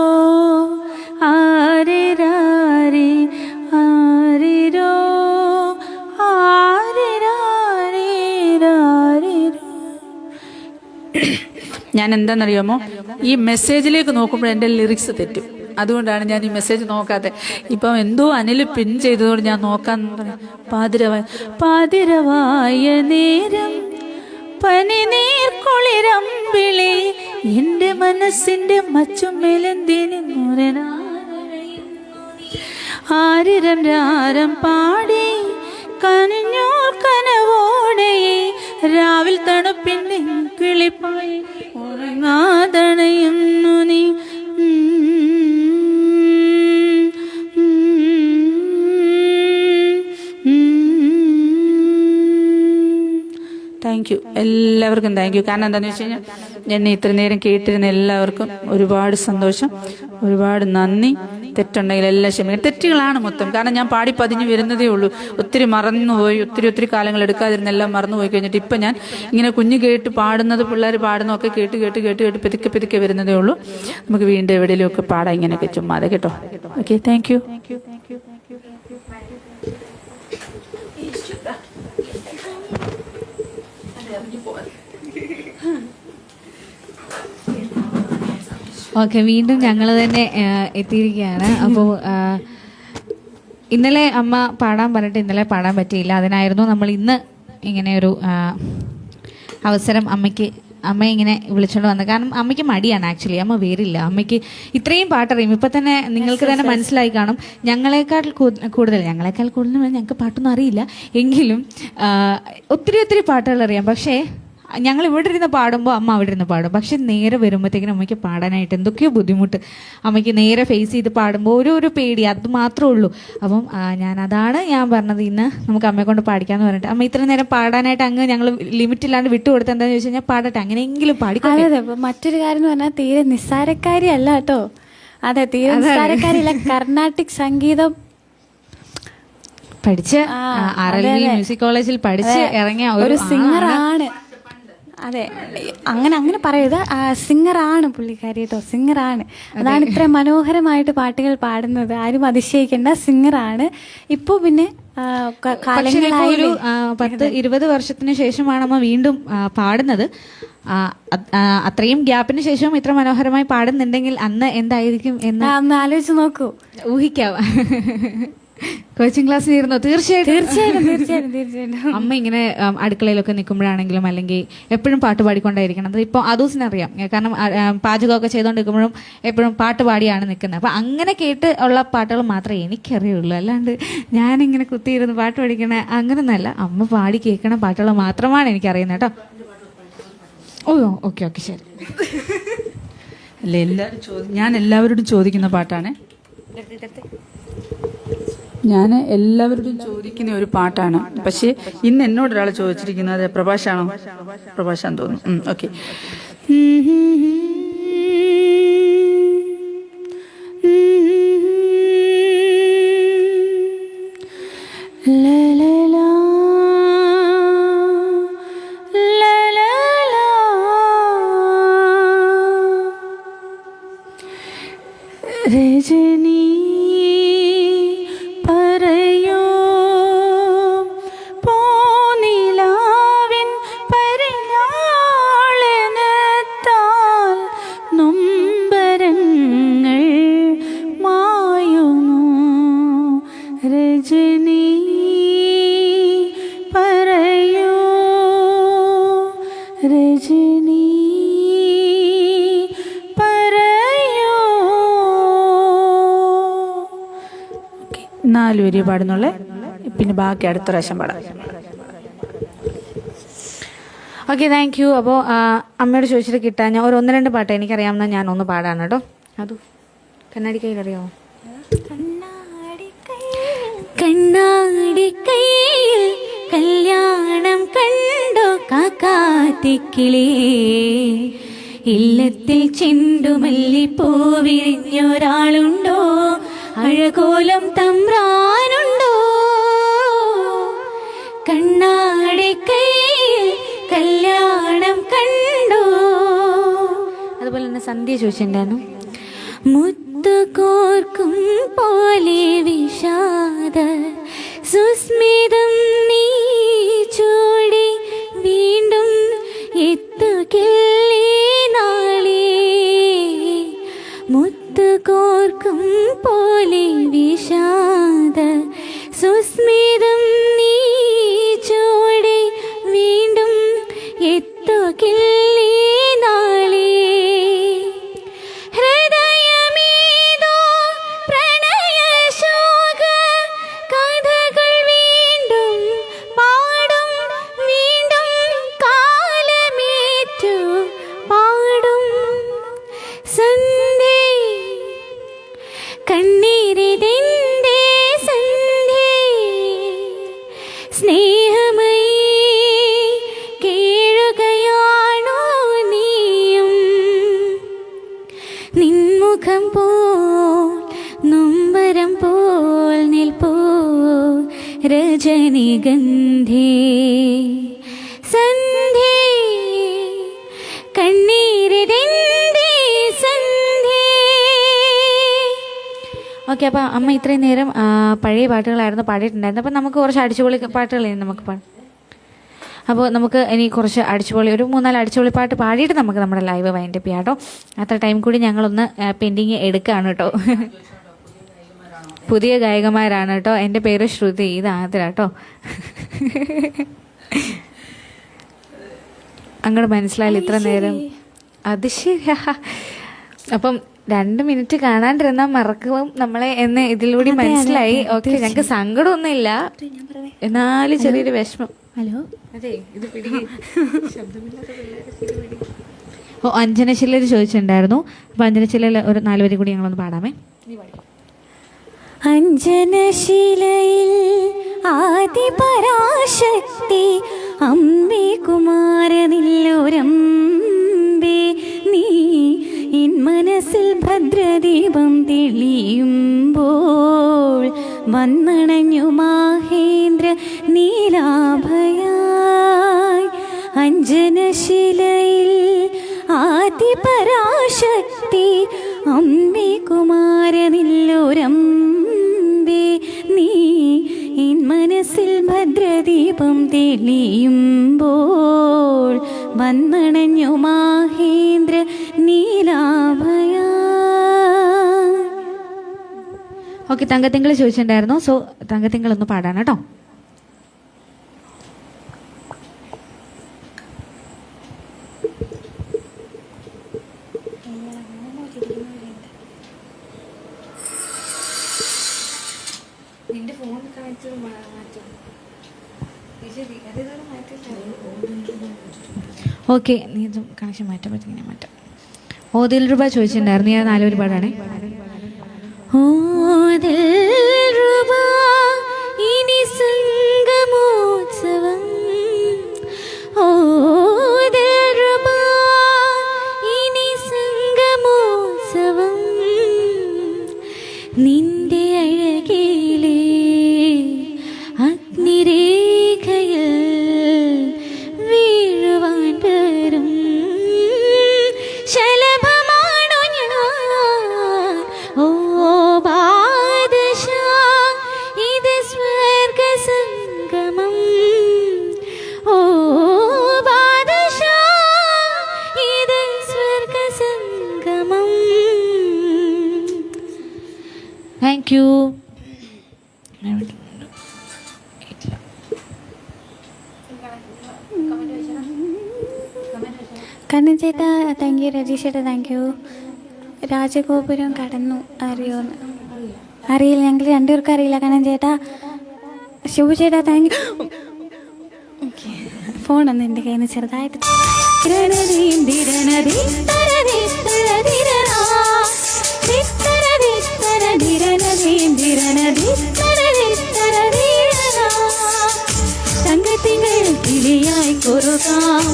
ആരിരാരി ആരിരോ ആരിരാരിരാരിരോ. ഞാൻ എന്താണെന്നറിയാമോ, ഈ മെസ്സേജിലേക്ക് നോക്കുമ്പോൾ എൻ്റെ ലിറിക്സ് തെറ്റും. അതുകൊണ്ടാണ് ഞാൻ ഈ മെസ്സേജ് നോക്കാതെ. ഇപ്പം എന്തോ അനിൽ പിൻ ചെയ്തതോട് ഞാൻ നോക്കാൻ പാതിരവായ നേരം പനിനീർക്കുളിരമ്പിളി എൻ്റെ മനസ്സിൻ്റെ മച്ചുമേലെന്തിന് ആരിരം രാരം പാടി കനിഞ്ഞോർ കനവോടെ രാവിൽ തണുപ്പിൻ്റെ കിളിപ്പായി ഉറങ്ങാതണയുന്നു നീ. താങ്ക് യു, എല്ലാവർക്കും താങ്ക് യു. കാരണം എന്താണെന്ന് വെച്ച് കഴിഞ്ഞാൽ എന്നെ ഇത്ര നേരം കേട്ടിരുന്ന എല്ലാവർക്കും ഒരുപാട് സന്തോഷം, ഒരുപാട് നന്ദി. തെറ്റുണ്ടെങ്കിൽ എല്ലാം ക്ഷമിക്കണം. തെറ്റുകളാണ് മൊത്തം. കാരണം ഞാൻ പാടി പതിഞ്ഞ് വരുന്നതേ ഉള്ളൂ. ഒത്തിരി മറന്നുപോയി, ഒത്തിരി കാലങ്ങൾ എടുക്കാതിരുന്ന എല്ലാം മറന്നുപോയി കഴിഞ്ഞിട്ട് ഇപ്പം ഞാൻ ഇങ്ങനെ കുഞ്ഞ് കേട്ട് പാടുന്നത്, പിള്ളേർ പാടുന്നതൊക്കെ കേട്ട് പെതുക്കെ വരുന്നതേ ഉള്ളൂ. നമുക്ക് വീണ്ടും എവിടെയെങ്കിലുമൊക്കെ പാടാം ഇങ്ങനെയൊക്കെ ചുമ്മാതെ കേട്ടോ. Okay, thank you. ഓക്കെ, വീണ്ടും ഞങ്ങൾ തന്നെ എത്തിയിരിക്കുകയാണ്. അപ്പോൾ ഇന്നലെ അമ്മ പാടാൻ പറഞ്ഞിട്ട് ഇന്നലെ പാടാൻ പറ്റിയില്ല. അതിനായിരുന്നു നമ്മൾ ഇന്ന് ഇങ്ങനെ ഒരു അവസരം അമ്മയെ ഇങ്ങനെ വിളിച്ചുകൊണ്ട് വന്നത്. കാരണം അമ്മയ്ക്ക് മടിയാണ് ആക്ച്വലി, അമ്മ വരില്ല. അമ്മയ്ക്ക് ഇത്രയും പാട്ടറിയും. ഇപ്പം തന്നെ നിങ്ങൾക്ക് തന്നെ മനസ്സിലായി കാണും. ഞങ്ങളെക്കാൾ കൂടുതൽ ഞങ്ങൾക്ക് പാട്ടൊന്നും അറിയില്ല, എങ്കിലും ഒത്തിരി പാട്ടുകൾ അറിയാം. പക്ഷേ ഞങ്ങൾ ഇവിടെ ഇരുന്ന് പാടുമ്പോൾ അമ്മ അവിടെ ഇരുന്ന് പാടും. പക്ഷെ നേരെ വരുമ്പോഴത്തേക്കിനും അമ്മയ്ക്ക് പാടാനായിട്ട് എന്തൊക്കെയോ ബുദ്ധിമുട്ട്. അമ്മയ്ക്ക് നേരെ ഫേസ് ചെയ്ത് പാടുമ്പോൾ ഒരു പേടി, അത് മാത്രമേ ഉള്ളൂ. അപ്പം അതാണ് ഞാൻ പറഞ്ഞത്, ഇന്ന് നമുക്ക് അമ്മയെ കൊണ്ട് പാടിക്കാന്ന് പറഞ്ഞിട്ട്. അമ്മ ഇത്ര നേരം പാടാനായിട്ട് അങ്ങ് ഞങ്ങൾ ലിമിറ്റ് ഇല്ലാണ്ട് വിട്ടുകൊടുത്ത് എന്താണെന്ന് ചോദിച്ചു കഴിഞ്ഞാൽ പാടട്ടെ, അങ്ങനെയെങ്കിലും പാടിക്കോട്ടെ. അതെ, മറ്റൊരു കാര്യം എന്ന് പറഞ്ഞാൽ തീരെ നിസ്സാരക്കാരി അല്ല കേട്ടോ. അതെ, തീരെ നിസ്സാരക്കാരില്ല. കർണാട്ടിക് സംഗീതം പഠിച്ച് RLV മ്യൂസിക് കോളേജിൽ പഠിച്ച് ഇറങ്ങിയ ഒരു സിംഗറാണ്. അതെ, അങ്ങനെ പറയരുത്, സിംഗറാണ് പുള്ളിക്കാരി കേട്ടോ, സിംഗറാണ്. അതാണ് ഇത്ര മനോഹരമായിട്ട് പാട്ടുകൾ പാടുന്നത്. ആരും അതിശയിക്കേണ്ട, സിംഗറാണ്. ഇപ്പൊ പിന്നെ ഒരു 10-20 വർഷത്തിന് ശേഷമാണ് അമ്മ വീണ്ടും പാടുന്നത്. അത്രയും ഗ്യാപ്പിന് ശേഷവും ഇത്ര മനോഹരമായി പാടുന്നുണ്ടെങ്കിൽ അന്ന് എന്തായിരിക്കും എന്ന് ഒന്ന് ആലോചിച്ച് നോക്കൂ, ഊഹിക്കാം. കോച്ചിങ് ക്ലാസ്സിലിരുന്നോ? തീർച്ചയായിട്ടും. അമ്മ ഇങ്ങനെ അടുക്കളയിലൊക്കെ നിൽക്കുമ്പോഴാണെങ്കിലും അല്ലെങ്കിൽ എപ്പോഴും പാട്ട് പാടിക്കൊണ്ടായിരിക്കണം. അത് ഇപ്പോൾ അതൂസിനറിയാം. കാരണം പാചകമൊക്കെ ചെയ്തുകൊണ്ടിരിക്കുമ്പോഴും എപ്പോഴും പാട്ട് പാടിയാണ് നിൽക്കുന്നത്. അപ്പം അങ്ങനെ കേട്ട് ഉള്ള പാട്ടുകൾ മാത്രമേ എനിക്കറിയുള്ളൂ. അല്ലാണ്ട് ഞാനിങ്ങനെ കുത്തിയിരുന്ന് പാട്ട് പഠിക്കണ അങ്ങനെയൊന്നല്ല. അമ്മ പാടി കേൾക്കണ പാട്ടുകൾ മാത്രമാണ് എനിക്കറിയുന്നത് കേട്ടോ. ഓക്കെ ശരി. അല്ല, ഞാൻ എല്ലാവരോടും ചോദിക്കുന്ന പാട്ടാണ്. ഞാൻ എല്ലാവരോടും ചോദിക്കുന്ന ഒരു പാട്ടാണ്. പക്ഷേ ഇന്ന് എന്നോട് ഒരാൾ ചോദിച്ചിരിക്കുന്നത് പ്രഭാഷാണോ? പ്രഭാഷാന്ന് തോന്നുന്നു. ഓക്കെ. രജനി 4 വരി പാടുന്നുള്ള, പിന്നെ ബാക്കി അടുത്ത പ്രാവശ്യം പാടാം. Okay, thank U. അപ്പോൾ അമ്മയോട് ചോദിച്ചിട്ട് കിട്ടാൻ ഞാൻ ഒരു 1-2 പാട്ട് എനിക്കറിയാവുന്ന ഞാൻ ഒന്ന് പാടാണ് കേട്ടോ. അത് കണ്ണാടി കയ്യിലറിയാമോ? കണ്ണാടിക്കൈയിൽ കല്യാണം കണ്ടോ കാക്കാത്തിക്കിളി, ഇല്ലത്തിൽ ചെണ്ടുമല്ലിപ്പൂ വിരിഞ്ഞൊരാളുണ്ടോ, അഴകോലം തമ്പ്രാനുണ്ടോ. കണ്ണാടിക്കൈയിൽ കല്യാണം കണ്ടോ. അതുപോലെ തന്നെ സന്ധ്യ ചോദിച്ചിട്ടുണ്ടായിരുന്നു. മുത്തുകോർക്കും പോലെ വിഷാദ സുസ്മിതം നീ ചൂടി വീണ്ടും എത്തുകില്ലേ നാളെ. മുത്തുകോർക്കും പോലെ വിഷാദ സുസ്മിതം നീ ചൂടി വീണ്ടും എത്തുകില്ലേ നാളെ. രജനിഗന്ധേ സന്ധ്യേ കണ്ണീരിതെന്തേ സന്ധ്യേ. ഓക്കെ, അപ്പോൾ അമ്മ ഇത്രയും നേരം പഴയ പാട്ടുകളായിരുന്നു പാടിയിട്ടുണ്ടായിരുന്നത്. അപ്പോൾ നമുക്ക് കുറച്ച് അടിച്ചുപൊളി പാട്ടുകളായിരുന്നു നമുക്ക് പാടാം. അപ്പോൾ നമുക്ക് ഇനി കുറച്ച് അടിച്ചുപൊളി ഒരു 3-4 അടിച്ചുപൊളി പാട്ട് പാടിയിട്ട് നമുക്ക് നമ്മുടെ ലൈവ് വൈൻഡപ്പ് ചെയ്യാം കേട്ടോ. അത്ര ടൈം കൂടി ഞങ്ങളൊന്ന് പെൻഡിങ് എടുക്കുകയാണ് കേട്ടോ. പുതിയ ഗായകന്മാരാണ് കേട്ടോ. എൻ്റെ പേര് ശ്രുതി, ഇത് ആതിര കേട്ടോ. അങ്ങോട്ട് മനസ്സിലായില്ല ഇത്ര നേരം. അത് ശരിയാ. അപ്പം 2 മിനിറ്റ് കാണാണ്ടിരുന്നാൽ മറക്കും നമ്മളെ എന്ന് ഇതിലൂടെ മനസ്സിലായി. ഓക്കെ, ഞങ്ങൾക്ക് സങ്കടമൊന്നുമില്ല, എന്നാലും ചെറിയൊരു വിഷമം. ഹലോ, അതെ, ഇത് ഓ അഞ്ജനശിലർ ചോദിച്ചിട്ടുണ്ടായിരുന്നു. അപ്പം അഞ്ജനശിലയിൽ ഒരു 4 വരി കൂടി ഞങ്ങളൊന്ന് പാടാമേ. അഞ്ജനശിലയിൽ ആദിപരാശക്തി അമ്പേ കുമാരനില്ലൊരമ്പേ നീ എൻ മനസ്സിൽ ഭദ്രദീപം തെളിയുമ്പോൾ വന്നണഞ്ഞു മാഹേന്ദ്ര നീലാഭയായി. അഞ്ജനശിലയിൽ ആദിപരാശക്തി അമ്പേ കുമാരനില്ലൊരമ്പേ നീ എൻ മനസ്സിൽ ഭദ്രദീപം തെളിയുമ്പോൾ വന്നണഞ്ഞു മാഹേന്ദ്ര നീലാഭയായി. ഓക്കെ, തങ്കത്തിങ്കൾ ചോദിച്ചിട്ടുണ്ടായിരുന്നു. സോ തങ്കത്തിങ്കൾ ഒന്ന് പാടാണ് കേട്ടോ. ഓക്കെ, നീ ഇത് കണക്ഷൻ മാറ്റാൻ പറ്റുന്ന മാറ്റാം. ഓതിൽ രൂപ ചോദിച്ചിട്ടുണ്ടായിരുന്നു. ഞാൻ 4 വരി പാടാണേ. ഓതിൽ രൂപ ഇനി സംഗമോത്സവം, ഓതിൽ രൂപ ഇനി സംഗമോത്സവം, നിന്റെ അഴകിലേ അഗ്നിരേഖയിൽ വീഴുവാൻ വരും ശലഭമാണു ഞാൻ. ഓ ബാദശാ, ഇത് സ്വർഗസംഗമം. ഓ ബാദശാ, ഇത് സ്വർഗസംഗമം. Thank you. കണ്ണൻ ചേട്ടാ താങ്ക് യു. രതീഷ് ചേട്ടാ താങ്ക് യു. രാജഗോപുരം കടന്നു അറിയോന്ന്. അറിയില്ല, ഞങ്ങൾ രണ്ടുപേർക്കും അറിയില്ല. കാരണം ചേട്ടാ, ശിവ ചേട്ടാ താങ്ക് യു. ഫോണൊന്ന് എൻ്റെ കയ്യിൽ നിന്ന് ചെറുതായിട്ട് തങ്കത്തികൾ കിളിയായി കൊറുകാം,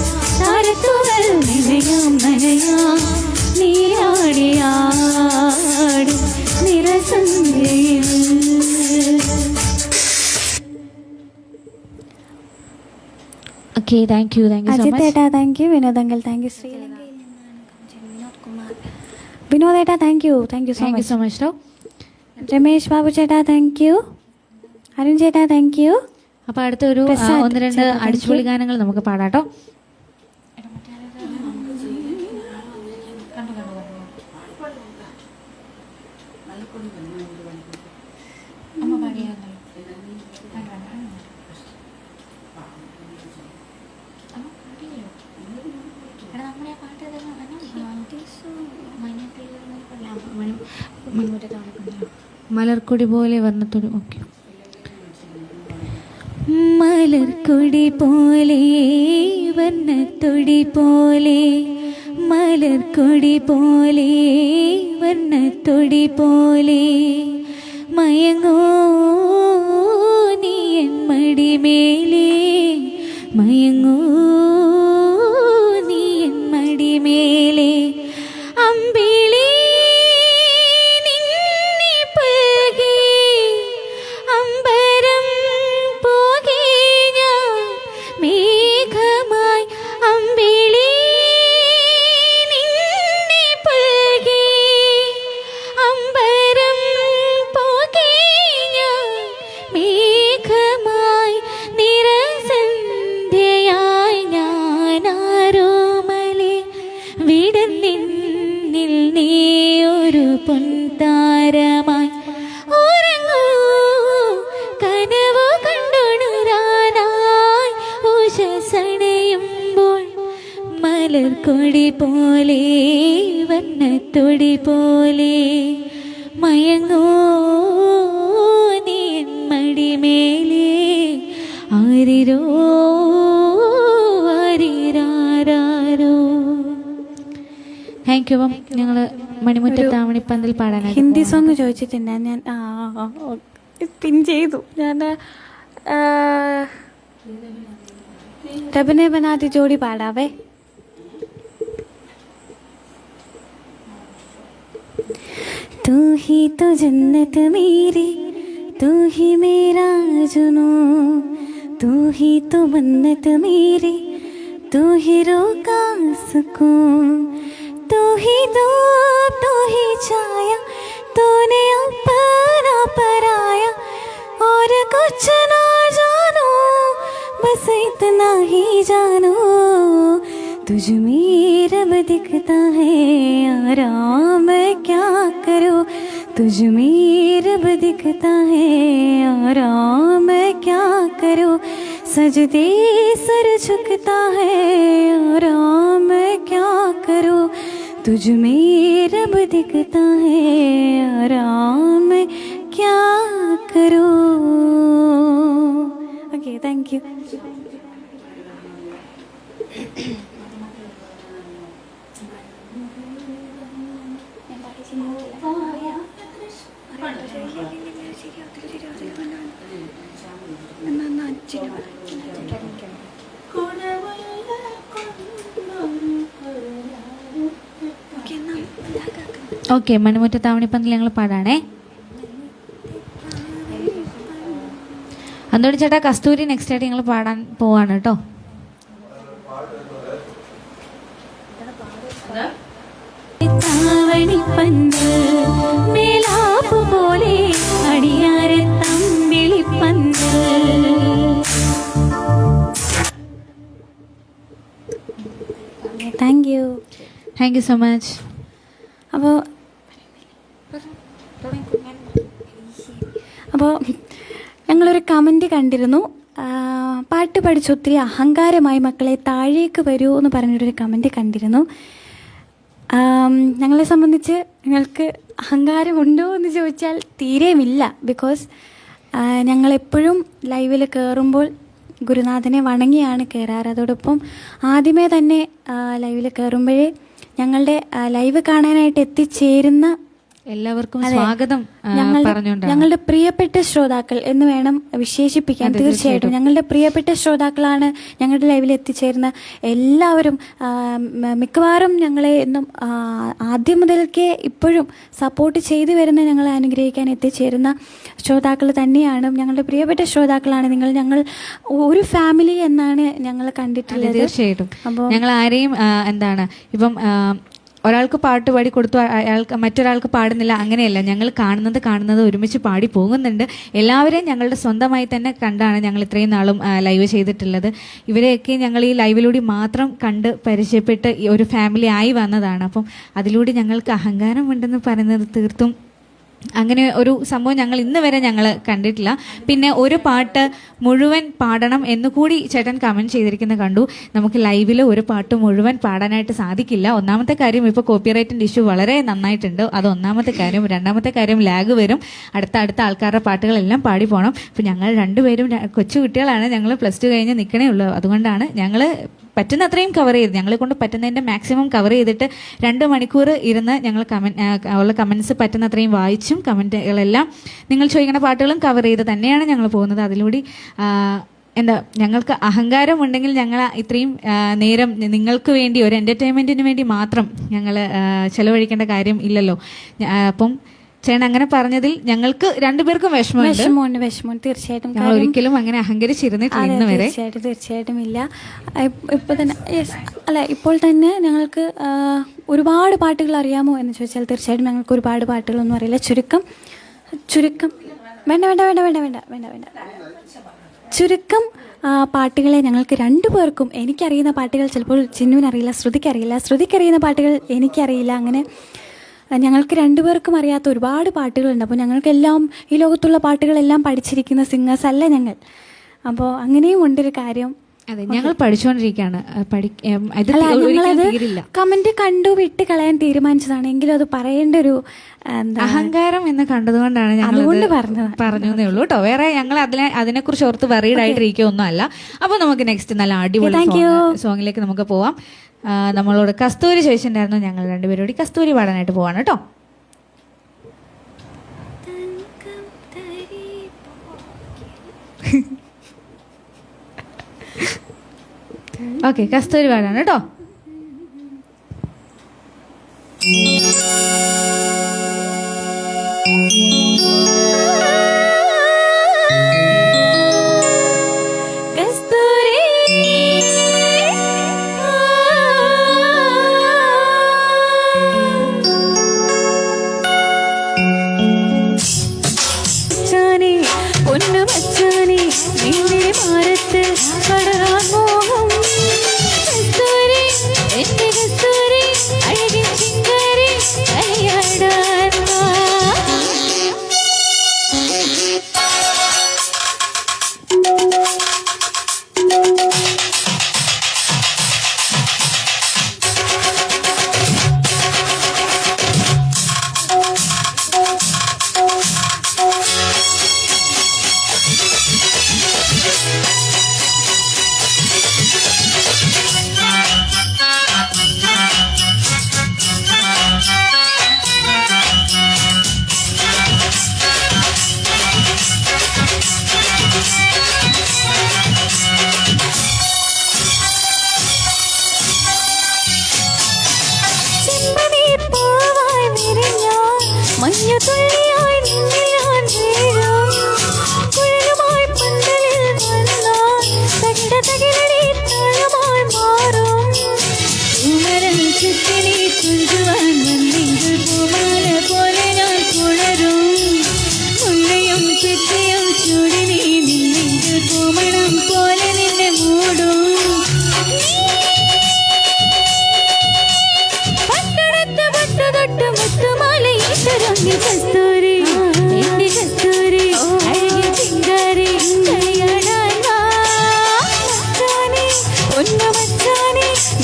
താരത്തുകൾ നിലയാം നനയാം, നീരാടിയാടും നിറസന്ധ്യയിൽ. Okay, thank you so Ajith much. ഏട്ടാ thank you. Vinod uncle thank you. Vinod ഏട്ടാ thank you so much. So much. Ramesh Babu ചേട്ടാ താങ്ക് യു. അരുൺ ചേട്ടാ താങ്ക് യു. അപ്പോൾ അടുത്തൊരു പ്രസാദ് 1-2 ചേട്ടാ, thank അടിച്ചുപൊളി you. ഗാനങ്ങൾ നമുക്ക് പാടാട്ടോ. മലർക്കൊടി പോലെ വർണ്ണത്തൊടി. ഓക്കെ. മലർക്കൊടി പോലെ വർണ്ണത്തൊടി പോലെ, മലർക്കൊടി പോലെ വർണ്ണത്തൊടി പോലെ, മയങ്ങോ നീ എൻ മടിമേലേ, മയങ്ങോ നീ എൻ മടിമേലേ, അമ്പിളി നിന്നെ പകി അമ്പരം പോകെ ഞാൻ മേഘമായി, അമ്പിളി നിന്നെ പകി അമ്പരം പോകെ ഞാൻ മേഘമായി, നിറസന്ധ്യയായി ഞാനാരോമലെ വിടന്നിന്നിൽ നീ ഒരു പൊൻതാരമായി, ഉറങ്ങൂ കനവു കണ്ടുണരാനായി ഉഷസണയുമ്പോൾ, മലർക്കൊടി പോലെ വർണ്ണത്തൊടി പോലെ, മയങ്ങൂ നീ എൻ മടിമേലേ, ആരിരോ ആരിരാരോ. Thank you. അപ്പം ഞങ്ങൾ മണിമുറ്റത്ത് ആവണിപ്പന്തൽ പാടാനായിട്ട് ഹിന്ദി പോവാണ്. സോങ് ചോദിച്ചിട്ടുണ്ട് ഞാൻ. പിൻ ചെയ്തു ഞാൻ. രബനെ ബനാതി ജോഡി പാടാവേ. तू ही तो जन्नत मेरी, तू ही मेरा जुनून, तू ही तो मन्नत मेरी, तू ही रोका सुकून, तू ही दो तू ही छाया, तूने अपना पराया, और कुछ ना जानो बस इतना ही जानो, तुझ में रब दिखता है आराम क्या करो, तुझ में रब दिखता है आराम क्या करो, सजदे सर झुकता है आराम क्या करो, तुझ में रब दिखता है आराम क्या करो. Okay, thank you. ഓക്കെ, മണിമുറ്റത്ത് ആവണിപ്പന്തൽ ഞങ്ങൾ പാടാണേ. അന്തോണി ചേട്ടാ, കസ്തൂരി നെക്സ്റ്റ് ആയിട്ട് ഞങ്ങൾ പാടാൻ പോവാണ് കേട്ടോ. താവണിപ്പന്ത് മേലാപ്പ് പോലെ അടിയാര തമ്പിളിപ്പന്ത്. Thank you. Thank you so much. അപ്പോൾ ഞങ്ങളൊരു കമൻറ്റ് കണ്ടിരുന്നു. പാട്ട് പഠിച്ച് ഒത്തിരി അഹങ്കാരമായി മക്കളെ താഴേക്ക് വരൂ എന്ന് പറഞ്ഞിട്ടൊരു കമൻറ്റ് കണ്ടിരുന്നു. ഞങ്ങളെ സംബന്ധിച്ച് ഞങ്ങൾക്ക് അഹങ്കാരമുണ്ടോ എന്ന് ചോദിച്ചാൽ തീരെയുമില്ല. ബിക്കോസ് ഞങ്ങളെപ്പോഴും ലൈവിൽ കയറുമ്പോൾ ഗുരുനാഥനെ വണങ്ങിയാണ് കയറാറ്. അതോടൊപ്പം ആദ്യമേ തന്നെ ലൈവിൽ കയറുമ്പോഴേ ഞങ്ങളുടെ ലൈവ് കാണാനായിട്ട് എത്തിച്ചേരുന്ന എല്ലാവർക്കും സ്വാഗതം ഞങ്ങളുടെ പ്രിയപ്പെട്ട ശ്രോതാക്കൾ എന്ന് വേണം വിശേഷിപ്പിക്കാൻ. തീർച്ചയായിട്ടും ഞങ്ങളുടെ പ്രിയപ്പെട്ട ശ്രോതാക്കളാണ് ഞങ്ങളുടെ ലൈവിൽ എത്തിച്ചേരുന്ന എല്ലാവരും. മിക്കവാറും ഞങ്ങളെ എന്നും ആദ്യം മുതൽക്കേ ഇപ്പോഴും സപ്പോർട്ട് ചെയ്തു വരുന്ന, ഞങ്ങളെ അനുഗ്രഹിക്കാൻ എത്തിച്ചേരുന്ന ശ്രോതാക്കൾ തന്നെയാണ്. ഞങ്ങളുടെ പ്രിയപ്പെട്ട ശ്രോതാക്കളാണ് നിങ്ങൾ. ഞങ്ങൾ ഒരു ഫാമിലി എന്നാണ് ഞങ്ങൾ കണ്ടിട്ടുള്ളത്. തീർച്ചയായിട്ടും. അപ്പോൾ ഞങ്ങൾ ആരെയും എന്താണ് ഇപ്പം ഒരാൾക്ക് പാട്ട് പാടി കൊടുത്തു, അയാൾക്ക് മറ്റൊരാൾക്ക് പാടുന്നില്ല, അങ്ങനെയല്ല. ഞങ്ങൾ കാണുന്നത് ഒരുമിച്ച് പാടി പോകുന്നുണ്ട്. എല്ലാവരെയും ഞങ്ങളുടെ സ്വന്തമായി തന്നെ കണ്ടാണ് ഞങ്ങൾ ഇത്രയും നാളും ലൈവ് ചെയ്തിട്ടുള്ളത്. ഇവരെയൊക്കെ ഞങ്ങൾ ഈ ലൈവിലൂടെ മാത്രം കണ്ട് പരിചയപ്പെട്ട് ഒരു ഫാമിലി ആയി വന്നതാണ്. അപ്പം അതിലൂടെ ഞങ്ങൾക്ക് അഹങ്കാരമുണ്ടെന്ന് പറയുന്നത് തീർത്തും അങ്ങനെ ഒരു സംഭവം ഞങ്ങൾ ഇന്ന് വരെ ഞങ്ങൾ കണ്ടിട്ടില്ല. പിന്നെ ഒരു പാട്ട് മുഴുവൻ പാടണം എന്നുകൂടി ചേട്ടൻ കമൻറ്റ് ചെയ്തിരിക്കുന്നത് കണ്ടു. നമുക്ക് ലൈവിൽ ഒരു പാട്ട് മുഴുവൻ പാടാനായിട്ട് സാധിക്കില്ല. ഒന്നാമത്തെ കാര്യം, ഇപ്പോൾ കോപ്പിറൈറ്റിൻ്റെ ഇഷ്യൂ വളരെ നന്നായിട്ടുണ്ട്. അത് ഒന്നാമത്തെ കാര്യം. രണ്ടാമത്തെ കാര്യം, ലാഗ് വരും. അടുത്ത ആൾക്കാരുടെ പാട്ടുകളെല്ലാം പാടി പോകണം. അപ്പോൾ ഞങ്ങൾ രണ്ടുപേരും കൊച്ചു കുട്ടികളാണ്. ഞങ്ങൾ +2 കഴിഞ്ഞ് നിൽക്കണേ ഉള്ളൂ. അതുകൊണ്ടാണ് ഞങ്ങൾ പറ്റുന്ന അത്രയും കവർ ചെയ്ത്, ഞങ്ങളെ കൊണ്ട് പറ്റുന്നതിൻ്റെ മാക്സിമം കവർ ചെയ്തിട്ട് 2 മണിക്കൂർ ഇരുന്ന് ഞങ്ങൾ ഉള്ള കമൻസ് പറ്റുന്ന അത്രയും വായിച്ചും കമൻറ്റുകളെല്ലാം നിങ്ങൾ ചോദിക്കുന്ന പാട്ടുകളും കവർ ചെയ്ത് തന്നെയാണ് ഞങ്ങൾ പോകുന്നത്. അതിലൂടെ ഞങ്ങൾക്ക് അഹങ്കാരം ഉണ്ടെങ്കിൽ ഞങ്ങൾ ഇത്രയും നേരം നിങ്ങൾക്ക് വേണ്ടി ഒരു എൻ്റർടൈൻമെൻറ്റിന് വേണ്ടി മാത്രം ഞങ്ങൾ ചെലവഴിക്കേണ്ട കാര്യം ഇല്ലല്ലോ. അപ്പം ചേട്ടൻ അങ്ങനെ പറഞ്ഞതിൽ ഞങ്ങൾക്ക് രണ്ടുപേർക്കും വിഷമം. തീർച്ചയായിട്ടും ഞങ്ങൾ ഒരിക്കലും അങ്ങനെ അഹങ്കരിച്ചിരുന്നിട്ടില്ല ഇന്ന് വരെ. തീർച്ചയായിട്ടും ഇല്ല. ഇപ്പോൾ തന്നെ ഇപ്പോൾ തന്നെ ഞങ്ങൾക്ക് ഒരുപാട് പാട്ടുകൾ അറിയാമോ എന്ന് ചോദിച്ചാൽ തീർച്ചയായിട്ടും ഞങ്ങൾക്ക് ഒരുപാട് പാട്ടുകളൊന്നും അറിയില്ല. ചുരുക്കം ചുരുക്കം പാട്ടുകളെ ഞങ്ങൾക്ക് രണ്ടുപേർക്കും, എനിക്കറിയുന്ന പാട്ടുകൾ ചിലപ്പോൾ ചിന്നുവിനറിയില്ല, ശ്രുതിക്കറിയുന്ന പാട്ടുകൾ എനിക്കറിയില്ല. അങ്ങനെ ഞങ്ങൾക്ക് രണ്ടുപേർക്കും അറിയാത്ത ഒരുപാട് പാട്ടുകളുണ്ട്. അപ്പോൾ ഞങ്ങൾക്കെല്ലാം ഈ ലോകത്തുള്ള പാട്ടുകളെല്ലാം പഠിച്ചിരിക്കുന്ന സിംഗേഴ്സ് അല്ല ഞങ്ങൾ. അപ്പോൾ അങ്ങനെയും ഉണ്ടൊരു കാര്യം. അതെ, ഞങ്ങൾ പഠിച്ചുകൊണ്ടിരിക്കുകയാണ്. കമന്റ് കണ്ടു വിട്ട് കളയാൻ തീരുമാനിച്ചതാണ്. എങ്കിലും അത് പറയേണ്ട ഒരു അഹങ്കാരം എന്ന് കണ്ടതുകൊണ്ടാണ് ഞങ്ങൾ പറഞ്ഞേ ഉള്ളൂ കേട്ടോ. വേറെ ഞങ്ങൾ അതിനെക്കുറിച്ച് ഓർത്ത് വറീഡ് ആയിട്ടിരിക്കുകയൊന്നും അല്ല. അപ്പോൾ നമുക്ക് നെക്സ്റ്റ് നല്ല അടിപൊളി സോങ്ങിലേക്ക് നമുക്ക് പോവാം. നമ്മളോട് കസ്തൂരി ചോദിച്ചിട്ടുണ്ടായിരുന്നു. ഞങ്ങൾ രണ്ടുപേരോട് കസ്തൂരി പാടാനായിട്ട് പോവാണ് കേട്ടോ. ഓക്കെ, കസ്തൂരി പാടാണ് കേട്ടോ.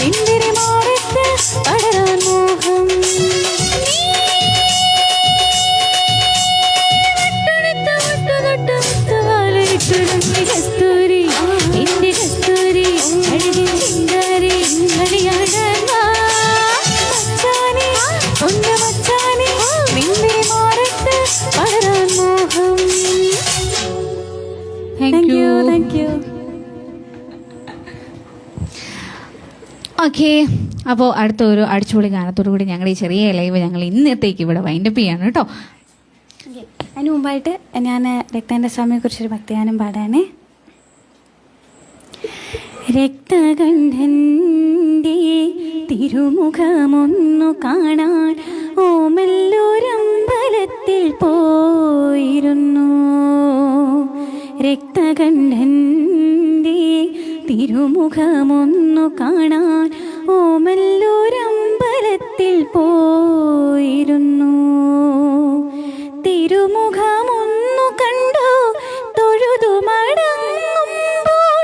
നിന്റെ മാറത്ത് പടരാൻ മോഹം കസ്തൂരി എന്റെ കസ്തൂരി അഴകിൻ ചിങ്കാരി കളിയാടാൻ വാ മച്ചാനെ ഒന്ന് മച്ചാനെ നിന്റെ മാറത്ത് വളരാൻ മോഹം. Thank you. ഓക്കെ, അപ്പോൾ അടുത്ത ഒരു അടിച്ചുപൊളി ഗാനത്തോടു കൂടി ഞങ്ങളുടെ ഈ ചെറിയ ലൈവ് ഞങ്ങൾ ഇന്നത്തേക്ക് ഇവിടെ വൈൻഡപ്പ് ചെയ്യാണ് കേട്ടോ. അതിന് മുമ്പായിട്ട് ഞാൻ രക്താന്റെ സ്വാമിയെക്കുറിച്ചൊരു ഭക്തിഗാനം പാടാനേ. രക്തകണ്ഠന്റെ തിരുമുഖമൊന്നു കാണാൻ ഓമല്ലൂരമ്പലത്തിൽ പോയിരുന്നു. രക്തകണ്ഠന്റെ തിരുമുഖമൊന്നു കാണാൻ ഓമല്ലൂരമ്പലത്തിൽ പോയിരുന്നു. തിരുമുഖമൊന്നു കണ്ടു തൊഴുതു മടങ്ങുമ്പോൾ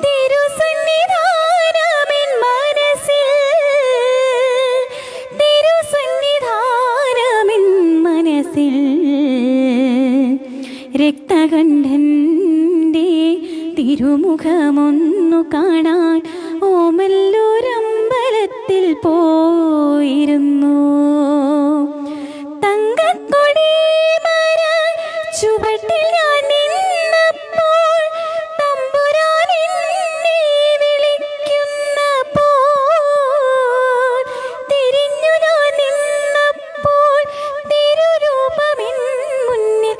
തിരുസന്നിധാനമെൻ മനസ്സിൽ തിരുസന്നിധാനമെൻ മനസ്സിൽ രക്തകണ്ഠന്റെ തിരുമുഖമൊന്നു കാണാൻ ഓമല്ലൂരമ്പലത്തിൽ പോയിരുന്നു. തങ്കക്കൊടി മര ചുവട്ടിൽ ഞാൻ നിന്നപ്പോൾ തമ്പുരാൻ എന്നെ വിളിക്കുന്നപ്പോൾ തിരിഞ്ഞു ഞാൻ നിന്നപ്പോൾ തിരുരൂപമെൻ മുന്നിൽ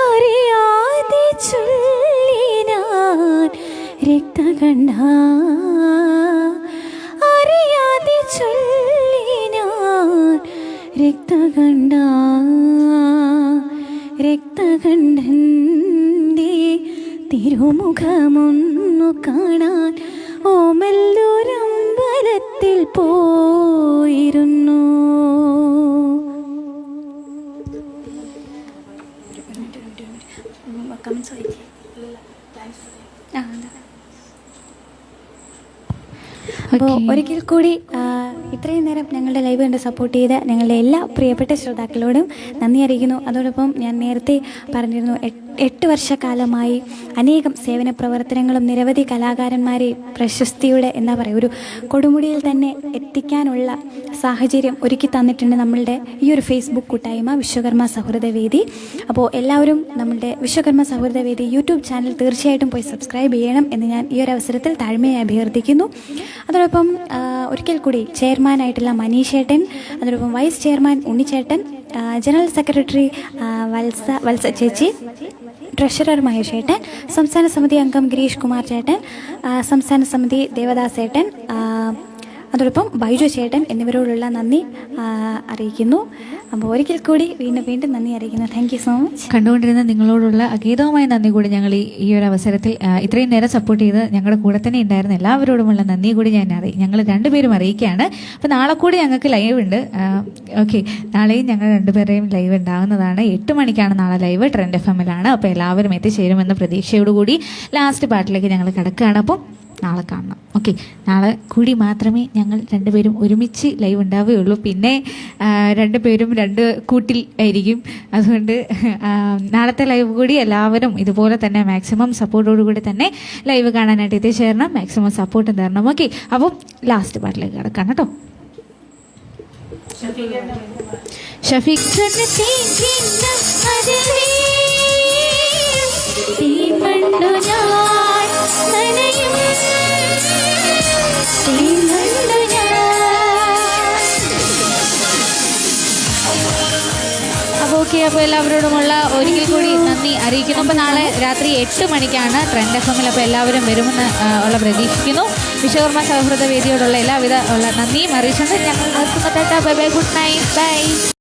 അറിയാതെ ചൊല്ലിനാൻ രക്തകണ്ഠ അറിയാതെ ചൊല്ലിനാൻ രക്തകണ്ഠ രക്തകണ്ഠന്റെ തിരുമുഖമൊന്നു കാണാൻ ഓമല്ലൂരമ്പലത്തിൽ പോയിരുന്നു. അപ്പോൾ ഒരിക്കൽ കൂടി ഇത്രയും നേരം ഞങ്ങളുടെ ലൈവ് കണ്ട് സപ്പോർട്ട് ചെയ്ത ഞങ്ങളുടെ എല്ലാ പ്രിയപ്പെട്ട ശ്രോതാക്കളോടും നന്ദി അറിയിക്കുന്നു. അതോടൊപ്പം ഞാൻ നേരത്തെ പറഞ്ഞിരുന്നു 8 വർഷക്കാലമായി അനേകം സേവന പ്രവർത്തനങ്ങളും നിരവധി കലാകാരന്മാരെ പ്രശസ്തിയുടെ എന്താ പറയുക ഒരു കൊടുമുടിയിൽ തന്നെ എത്തിക്കാനുള്ള സാഹചര്യം ഒരുക്കി തന്നിട്ടുണ്ട് നമ്മളുടെ ഈ ഒരു ഫേസ്ബുക്ക് കൂട്ടായ്മ വിശ്വകർമ്മ സൗഹൃദവേദി. അപ്പോൾ എല്ലാവരും നമ്മളുടെ വിശ്വകർമ്മ സൗഹൃദവേദി യൂട്യൂബ് ചാനൽ തീർച്ചയായിട്ടും പോയി സബ്സ്ക്രൈബ് ചെയ്യണം എന്ന് ഞാൻ ഈ ഒരു അവസരത്തിൽ താഴ്മയായി അഭ്യർത്ഥിക്കുന്നു. അതോടൊപ്പം ഒരിക്കൽ കൂടി ചെയർമാനായിട്ടുള്ള മനീഷേട്ടൻ, അതോടൊപ്പം വൈസ് ചെയർമാൻ ഉണ്ണിച്ചേട്ടൻ, ജനറൽ സെക്രട്ടറി വത്സ ചേച്ചി, ട്രഷറർ മഹേഷേട്ടൻ, സംസ്ഥാന സമിതി അംഗം ഗിരീഷ് കുമാർ ചേട്ടൻ, സംസ്ഥാന സമിതി ദേവദാസ് ചേട്ടൻ, അതോടൊപ്പം ബൈജു ചേട്ടൻ എന്നിവരോടുള്ള നന്ദി അറിയിക്കുന്നു. അപ്പോൾ ഒരിക്കൽ കൂടി വീണ്ടും നന്ദി അറിയിക്കുന്നു. Thank you so much. കണ്ടുകൊണ്ടിരുന്ന നിങ്ങളോടുള്ള അഗീതമായ നന്ദി കൂടി ഞങ്ങൾ ഈ ഒരു അവസരത്തിൽ ഇത്രയും നേരം സപ്പോർട്ട് ചെയ്ത് ഞങ്ങളുടെ കൂടെ തന്നെ ഉണ്ടായിരുന്ന എല്ലാവരോടുമുള്ള നന്ദി കൂടി ഞങ്ങൾ രണ്ടുപേരും അറിയിക്കുകയാണ്. അപ്പോൾ നാളെ കൂടി ഞങ്ങൾക്ക് ലൈവ് ഉണ്ട്. ഓക്കെ, നാളെയും ഞങ്ങൾ രണ്ടുപേരെയും ലൈവ് ഉണ്ടാകുന്നതാണ്. 8 മണിക്കാണ് നാളെ ലൈവ്, ട്രെൻഡ് FM-ലാണ്. അപ്പോൾ എല്ലാവരും എത്തിച്ചേരുമെന്ന പ്രതീക്ഷയോടുകൂടി ലാസ്റ്റ് പാർട്ടിലേക്ക് ഞങ്ങൾ കിടക്കുകയാണ്. അപ്പം നാളെ കാണണം. ഓക്കെ, നാളെ കൂടി മാത്രമേ ഞങ്ങൾ രണ്ടുപേരും ഒരുമിച്ച് ലൈവ് ഉണ്ടാവുകയുള്ളൂ. പിന്നെ രണ്ടുപേരും 2 കൂട്ടിൽ ആയിരിക്കും. അതുകൊണ്ട് നാളത്തെ ലൈവ് കൂടി എല്ലാവരും ഇതുപോലെ തന്നെ മാക്സിമം സപ്പോർട്ടോടുകൂടി തന്നെ ലൈവ് കാണാനായിട്ട് എത്തിച്ചേരണം. മാക്സിമം സപ്പോർട്ട് തരണം. ഓക്കെ, അപ്പം ലാസ്റ്റ് പാട്ടിലേക്ക് കിടക്കാം കേട്ടോ. ഷഫീഖ് ഓക്കെ, അപ്പോൾ എല്ലാവരോടുമുള്ള ഒരിക്കൽ കൂടി നന്ദി അറിയിക്കുന്നു. അപ്പോൾ നാളെ രാത്രി 8 മണിക്കാണ് ട്രെൻഡ് FM-ൽ. അപ്പോൾ എല്ലാവരും വരുമെന്ന് ഉള്ള പ്രതീക്ഷിക്കുന്നു. വിശ്വകർമ്മ സൗഹൃദ വേദിയോടുള്ള എല്ലാവിധ ഉള്ള നന്ദിയും അറിയിച്ചുകൊണ്ട് ഞങ്ങൾ നിർത്തുന്നു. Bye bye, good night, by.